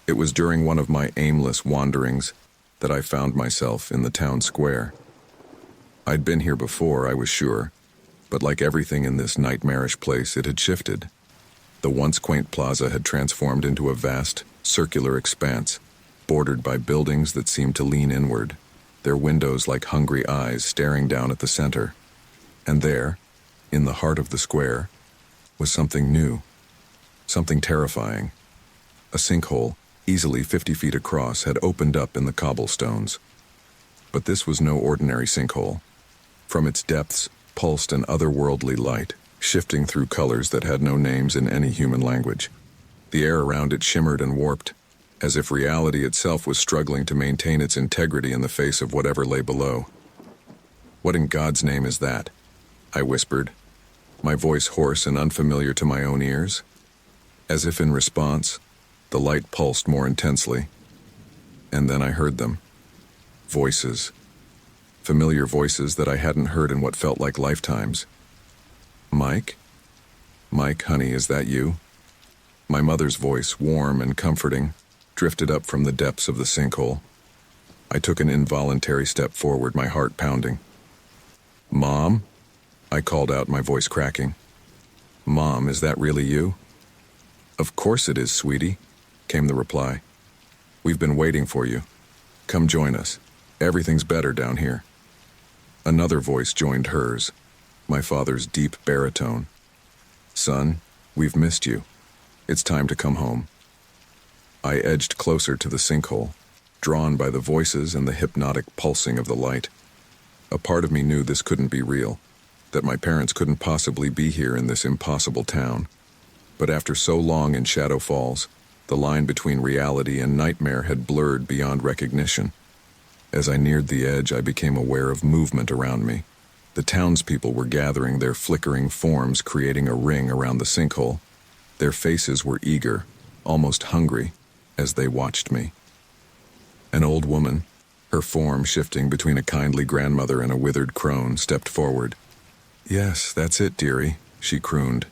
It was during one of my aimless wanderings that I found myself in the town square. I'd been here before, I was sure, but like everything in this nightmarish place, it had shifted. The once quaint plaza had transformed into a vast, circular expanse, bordered by buildings that seemed to lean inward, their windows like hungry eyes staring down at the center. And there, in the heart of the square, was something new, something terrifying. A sinkhole, easily 50 feet across, had opened up in the cobblestones. But this was no ordinary sinkhole. From its depths pulsed an otherworldly light, shifting through colors that had no names in any human language. The air around it shimmered and warped, as if reality itself was struggling to maintain its integrity in the face of whatever lay below. What in God's name is that? I whispered, my voice hoarse and unfamiliar to my own ears. As if in response, the light pulsed more intensely. And then I heard them. Voices. Familiar voices that I hadn't heard in what felt like lifetimes. Mike? Mike, honey, is that you? My mother's voice, warm and comforting, drifted up from the depths of the sinkhole. I took an involuntary step forward, my heart pounding. Mom? I called out, my voice cracking. Mom, is that really you? Of course it is, sweetie, came the reply. We've been waiting for you. Come join us. Everything's better down here. Another voice joined hers, my father's deep baritone. Son, we've missed you. It's time to come home. I edged closer to the sinkhole, drawn by the voices and the hypnotic pulsing of the light. A part of me knew this couldn't be real, that my parents couldn't possibly be here in this impossible town. But after so long in Shadow Falls, the line between reality and nightmare had blurred beyond recognition. As I neared the edge, I became aware of movement around me. The townspeople were gathering, their flickering forms creating a ring around the sinkhole. Their faces were eager, almost hungry, as they watched me. An old woman, her form shifting between a kindly grandmother and a withered crone, stepped forward. Yes, that's it, dearie, she crooned.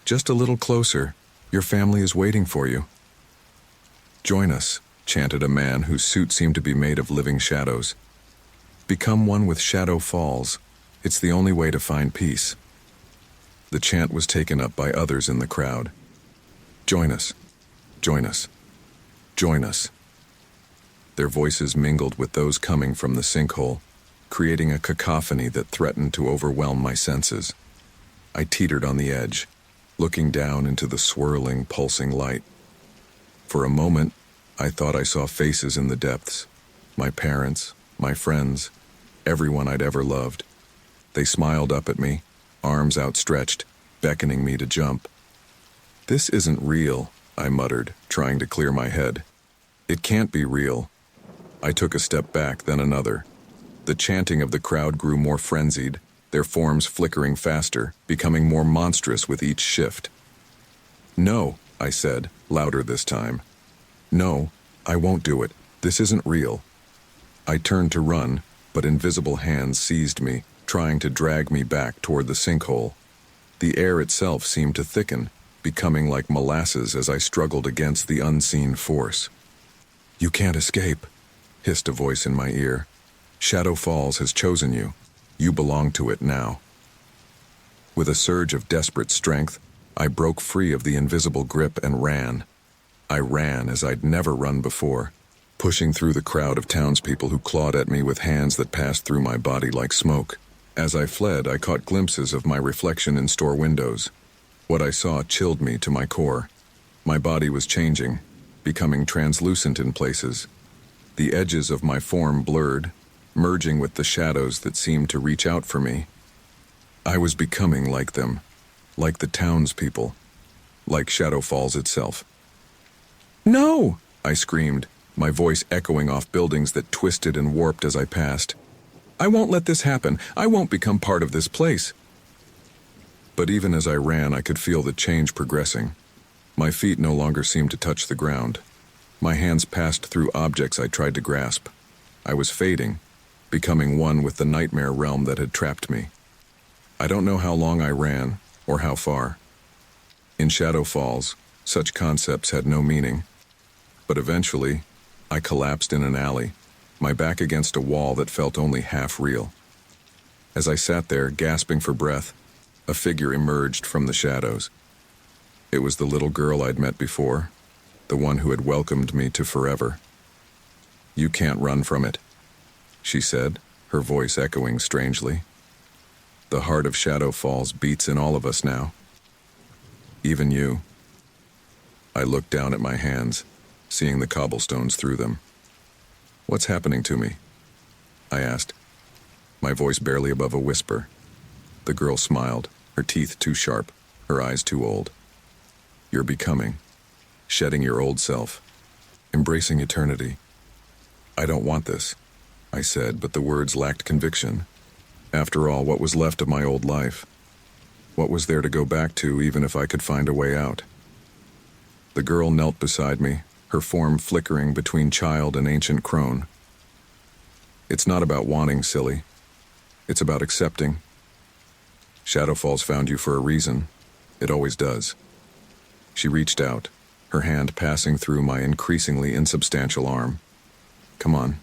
Just a little closer. Your family is waiting for you. Join us, chanted a man whose suit seemed to be made of living shadows. Become one with Shadow Falls. It's the only way to find peace. The chant was taken up by others in the crowd. Join us. Join us. Join us. Their voices mingled with those coming from the sinkhole, creating a cacophony that threatened to overwhelm my senses. I teetered on the edge, looking down into the swirling, pulsing light. For a moment, I thought I saw faces in the depths. My parents, my friends, everyone I'd ever loved. They smiled up at me, arms outstretched, beckoning me to jump. This isn't real, I muttered, trying to clear my head. It can't be real. I took a step back, then another. The chanting of the crowd grew more frenzied, their forms flickering faster, becoming more monstrous with each shift. No, I said, louder this time. No, I won't do it. This isn't real. I turned to run, but invisible hands seized me, trying to drag me back toward the sinkhole. The air itself seemed to thicken, becoming like molasses as I struggled against the unseen force. You can't escape, hissed a voice in my ear. Shadow Falls has chosen you. You belong to it now. With a surge of desperate strength, I broke free of the invisible grip and ran. I ran as I'd never run before, pushing through the crowd of townspeople who clawed at me with hands that passed through my body like smoke. As I fled, I caught glimpses of my reflection in store windows. What I saw chilled me to my core. My body was changing, becoming translucent in places. The edges of my form blurred, merging with the shadows that seemed to reach out for me. I was becoming like them, like the townspeople, like Shadow Falls itself. No! I screamed, my voice echoing off buildings that twisted and warped as I passed. I won't let this happen. I won't become part of this place. But even as I ran, I could feel the change progressing. My feet no longer seemed to touch the ground. My hands passed through objects I tried to grasp. I was fading, becoming one with the nightmare realm that had trapped me. I don't know how long I ran, or how far. In Shadow Falls, such concepts had no meaning. But eventually, I collapsed in an alley, my back against a wall that felt only half real. As I sat there, gasping for breath, a figure emerged from the shadows. It was the little girl I'd met before, the one who had welcomed me to forever. You can't run from it, she said, her voice echoing strangely. The heart of Shadow Falls beats in all of us now. Even you. I looked down at my hands, seeing the cobblestones through them. What's happening to me? I asked, my voice barely above a whisper. The girl smiled, her teeth too sharp, her eyes too old. You're becoming, shedding your old self, embracing eternity. I don't want this, I said, but the words lacked conviction. After all, what was left of my old life? What was there to go back to, even if I could find a way out? The girl knelt beside me, her form flickering between child and ancient crone. It's not about wanting, silly. It's about accepting. Shadow Falls found you for a reason. It always does. She reached out, her hand passing through my increasingly insubstantial arm. Come on.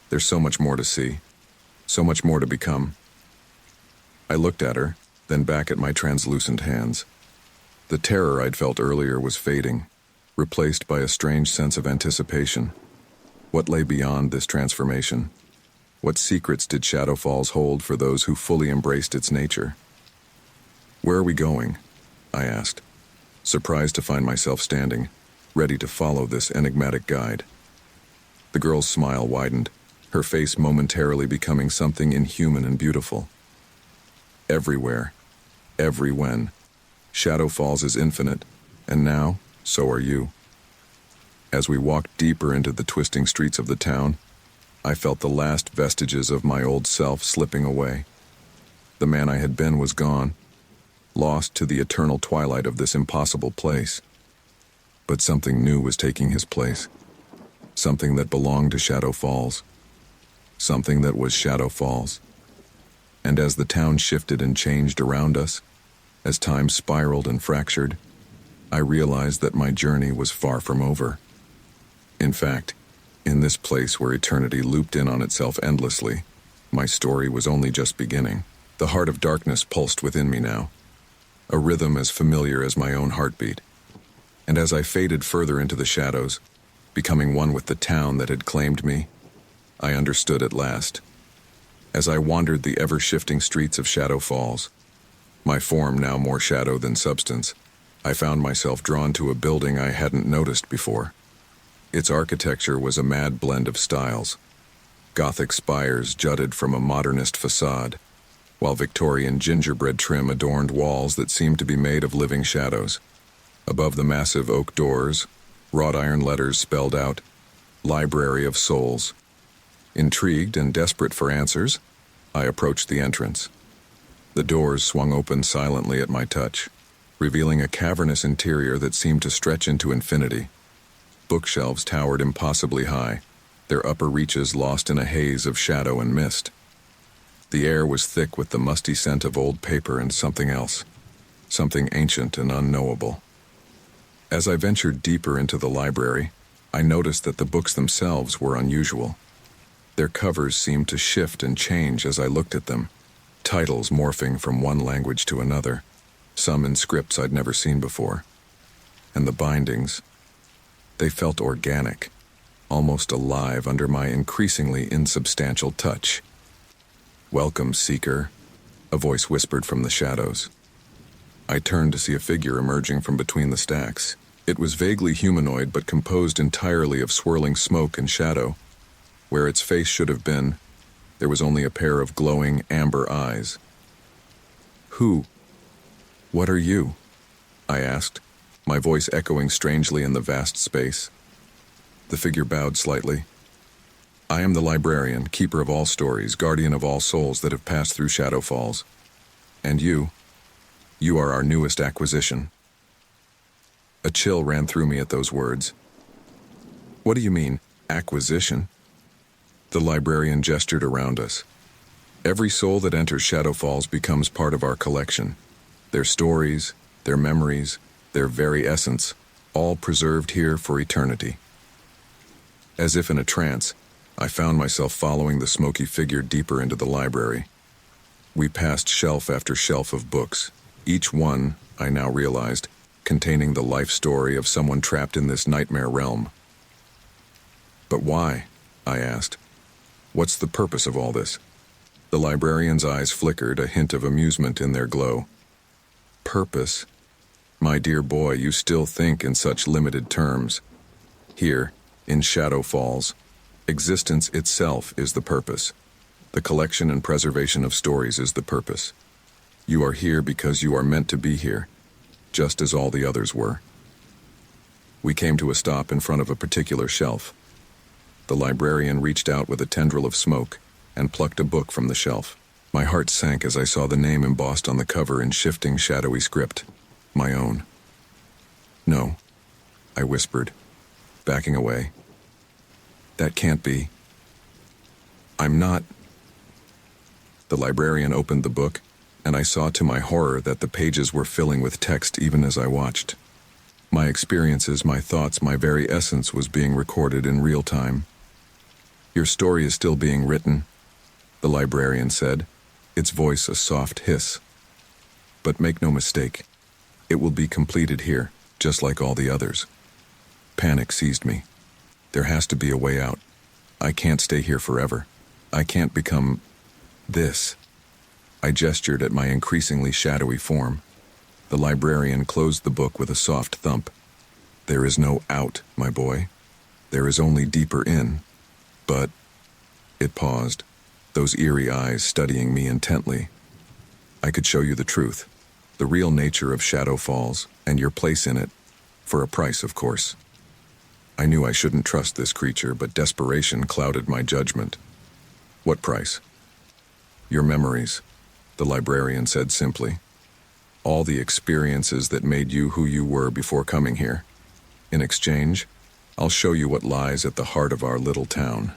There's so much more to see. So much more to become. I looked at her, then back at my translucent hands. The terror I'd felt earlier was fading, replaced by a strange sense of anticipation. What lay beyond this transformation? What secrets did Shadow Falls hold for those who fully embraced its nature? Where are we going? I asked, surprised to find myself standing, ready to follow this enigmatic guide. The girl's smile widened, her face momentarily becoming something inhuman and beautiful. Everywhere, every when, Shadow Falls is infinite, and now, so are you. As we walked deeper into the twisting streets of the town, I felt the last vestiges of my old self slipping away. The man I had been was gone, lost to the eternal twilight of this impossible place. But something new was taking his place. Something that belonged to Shadow Falls. Something that was Shadow Falls. And as the town shifted and changed around us, as time spiraled and fractured, I realized that my journey was far from over. In fact, in this place where eternity looped in on itself endlessly, my story was only just beginning. The heart of darkness pulsed within me now, a rhythm as familiar as my own heartbeat. And as I faded further into the shadows, becoming one with the town that had claimed me, I understood at last. As I wandered the ever-shifting streets of Shadow Falls, my form now more shadow than substance, I found myself drawn to a building I hadn't noticed before. Its architecture was a mad blend of styles. Gothic spires jutted from a modernist facade, while Victorian gingerbread trim adorned walls that seemed to be made of living shadows. Above the massive oak doors, wrought iron letters spelled out, "Library of Souls." Intrigued and desperate for answers, I approached the entrance. The doors swung open silently at my touch, revealing a cavernous interior that seemed to stretch into infinity. Bookshelves towered impossibly high, their upper reaches lost in a haze of shadow and mist. The air was thick with the musty scent of old paper and something else, something ancient and unknowable. As I ventured deeper into the library, I noticed that the books themselves were unusual. Their covers seemed to shift and change as I looked at them, titles morphing from one language to another, some in scripts I'd never seen before. And the bindings, they felt organic, almost alive under my increasingly insubstantial touch. "Welcome, seeker," a voice whispered from the shadows. I turned to see a figure emerging from between the stacks. It was vaguely humanoid but composed entirely of swirling smoke and shadow. Where its face should have been, there was only a pair of glowing amber eyes. "Who? What are you?" I asked, my voice echoing strangely in the vast space. The figure bowed slightly. "I am the librarian, keeper of all stories, guardian of all souls that have passed through Shadow Falls. And you are our newest acquisition." A chill ran through me at those words. "What do you mean, acquisition?" The librarian gestured around us. "Every soul that enters Shadow Falls becomes part of our collection. Their stories, their memories, their very essence, all preserved here for eternity." As if in a trance, I found myself following the smoky figure deeper into the library. We passed shelf after shelf of books, each one, I now realized, containing the life story of someone trapped in this nightmare realm. "But why?" I asked. "What's the purpose of all this?" The librarian's eyes flickered, a hint of amusement in their glow. "Purpose? My dear boy, you still think in such limited terms. Here, in Shadow Falls, existence itself is the purpose. The collection and preservation of stories is the purpose. You are here because you are meant to be here, just as all the others were." We came to a stop in front of a particular shelf. The librarian reached out with a tendril of smoke and plucked a book from the shelf. My heart sank as I saw the name embossed on the cover in shifting, shadowy script. My own. No, I whispered, backing away. That can't be. I'm not. The librarian opened the book, and I saw to my horror that the pages were filling with text even as I watched. My experiences, my thoughts, my very essence was being recorded in real time. Your story is still being written, the librarian said, its voice a soft hiss. But make no mistake, it will be completed here, just like all the others. Panic seized me. There has to be a way out. I can't stay here forever. I can't become this. I gestured at my increasingly shadowy form. The librarian closed the book with a soft thump. There is no out, my boy. There is only deeper in. But it paused, those eerie eyes studying me intently. I could show you the truth, the real nature of Shadow Falls and your place in it, for a price, of course. I knew I shouldn't trust this creature, but desperation clouded my judgment. What price? Your memories, the librarian said simply. All the experiences that made you who you were before coming here. In exchange, I'll show you what lies at the heart of our little town.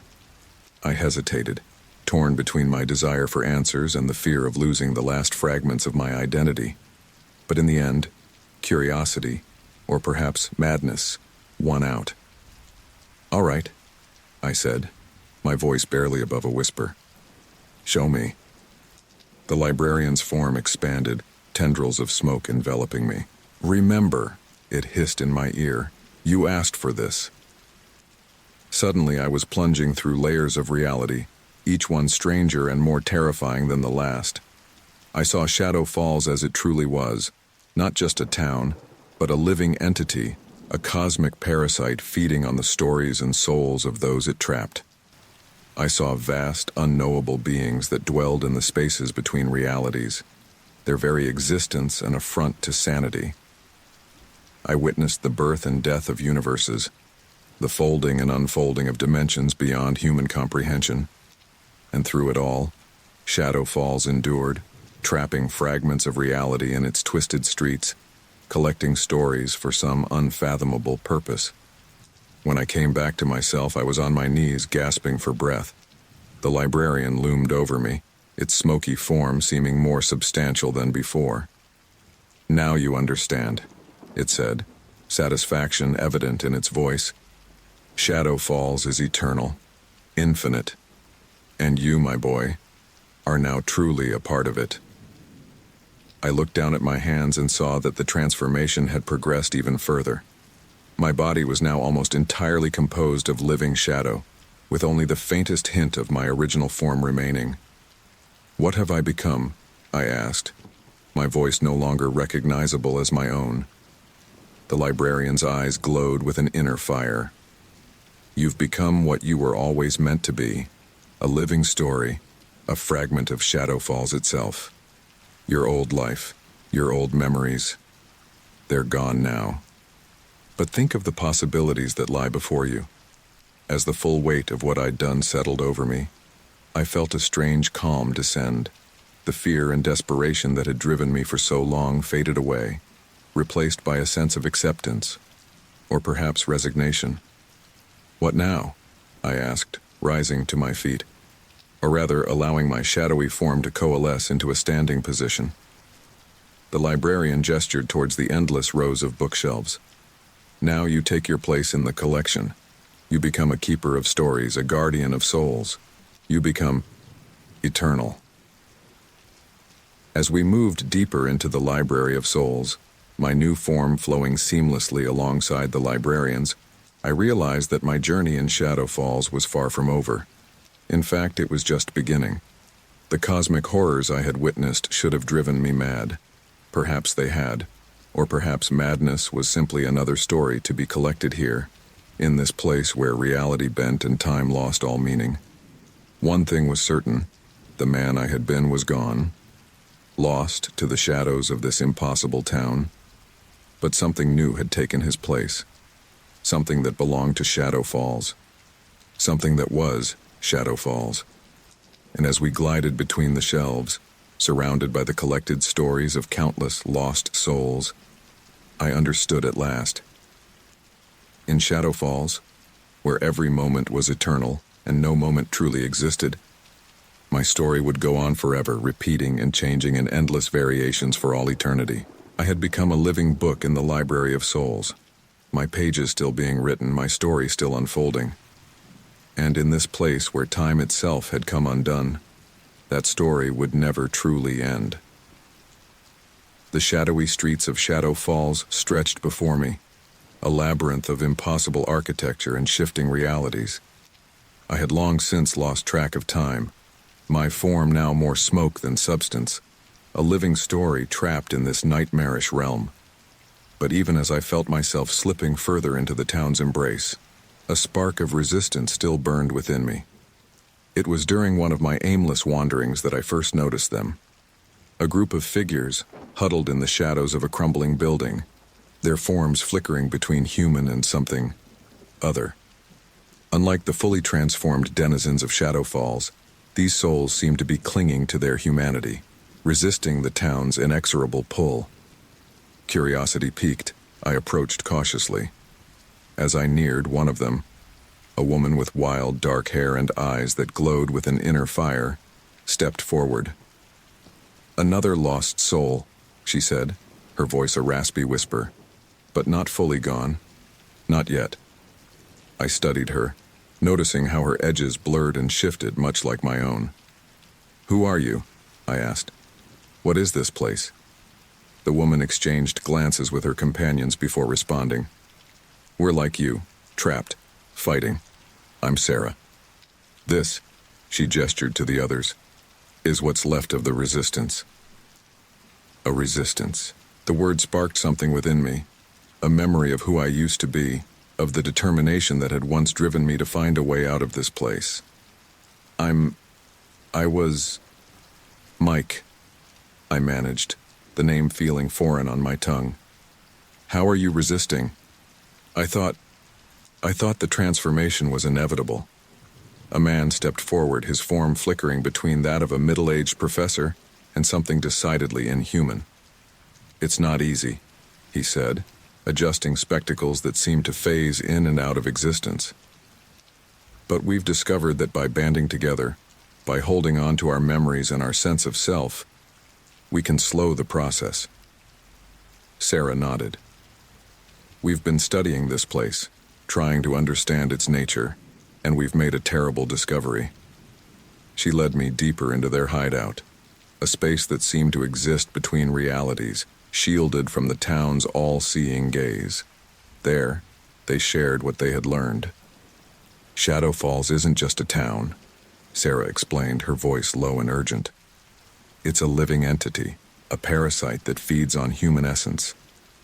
I hesitated, torn between my desire for answers and the fear of losing the last fragments of my identity. But in the end, curiosity, or perhaps madness, won out. All right, I said, my voice barely above a whisper. Show me. The librarian's form expanded, tendrils of smoke enveloping me. Remember, it hissed in my ear, you asked for this. Suddenly I was plunging through layers of reality, each one stranger and more terrifying than the last. I saw Shadow Falls as it truly was, not just a town, but a living entity, a cosmic parasite feeding on the stories and souls of those it trapped. I saw vast, unknowable beings that dwelled in the spaces between realities, their very existence an affront to sanity. I witnessed the birth and death of universes, the folding and unfolding of dimensions beyond human comprehension. And through it all, Shadow Falls endured, trapping fragments of reality in its twisted streets, collecting stories for some unfathomable purpose. When I came back to myself, I was on my knees, gasping for breath. The librarian loomed over me, its smoky form seeming more substantial than before. Now you understand, it said, satisfaction evident in its voice. Shadow Falls is eternal, infinite, and you, my boy, are now truly a part of it. I looked down at my hands and saw that the transformation had progressed even further. My body was now almost entirely composed of living shadow, with only the faintest hint of my original form remaining. What have I become? I asked, my voice no longer recognizable as my own. The librarian's eyes glowed with an inner fire. You've become what you were always meant to be, a living story, a fragment of Shadow Falls itself. Your old life, your old memories, they're gone now. But think of the possibilities that lie before you. As the full weight of what I'd done settled over me, I felt a strange calm descend. The fear and desperation that had driven me for so long faded away, replaced by a sense of acceptance, or perhaps resignation. What now? I asked, rising to my feet, or rather allowing my shadowy form to coalesce into a standing position. The librarian gestured towards the endless rows of bookshelves. Now you take your place in the collection. You become a keeper of stories, a guardian of souls. You become eternal. As we moved deeper into the Library of Souls, my new form flowing seamlessly alongside the librarian's, I realized that my journey in Shadow Falls was far from over. In fact, it was just beginning. The cosmic horrors I had witnessed should have driven me mad. Perhaps they had, or perhaps madness was simply another story to be collected here, in this place where reality bent and time lost all meaning. One thing was certain, the man I had been was gone, lost to the shadows of this impossible town, but something new had taken his place. Something that belonged to Shadow Falls. Something that was Shadow Falls. and as we glided between the shelves, surrounded by the collected stories of countless lost souls, I understood at last. In Shadow Falls, where every moment was eternal and no moment truly existed, my story would go on forever, repeating and changing in endless variations for all eternity. I had become a living book in the library of souls, my pages still being written, my story still unfolding. And in this place where time itself had come undone, that story would never truly end. The shadowy streets of Shadow Falls stretched before me, a labyrinth of impossible architecture and shifting realities. I had long since lost track of time, my form now more smoke than substance, a living story trapped in this nightmarish realm. But even as I felt myself slipping further into the town's embrace, a spark of resistance still burned within me. It was during one of my aimless wanderings that I first noticed them. A group of figures, huddled in the shadows of a crumbling building, their forms flickering between human and something other. Unlike the fully transformed denizens of Shadow Falls, these souls seemed to be clinging to their humanity, resisting the town's inexorable pull. Curiosity piqued, I approached cautiously. As I neared one of them, a woman with wild, dark hair and eyes that glowed with an inner fire stepped forward. "Another lost soul," she said, her voice a raspy whisper. "But not fully gone. Not yet." I studied her, noticing how her edges blurred and shifted much like my own. "Who are you?" I asked. "What is this place?" The woman exchanged glances with her companions before responding. "We're like you, trapped, fighting. I'm Sarah. This," she gestured to the others, "is what's left of the resistance." A resistance. The word sparked something within me, a memory of who I used to be, of the determination that had once driven me to find a way out of this place. I was Mike, I managed, the name feeling foreign on my tongue. "How are you resisting?" I thought the transformation was inevitable. A man stepped forward, his form flickering between that of a middle-aged professor and something decidedly inhuman. "It's not easy," he said, adjusting spectacles that seemed to phase in and out of existence. "But we've discovered that by banding together, by holding on to our memories and our sense of self, we can slow the process." Sarah nodded. "We've been studying this place, trying to understand its nature, and we've made a terrible discovery." She led me deeper into their hideout, a space that seemed to exist between realities, shielded from the town's all-seeing gaze. There, they shared what they had learned. "Shadow Falls isn't just a town," Sarah explained, her voice low and urgent. "It's a living entity, a parasite that feeds on human essence.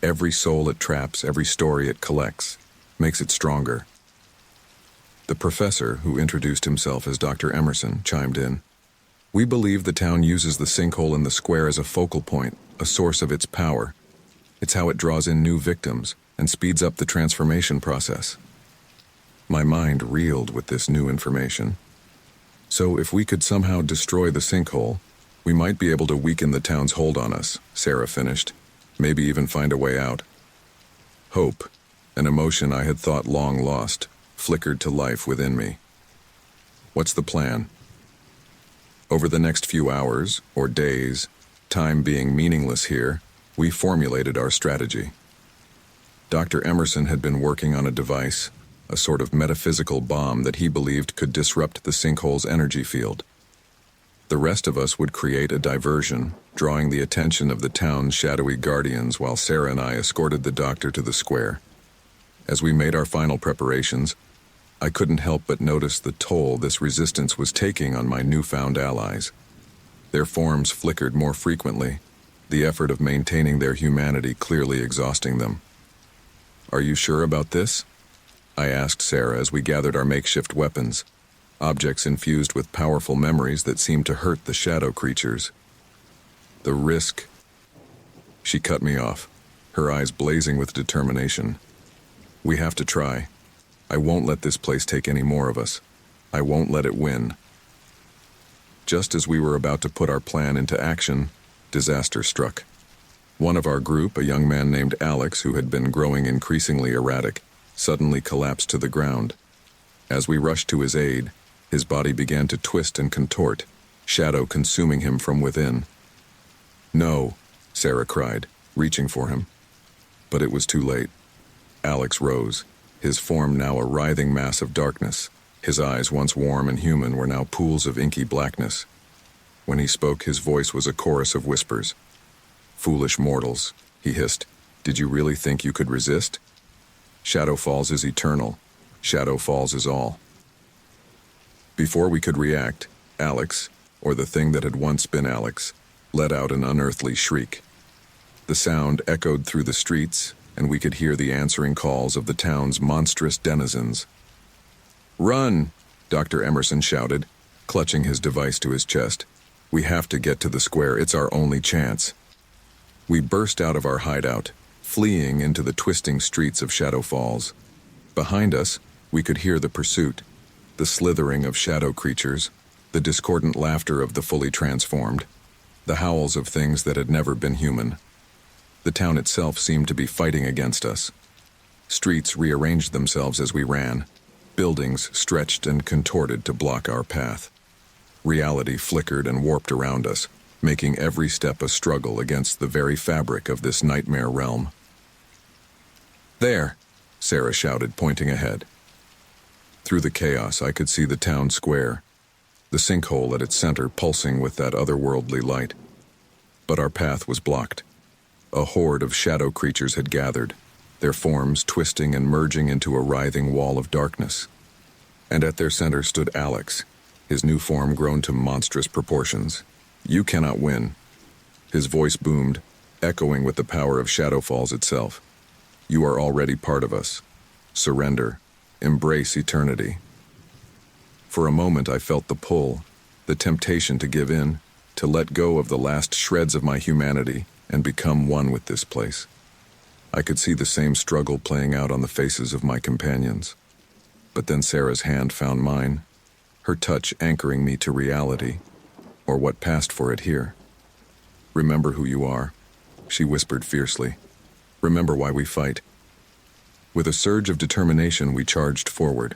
Every soul it traps, every story it collects, makes it stronger." The professor, who introduced himself as Dr. Emerson, chimed in. "We believe the town uses the sinkhole in the square as a focal point, a source of its power. It's how it draws in new victims and speeds up the transformation process." My mind reeled with this new information. "So if we could somehow destroy the sinkhole, we might be able to weaken the town's hold on us," Sarah finished. "Maybe even find a way out." Hope, an emotion I had thought long lost, flickered to life within me. "What's the plan?" Over the next few hours, or days, time being meaningless here, we formulated our strategy. Dr. Emerson had been working on a device, a sort of metaphysical bomb that he believed could disrupt the sinkhole's energy field. The rest of us would create a diversion, drawing the attention of the town's shadowy guardians while Sarah and I escorted the doctor to the square. As we made our final preparations, I couldn't help but notice the toll this resistance was taking on my newfound allies. Their forms flickered more frequently, the effort of maintaining their humanity clearly exhausting them. "Are you sure about this?" I asked Sarah as we gathered our makeshift weapons, objects infused with powerful memories that seemed to hurt the shadow creatures. "The risk..." She cut me off, her eyes blazing with determination. "We have to try. I won't let this place take any more of us. I won't let it win." Just as we were about to put our plan into action, disaster struck. One of our group, a young man named Alex, who had been growing increasingly erratic, suddenly collapsed to the ground. As we rushed to his aid, his body began to twist and contort, shadow consuming him from within. "No," Sarah cried, reaching for him. But it was too late. Alex rose, his form now a writhing mass of darkness. His eyes, once warm and human, were now pools of inky blackness. When he spoke, his voice was a chorus of whispers. "Foolish mortals," he hissed. "Did you really think you could resist? Shadow Falls is eternal. Shadow Falls is all." Before we could react, Alex, or the thing that had once been Alex, let out an unearthly shriek. The sound echoed through the streets, and we could hear the answering calls of the town's monstrous denizens. "Run!" Dr. Emerson shouted, clutching his device to his chest. "We have to get to the square. It's our only chance." We burst out of our hideout, fleeing into the twisting streets of Shadow Falls. Behind us, we could hear the pursuit, the slithering of shadow creatures, the discordant laughter of the fully transformed, the howls of things that had never been human. The town itself seemed to be fighting against us. Streets rearranged themselves as we ran. Buildings stretched and contorted to block our path. Reality flickered and warped around us, making every step a struggle against the very fabric of this nightmare realm. "There!" Sarah shouted, pointing ahead. Through the chaos, I could see the town square, the sinkhole at its center pulsing with that otherworldly light. But our path was blocked. A horde of shadow creatures had gathered, their forms twisting and merging into a writhing wall of darkness. And at their center stood Alex, his new form grown to monstrous proportions. "You cannot win." His voice boomed, echoing with the power of Shadow Falls itself. "You are already part of us. Surrender. Embrace eternity." For a moment I felt the pull, the temptation to give in, to let go of the last shreds of my humanity and become one with this place. I could see the same struggle playing out on the faces of my companions. But then Sarah's hand found mine, her touch anchoring me to reality, or what passed for it here. "Remember who you are," she whispered fiercely. "Remember why we fight." With a surge of determination, we charged forward.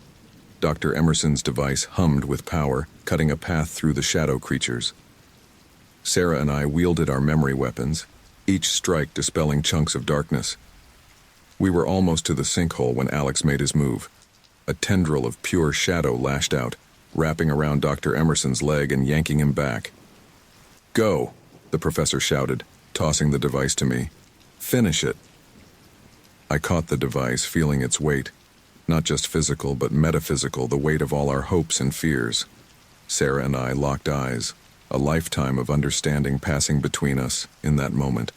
Dr. Emerson's device hummed with power, cutting a path through the shadow creatures. Sarah and I wielded our memory weapons, each strike dispelling chunks of darkness. We were almost to the sinkhole when Alex made his move. A tendril of pure shadow lashed out, wrapping around Dr. Emerson's leg and yanking him back. "Go!" the professor shouted, tossing the device to me. "Finish it!" I caught the device, feeling its weight. Not just physical, but metaphysical, the weight of all our hopes and fears. Sarah and I locked eyes, a lifetime of understanding passing between us in that moment.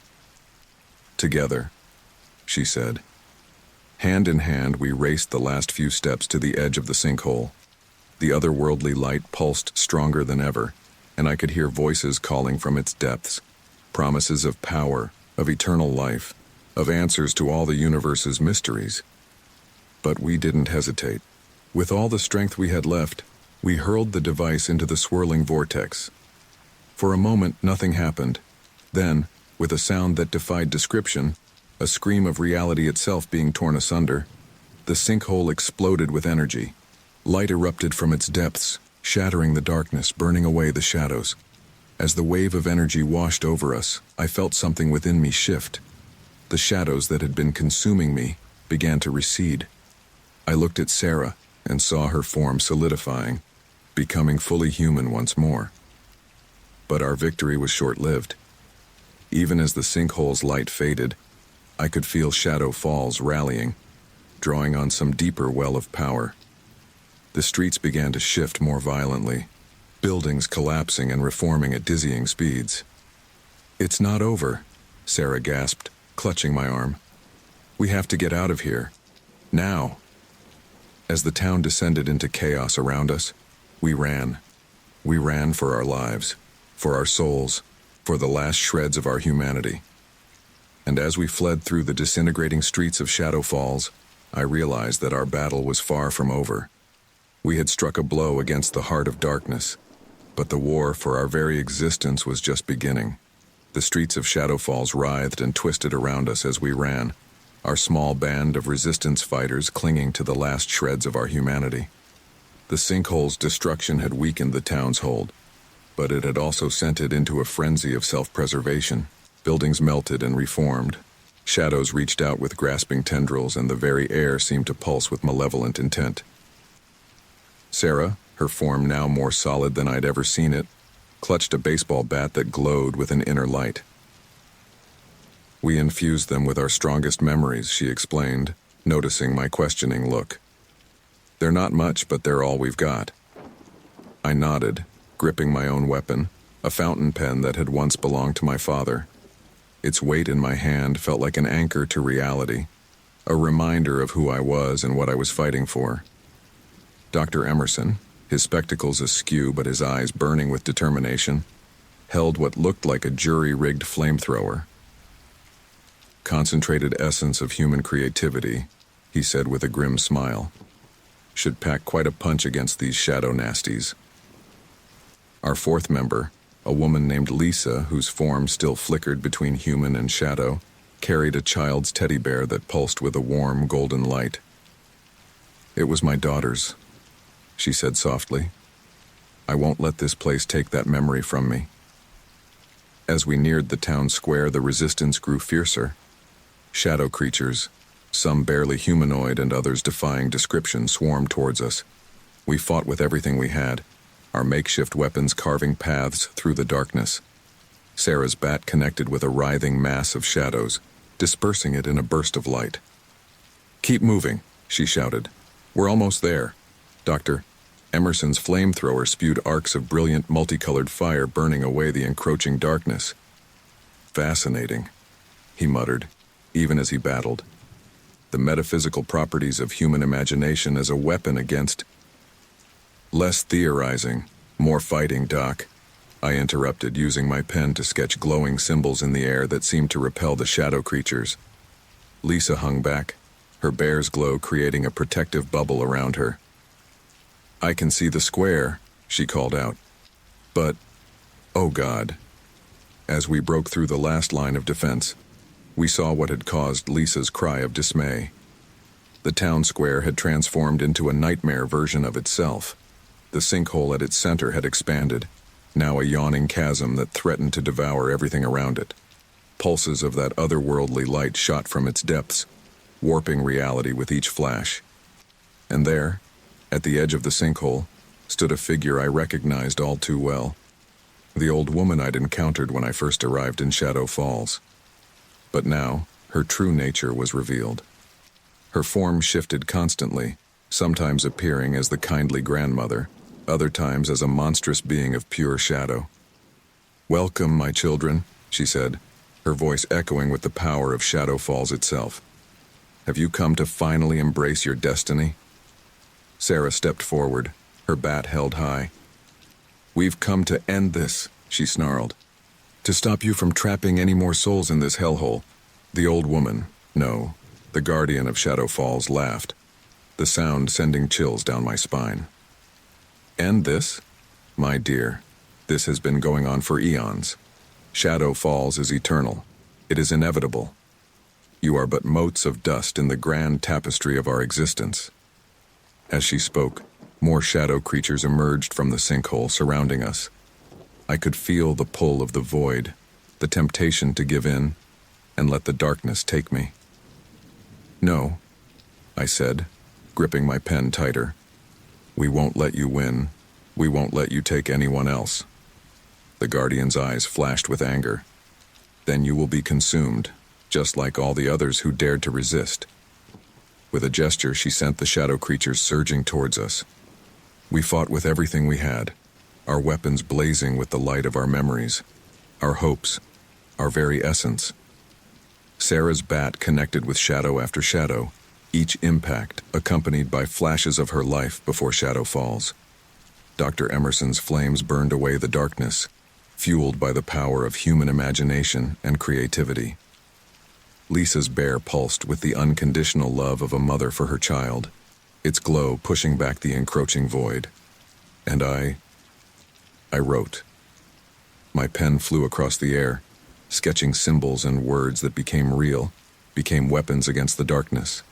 "Together," she said. Hand in hand, we raced the last few steps to the edge of the sinkhole. The otherworldly light pulsed stronger than ever, and I could hear voices calling from its depths, promises of power, of eternal life, of answers to all the universe's mysteries. But we didn't hesitate. With all the strength we had left, we hurled the device into the swirling vortex. For a moment, nothing happened. Then, with a sound that defied description, a scream of reality itself being torn asunder, the sinkhole exploded with energy. Light erupted from its depths, shattering the darkness, burning away the shadows. As the wave of energy washed over us, I felt something within me shift. The shadows that had been consuming me began to recede. I looked at Sarah and saw her form solidifying, becoming fully human once more. But our victory was short-lived. Even as the sinkhole's light faded, I could feel Shadow Falls rallying, drawing on some deeper well of power. The streets began to shift more violently, buildings collapsing and reforming at dizzying speeds. "It's not over," Sarah gasped, clutching my arm. "We have to get out of here. Now." As the town descended into chaos around us, we ran. We ran for our lives, for our souls, for the last shreds of our humanity. And as we fled through the disintegrating streets of Shadow Falls, I realized that our battle was far from over. We had struck a blow against the heart of darkness, But the war for our very existence was just beginning. The streets of Shadow Falls writhed and twisted around us as we ran, our small band of resistance fighters clinging to the last shreds of our humanity. The sinkhole's destruction had weakened the town's hold, but it had also sent it into a frenzy of self-preservation. Buildings melted and reformed. Shadows reached out with grasping tendrils, and the very air seemed to pulse with malevolent intent. Sarah, her form now more solid than I'd ever seen it, clutched a baseball bat that glowed with an inner light. We infused them with our strongest memories, she explained, noticing my questioning look. They're not much, but they're all we've got. I nodded, gripping my own weapon, a fountain pen that had once belonged to my father. Its weight in my hand felt like an anchor to reality, a reminder of who I was and what I was fighting for. Dr. Emerson, his spectacles askew but his eyes burning with determination, held what looked like a jury-rigged flamethrower. Concentrated essence of human creativity, he said with a grim smile. Should pack quite a punch against these shadow nasties. Our fourth member, a woman named Lisa, whose form still flickered between human and shadow, carried a child's teddy bear that pulsed with a warm golden light. It was my daughter's, she said softly. I won't let this place take that memory from me. As we neared the town square, the resistance grew fiercer. Shadow creatures, some barely humanoid and others defying description, swarmed towards us. We fought with everything we had, our makeshift weapons carving paths through the darkness. Sarah's bat connected with a writhing mass of shadows, dispersing it in a burst of light. Keep moving, she shouted. We're almost there. Dr. Emerson's flamethrower spewed arcs of brilliant multicolored fire, burning away the encroaching darkness. Fascinating, he muttered, even as he battled. The metaphysical properties of human imagination as a weapon against... Less theorizing, more fighting, Doc, I interrupted, using my pen to sketch glowing symbols in the air that seemed to repel the shadow creatures. Lisa hung back, her bear's glow creating a protective bubble around her. I can see the square, she called out. But, oh God. As we broke through the last line of defense, we saw what had caused Lisa's cry of dismay. The town square had transformed into a nightmare version of itself. The sinkhole at its center had expanded, now a yawning chasm that threatened to devour everything around it. Pulses of that otherworldly light shot from its depths, warping reality with each flash. And there, at the edge of the sinkhole, stood a figure I recognized all too well. The old woman I'd encountered when I first arrived in Shadow Falls. But now, her true nature was revealed. Her form shifted constantly, sometimes appearing as the kindly grandmother, other times as a monstrous being of pure shadow. Welcome, my children, she said, her voice echoing with the power of Shadow Falls itself. Have you come to finally embrace your destiny? Sarah stepped forward, her bat held high. We've come to end this, she snarled. To stop you from trapping any more souls in this hellhole. The old woman, no, the guardian of Shadow Falls, laughed, the sound sending chills down my spine. End this? My dear, this has been going on for eons. Shadow Falls is eternal. It is inevitable. You are but motes of dust in the grand tapestry of our existence. As she spoke, more shadow creatures emerged from the sinkhole surrounding us. I could feel the pull of the void, the temptation to give in and let the darkness take me. No, I said, gripping my pen tighter. We won't let you win. We won't let you take anyone else. The guardian's eyes flashed with anger. Then you will be consumed, just like all the others who dared to resist. With a gesture, she sent the shadow creatures surging towards us. We fought with everything we had, our weapons blazing with the light of our memories, our hopes, our very essence. Sarah's bat connected with shadow after shadow, each impact accompanied by flashes of her life before Shadow Falls. Dr. Emerson's flames burned away the darkness, fueled by the power of human imagination and creativity. Lisa's bear pulsed with the unconditional love of a mother for her child, its glow pushing back the encroaching void. And I wrote. My pen flew across the air, sketching symbols and words that became real, became weapons against the darkness.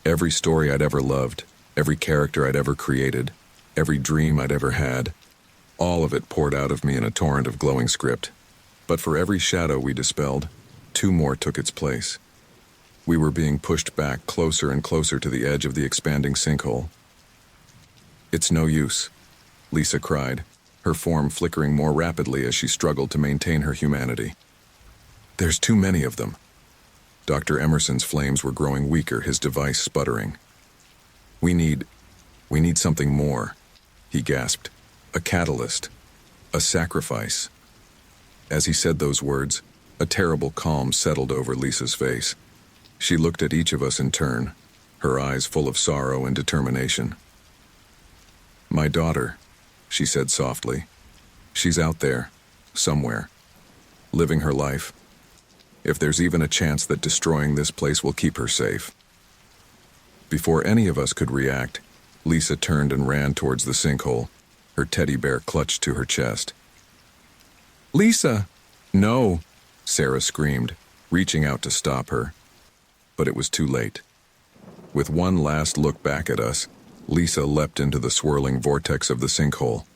Every story I'd ever loved, every character I'd ever created, every dream I'd ever had, all of it poured out of me in a torrent of glowing script. But for every shadow we dispelled, two more took its place. We were being pushed back closer and closer to the edge of the expanding sinkhole. "It's no use," Lisa cried, her form flickering more rapidly as she struggled to maintain her humanity. "There's too many of them." Dr. Emerson's flames were growing weaker, his device sputtering. We need something more," he gasped. "A catalyst. A sacrifice." As he said those words, a terrible calm settled over Lisa's face. She looked at each of us in turn, her eyes full of sorrow and determination. "My daughter," she said softly. "She's out there, somewhere, living her life. If there's even a chance that destroying this place will keep her safe." Before any of us could react, Lisa turned and ran towards the sinkhole, her teddy bear clutched to her chest. "Lisa!" "No!" Sarah screamed, reaching out to stop her. But it was too late. With one last look back at us, Lisa leapt into the swirling vortex of the sinkhole.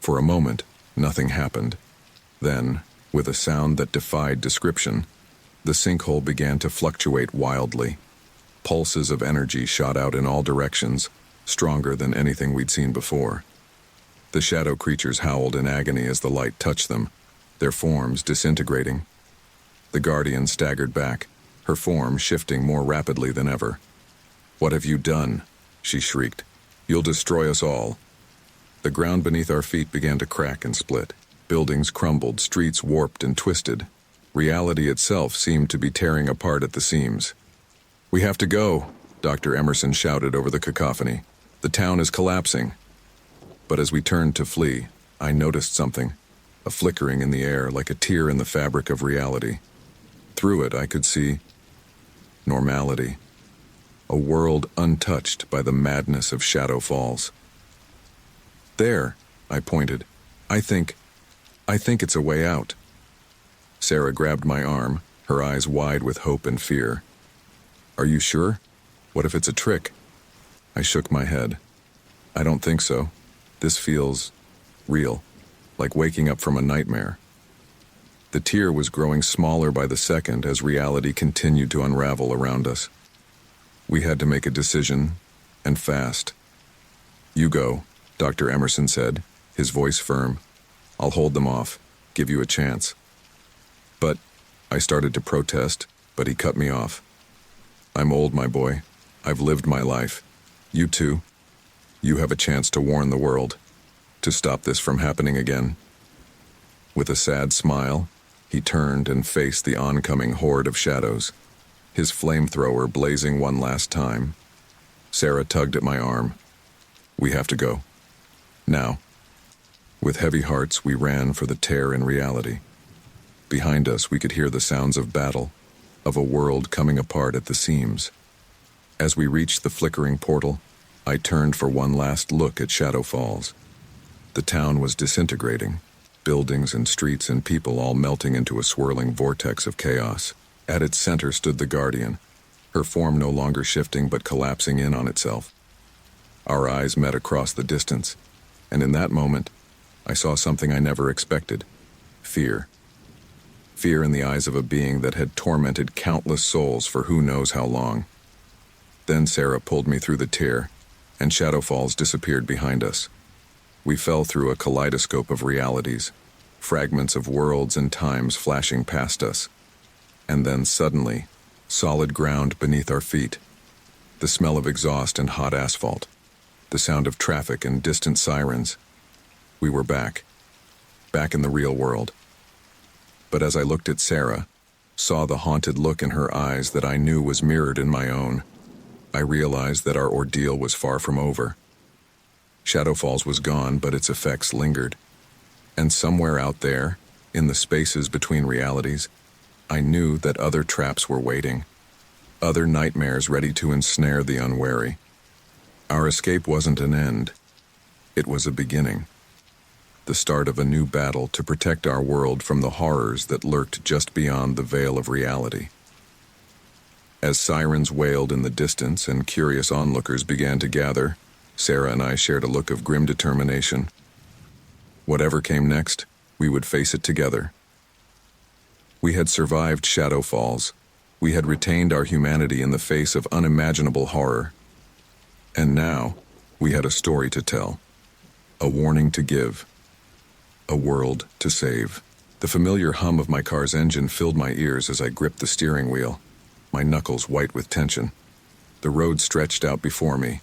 For a moment, nothing happened. Then, with a sound that defied description, the sinkhole began to fluctuate wildly. Pulses of energy shot out in all directions, stronger than anything we'd seen before. The shadow creatures howled in agony as the light touched them, their forms disintegrating. The Guardian staggered back, her form shifting more rapidly than ever. "What have you done?" she shrieked. "You'll destroy us all." The ground beneath our feet began to crack and split. Buildings crumbled, streets warped and twisted. Reality itself seemed to be tearing apart at the seams. "We have to go," Dr. Emerson shouted over the cacophony. "The town is collapsing." But as we turned to flee, I noticed something, a flickering in the air like a tear in the fabric of reality. Through it, I could see normality, a world untouched by the madness of Shadow Falls. "There," I pointed. I think it's a way out." Sarah grabbed my arm, her eyes wide with hope and fear. "Are you sure? What if it's a trick?" I shook my head. "I don't think so. This feels real, like waking up from a nightmare." The tear was growing smaller by the second as reality continued to unravel around us. We had to make a decision, and fast. "You go," Dr. Emerson said, his voice firm. "I'll hold them off, give you a chance." "But," I started to protest, but he cut me off. "I'm old, my boy. I've lived my life. You too. You have a chance to warn the world, to stop this from happening again." With a sad smile, he turned and faced the oncoming horde of shadows, his flamethrower blazing one last time. Sarah tugged at my arm. "We have to go. Now." With heavy hearts, we ran for the tear in reality. Behind us, we could hear the sounds of battle, of a world coming apart at the seams. As we reached the flickering portal, I turned for one last look at Shadow Falls. The town was disintegrating, buildings and streets and people all melting into a swirling vortex of chaos. At its center stood the Guardian, her form no longer shifting but collapsing in on itself. Our eyes met across the distance, and in that moment, I saw something I never expected: fear. Fear in the eyes of a being that had tormented countless souls for who knows how long. Then Sarah pulled me through the tear, and Shadow Falls disappeared behind us. We fell through a kaleidoscope of realities, fragments of worlds and times flashing past us. And then suddenly, solid ground beneath our feet, the smell of exhaust and hot asphalt, the sound of traffic and distant sirens. We were back in the real world. But as I looked at Sarah, saw the haunted look in her eyes that I knew was mirrored in my own, I realized that our ordeal was far from over. Shadow Falls was gone, but its effects lingered. And somewhere out there, in the spaces between realities, I knew that other traps were waiting, other nightmares ready to ensnare the unwary. Our escape wasn't an end. It was a beginning. the start of a new battle to protect our world from the horrors that lurked just beyond the veil of reality. As sirens wailed in the distance and curious onlookers began to gather, Sarah and I shared a look of grim determination. Whatever came next, we would face it together. We had survived shadow falls. We had retained our humanity in the face of unimaginable horror. And now, we had a story to tell, a warning to give, a world to save. The familiar hum of my car's engine filled my ears as I gripped the steering wheel, my knuckles white with tension. The road stretched out before me,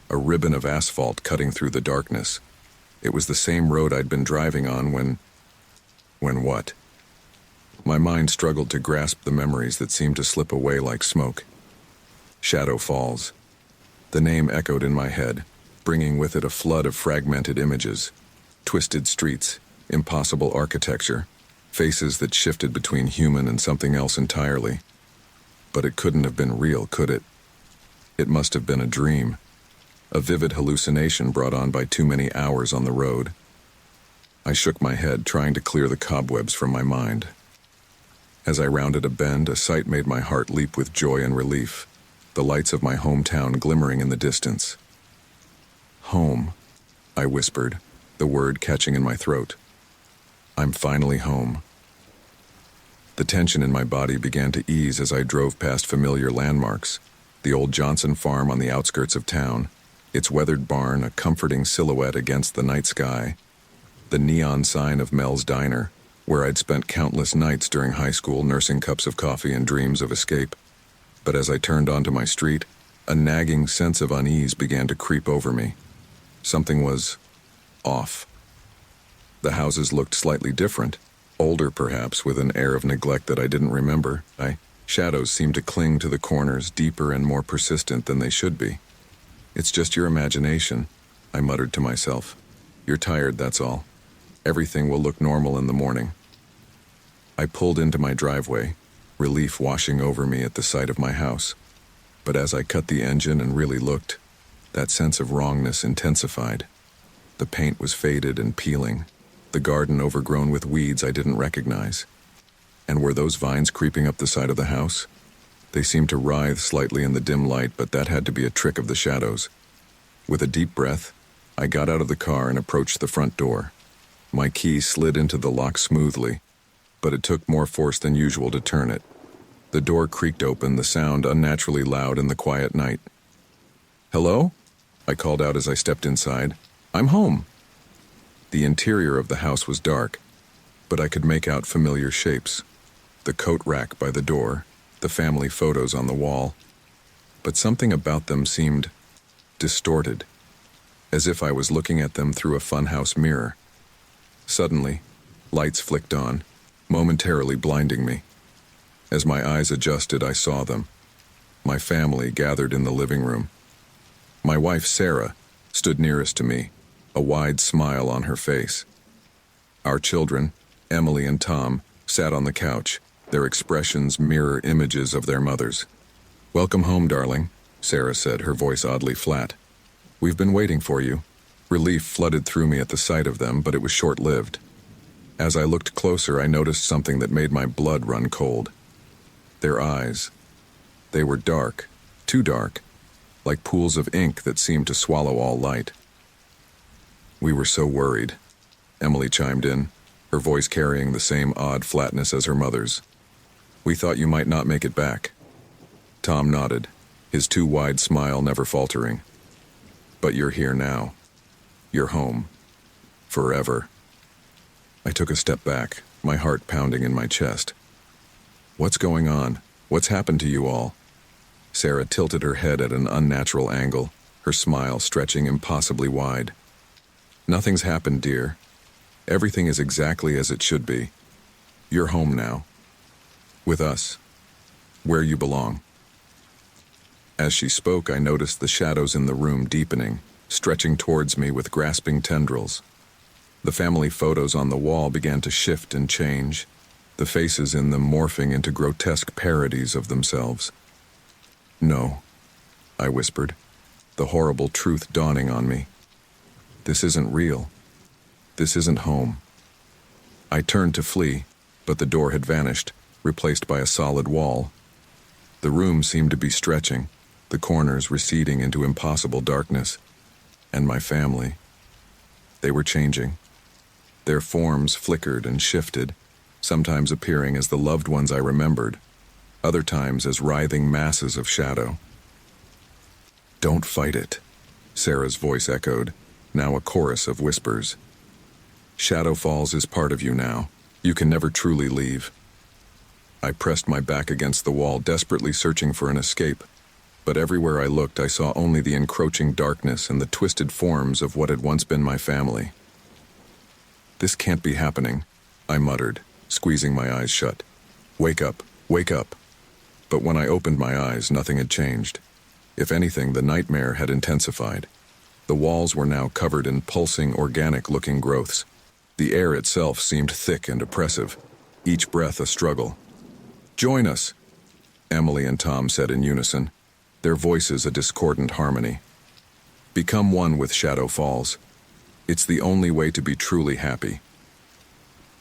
a ribbon of asphalt cutting through the darkness. It was the same road I'd been driving on when what? My mind struggled to grasp the memories that seemed to slip away like smoke. Shadow Falls. The name echoed in my head, bringing with it a flood of fragmented images. Twisted streets, impossible architecture, faces that shifted between human and something else entirely. But it couldn't have been real, could it? It must have been a dream, a vivid hallucination brought on by too many hours on the road. I shook my head, trying to clear the cobwebs from my mind. As I rounded a bend, a sight made my heart leap with joy and relief, the lights of my hometown glimmering in the distance. Home, I whispered, the word catching in my throat. I'm finally home. The tension in my body began to ease as I drove past familiar landmarks, the old Johnson farm on the outskirts of town, its weathered barn a comforting silhouette against the night sky, the neon sign of Mel's Diner, where I'd spent countless nights during high school nursing cups of coffee and dreams of escape. But as I turned onto my street, a nagging sense of unease began to creep over me. Something was off. The houses looked slightly different, older perhaps, with an air of neglect that I didn't remember. Shadows seemed to cling to the corners, deeper and more persistent than they should be. It's just your imagination, I muttered to myself. You're tired, that's all. Everything will look normal in the morning. I pulled into my driveway, relief washing over me at the sight of my house. But as I cut the engine and really looked, that sense of wrongness intensified. The paint was faded and peeling, the garden overgrown with weeds I didn't recognize. And were those vines creeping up the side of the house? They seemed to writhe slightly in the dim light, but that had to be a trick of the shadows. With a deep breath, I got out of the car and approached the front door. My key slid into the lock smoothly, but it took more force than usual to turn it. The door creaked open, the sound unnaturally loud in the quiet night. "Hello?" I called out as I stepped inside. "I'm home." The interior of the house was dark, but I could make out familiar shapes. The coat rack by the door, the family photos on the wall. But something about them seemed distorted, as if I was looking at them through a funhouse mirror. Suddenly, lights flicked on, momentarily blinding me. As my eyes adjusted, I saw them. My family gathered in the living room. My wife, Sarah, stood nearest to me, a wide smile on her face. Our children, Emily and Tom, sat on the couch, their expressions mirror images of their mothers. "Welcome home, darling," Sarah said, her voice oddly flat. "We've been waiting for you." Relief flooded through me at the sight of them, but it was short-lived. As I looked closer, I noticed something that made my blood run cold. Their eyes. They were dark, too dark, like pools of ink that seemed to swallow all light. "We were so worried," Emily chimed in, her voice carrying the same odd flatness as her mother's. "We thought you might not make it back." Tom nodded, his too wide smile never faltering. "But you're here now. You're home. Forever." I took a step back, my heart pounding in my chest. "What's going on? What's happened to you all?" Sarah tilted her head at an unnatural angle, her smile stretching impossibly wide. "Nothing's happened, dear. Everything is exactly as it should be. You're home now. With us. Where you belong." As she spoke, I noticed the shadows in the room deepening, stretching towards me with grasping tendrils. The family photos on the wall began to shift and change, the faces in them morphing into grotesque parodies of themselves. "No," I whispered, the horrible truth dawning on me. "This isn't real. This isn't home. I turned to flee, but the door had vanished, replaced by a solid wall. The room seemed to be stretching, the corners receding into impossible darkness. And my family. They were changing. Their forms flickered and shifted, sometimes appearing as the loved ones I remembered, other times as writhing masses of shadow. "Don't fight it," Sarah's voice echoed, now a chorus of whispers. "Shadow Falls is part of you now. You can never truly leave." I pressed my back against the wall, desperately searching for an escape, but everywhere I looked I saw only the encroaching darkness and the twisted forms of what had once been my family. "This can't be happening," I muttered, squeezing my eyes shut. "Wake up, wake up." But when I opened my eyes, nothing had changed. If anything, the nightmare had intensified. The walls were now covered in pulsing, organic-looking growths. The air itself seemed thick and oppressive, each breath a struggle. "Join us," Emily and Tom said in unison, their voices a discordant harmony. "Become one with Shadow Falls. It's the only way to be truly happy."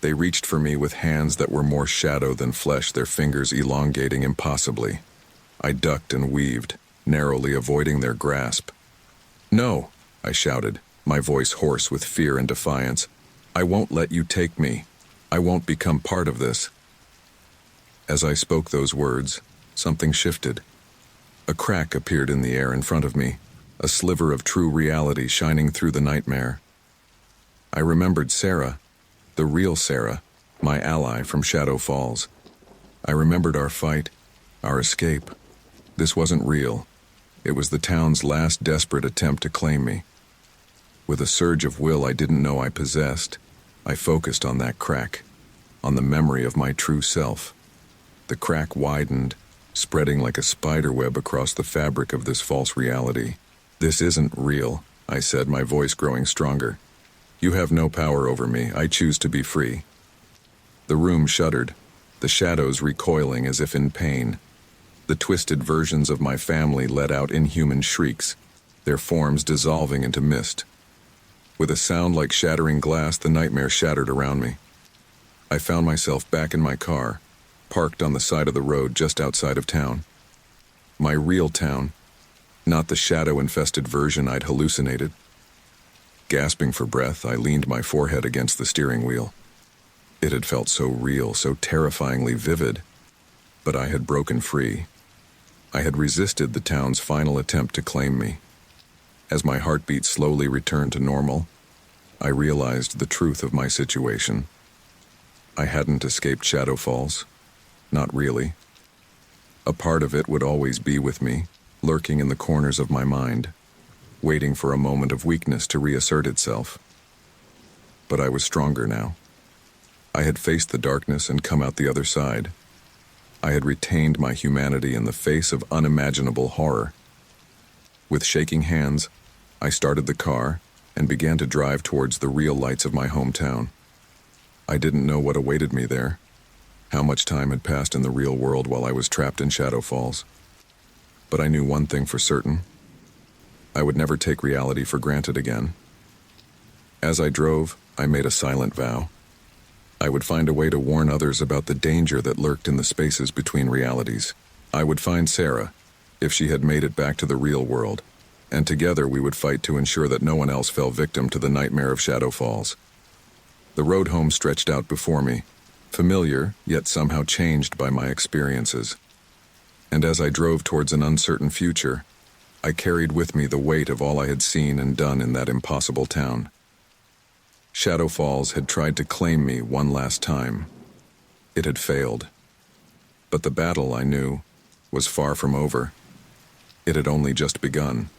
They reached for me with hands that were more shadow than flesh, their fingers elongating impossibly. I ducked and weaved, narrowly avoiding their grasp. "No," I shouted, my voice hoarse with fear and defiance. "I won't let you take me. I won't become part of this." As I spoke those words, something shifted. A crack appeared in the air in front of me, a sliver of true reality shining through the nightmare. I remembered Sarah, the real Sarah, my ally from Shadow Falls. I remembered our fight, our escape. This wasn't real. It was the town's last desperate attempt to claim me. With a surge of will I didn't know I possessed, I focused on that crack, on the memory of my true self. The crack widened, spreading like a spiderweb across the fabric of this false reality. "This isn't real," I said, my voice growing stronger. "You have no power over me. I choose to be free." The room shuddered, the shadows recoiling as if in pain. The twisted versions of my family let out inhuman shrieks, their forms dissolving into mist. With a sound like shattering glass, the nightmare shattered around me. I found myself back in my car, parked on the side of the road just outside of town. My real town, not the shadow-infested version I'd hallucinated. Gasping for breath, I leaned my forehead against the steering wheel. It had felt so real, so terrifyingly vivid. But I had broken free. I had resisted the town's final attempt to claim me. As my heartbeat slowly returned to normal, I realized the truth of my situation. I hadn't escaped Shadow Falls. Not really. A part of it would always be with me, lurking in the corners of my mind, waiting for a moment of weakness to reassert itself. But I was stronger now. I had faced the darkness and come out the other side. I had retained my humanity in the face of unimaginable horror. With shaking hands, I started the car and began to drive towards the real lights of my hometown. I didn't know what awaited me there, how much time had passed in the real world while I was trapped in Shadow Falls. But I knew one thing for certain. I would never take reality for granted again. As I drove, I made a silent vow. I would find a way to warn others about the danger that lurked in the spaces between realities. I would find Sarah, if she had made it back to the real world, and together we would fight to ensure that no one else fell victim to the nightmare of Shadow Falls. The road home stretched out before me, familiar, yet somehow changed by my experiences. And as I drove towards an uncertain future, I carried with me the weight of all I had seen and done in that impossible town. Shadow Falls had tried to claim me one last time. It had failed. But the battle, I knew, was far from over. It had only just begun.